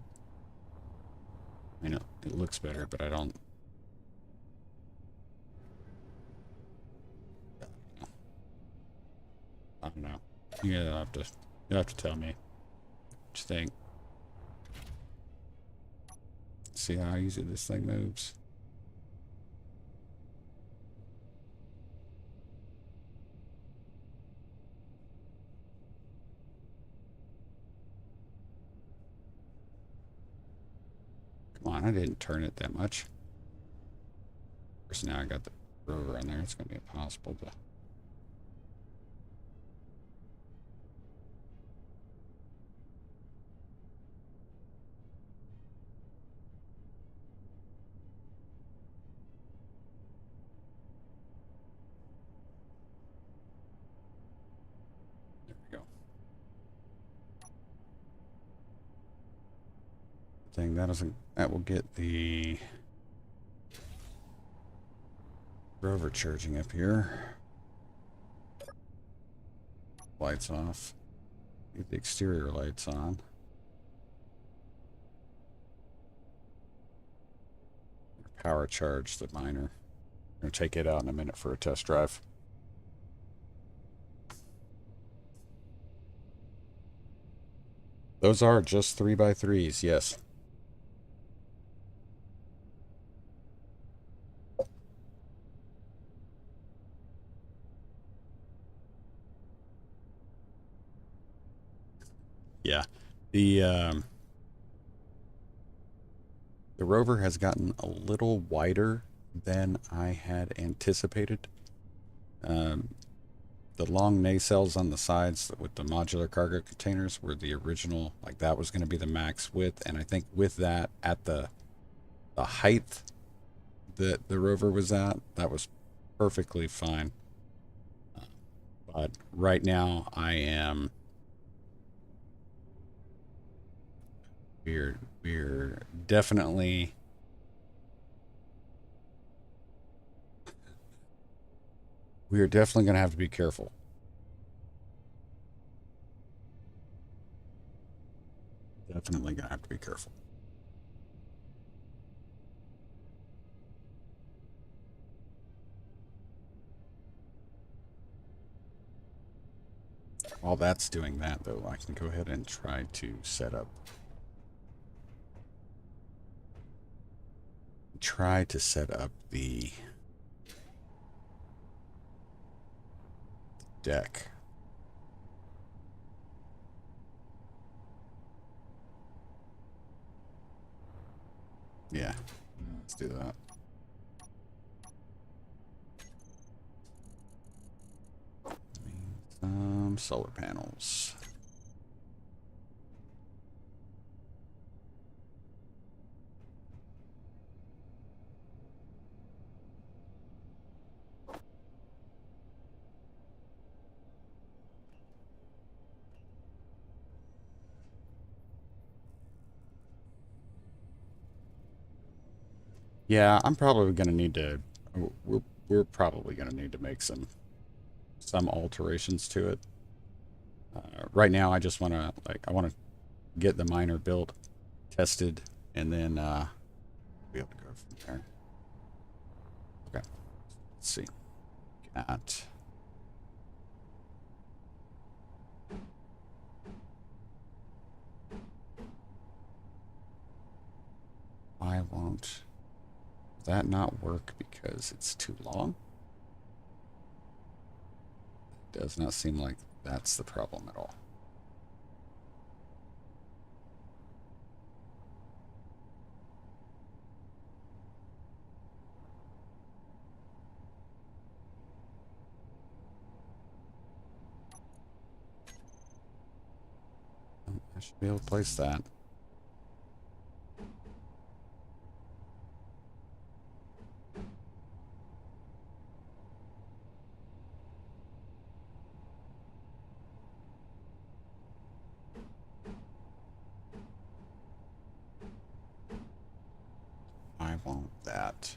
Speaker 1: I mean it looks better, but I don't know. You'll have to tell me what you think. See how easy this thing moves. Come on, I didn't turn it that much. Of course, now I got the rover on there. It's going to be impossible to. There we go. Thing that will get the rover charging up here. Lights off. Leave the exterior lights on. Power charge the miner. I'm going to take it out in a minute for a test drive. Those are just 3x3s, yes. Yeah. The rover has gotten a little wider than I had anticipated. The long nacelles on the sides with the modular cargo containers were the original, like that was going to be the max width, and I think with that at the height that the rover was at, that was perfectly fine. But right now I am we're definitely going to have to be careful. Definitely going to have to be careful. While that's doing that, though, I can go ahead and try to set up the deck. Yeah, let's do that. Solar panels. Yeah, I'm probably going to need to. We're probably going to need to make some alterations to it. Right now, I just want to I want to get the miner built, tested, and then be able to go from there. Okay, let's see. Got why won't that not work because it's too long? It does not seem like that's the problem at all. I should be able to place that. I want that.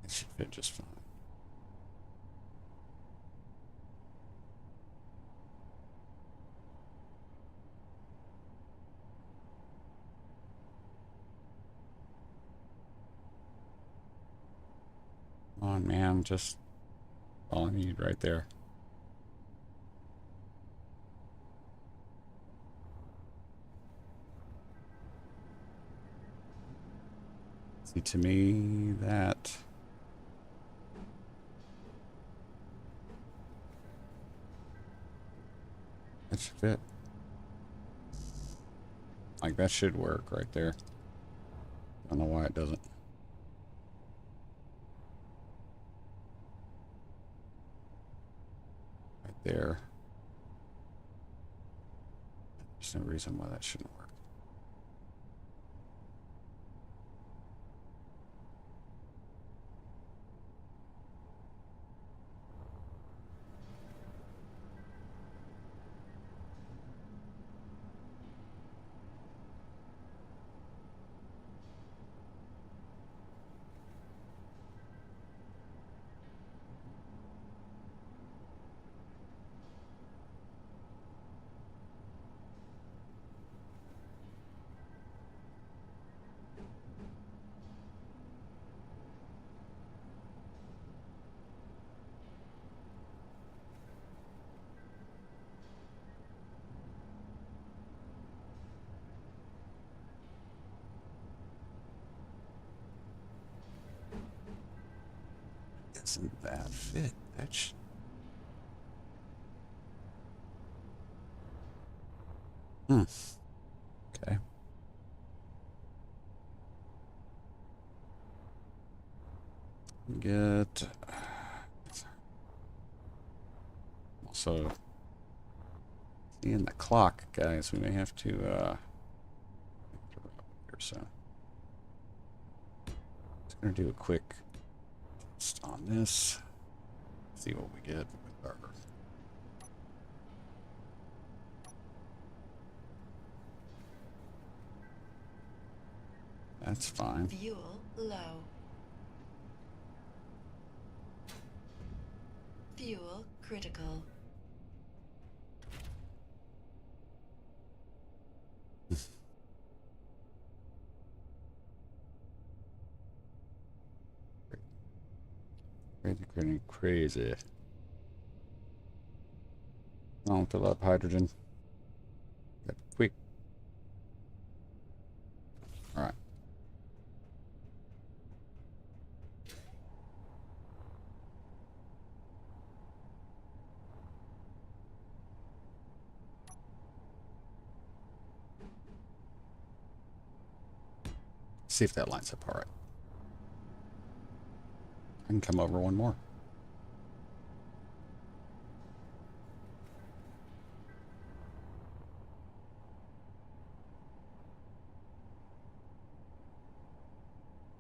Speaker 1: It should fit just fine. Come on, man, just all I need right there. See, to me, that should fit. Like, that should work right there. Don't know why it doesn't. Right there. There's no reason why that shouldn't work. Doesn't that fit? That's okay. Get also seeing the clock, guys. We may have to here, so just gonna do a quick test on this. See what we get with our. That's fine.
Speaker 2: Fuel low. Fuel critical. Crazy. Don't fill up hydrogen. Quick. All right.
Speaker 1: See if that lines up all right. I can come over one more.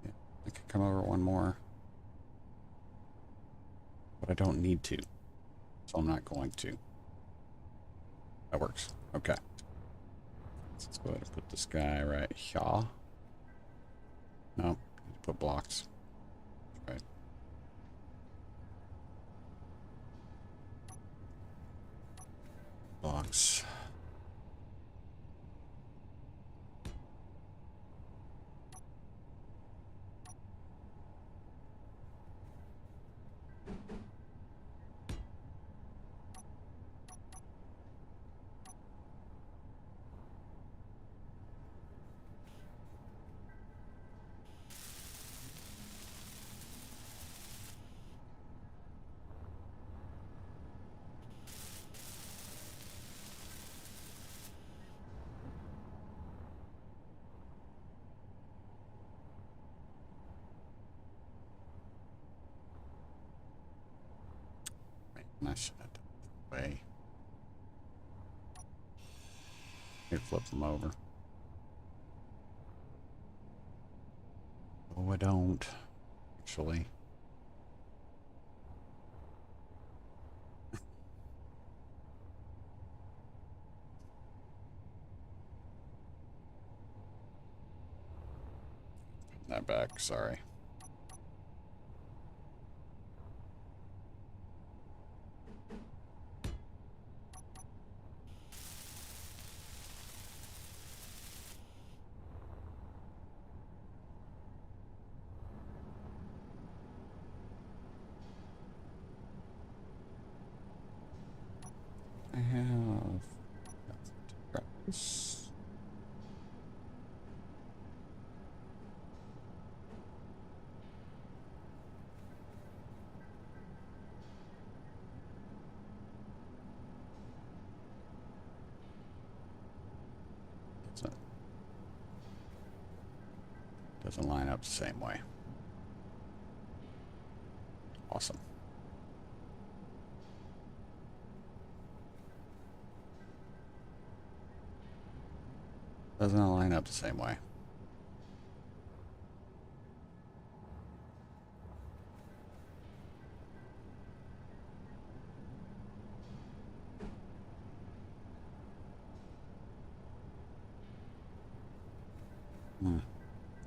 Speaker 1: Yeah, I could come over one more. But I don't need to. So I'm not going to. That works. Okay. Let's go ahead and put this guy right here. No, need to put blocks. Right. Blocks. I should have done it that way. Maybe flip them over. Oh, I don't. Actually. Put that back, sorry. I have practice. Doesn't line up the same way. Awesome. Doesn't line up the same way.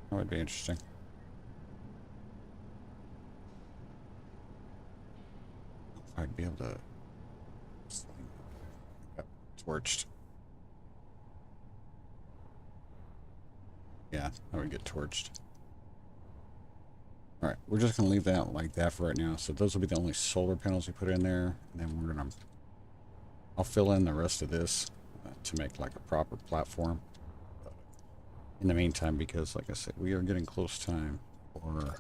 Speaker 1: That would be interesting. If I'd be able to got torched. Yeah, I would get torched. All right, we're just gonna leave that like that for right now. So those will be the only solar panels we put in there, and then I'll fill in the rest of this to make like a proper platform. In the meantime, because like I said, we are getting close time for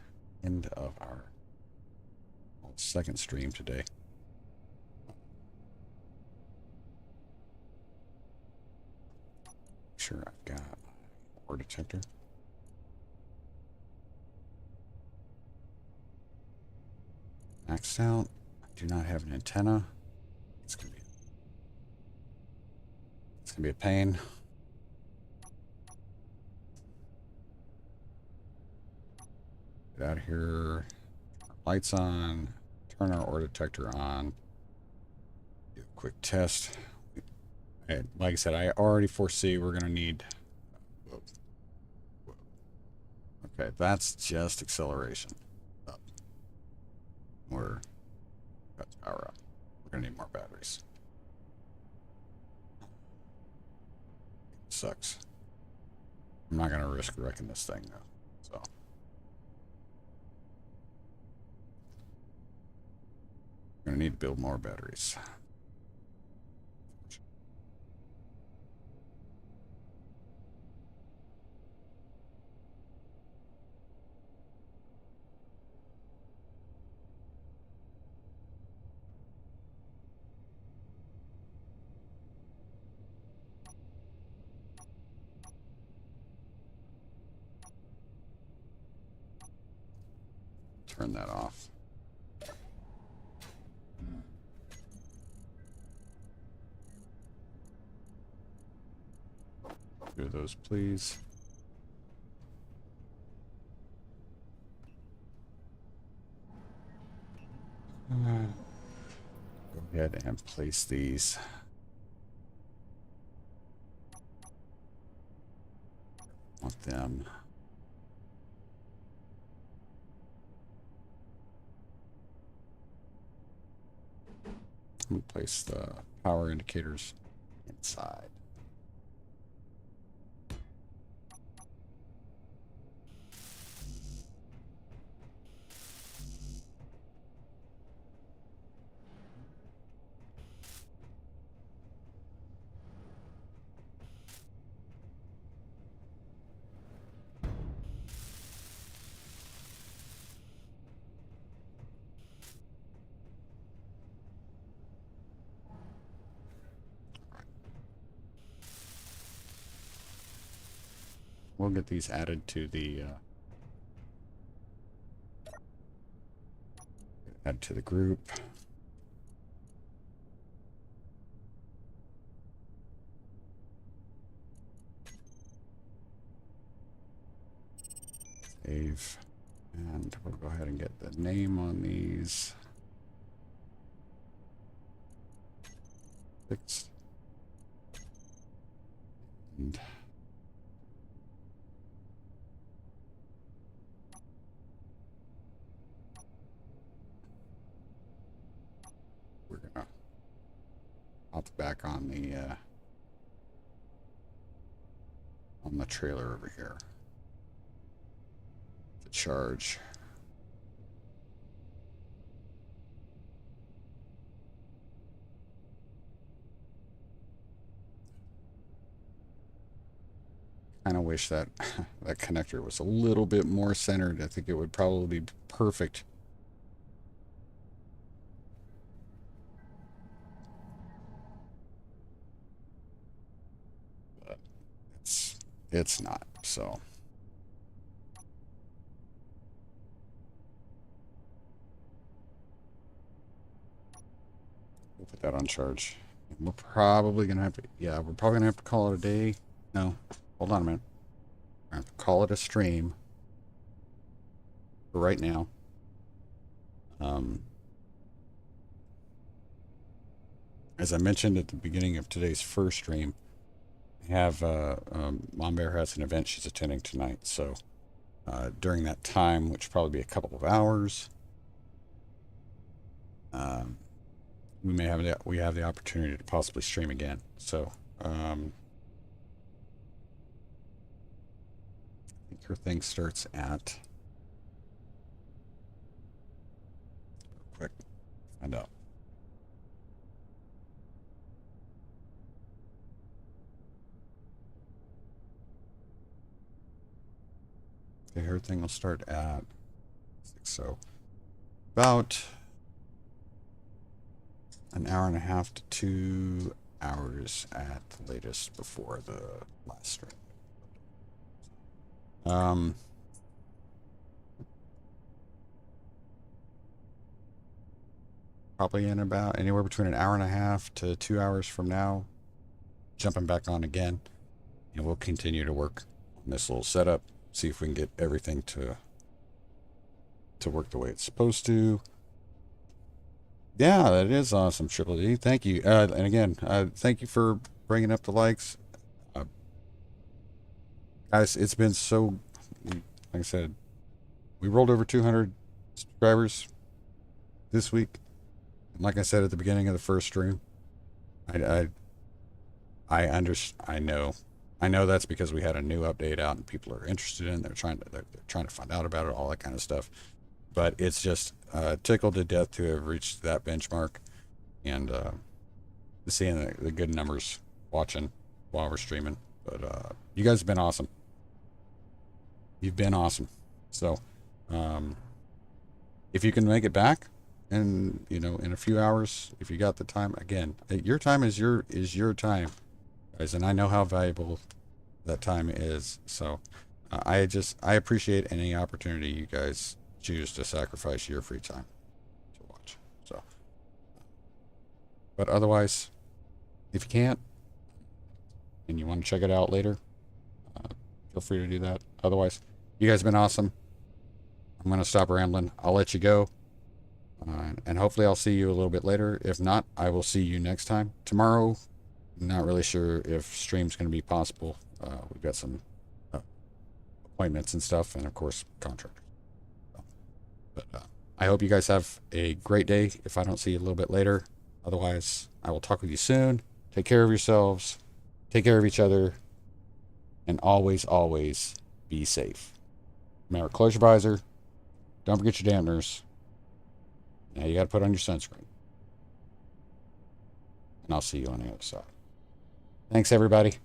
Speaker 1: end of our second stream today. Make sure I've got my ore detector. Maxed out. I do not have an antenna. It's gonna be a pain. Get out of here. Turn our lights on. Turn our ore detector on. Do a quick test. And like I said, I already foresee we're gonna need. Okay, that's just acceleration. Up. We're got power up. We're gonna need more batteries. Sucks. I'm not gonna risk wrecking this thing though. So we're gonna need to build more batteries. turn that off. Do those, please. Go ahead and place these. Want them. I'm going to place the power indicators inside. We'll get these added to the group. Save, and we'll go ahead and get the name on these fixed. And we're gonna hop back on the trailer over here. The charge. Kind of wish that that connector was a little bit more centered. I think it would probably be perfect. But it's not, so. We'll put that on charge. We're probably gonna have to, yeah, we're probably gonna have to call it a day. No. Hold on a minute. I have to call it a stream for right now. As I mentioned at the beginning of today's first stream, I have Mom Bear has an event she's attending tonight. So during that time, which will probably be a couple of hours, we have the opportunity to possibly stream again. So. Her thing starts at quick find out. Okay, her thing will start at 6, so about an hour and a half to 2 hours at the latest before the last stream. Probably in about anywhere between an hour and a half to 2 hours from now, jumping back on again, and we'll continue to work on this little setup, see if we can get everything to work the way it's supposed to. Yeah, that is awesome, Triple D. Thank you. And again, thank you for bringing up the likes. Guys, it's been so, like I said, we rolled over 200 subscribers this week. And like I said at the beginning of the first stream, I know that's because we had a new update out and people are interested in it. They're trying to find out about it, all that kind of stuff. But it's just tickled to death to have reached that benchmark, and seeing the good numbers watching while we're streaming. But you guys have been awesome. You've been awesome. So if you can make it back, and in a few hours, if you got the time, again, your time is your time, guys, and I know how valuable that time is. So I appreciate any opportunity you guys choose to sacrifice your free time to watch. So, but otherwise, if you can't and you want to check it out later, feel free to do that. Otherwise, you guys have been awesome. I'm going to stop rambling. I'll let you go. And hopefully I'll see you a little bit later. If not, I will see you next time. Tomorrow, not really sure if stream's going to be possible. We've got some appointments and stuff, and of course, contractors. So, but I hope you guys have a great day if I don't see you a little bit later. Otherwise, I will talk with you soon. Take care of yourselves. Take care of each other. And always, always be safe. Remember, close your visor. Don't forget your dampeners. Now you got to put on your sunscreen. And I'll see you on the other side. Thanks, everybody.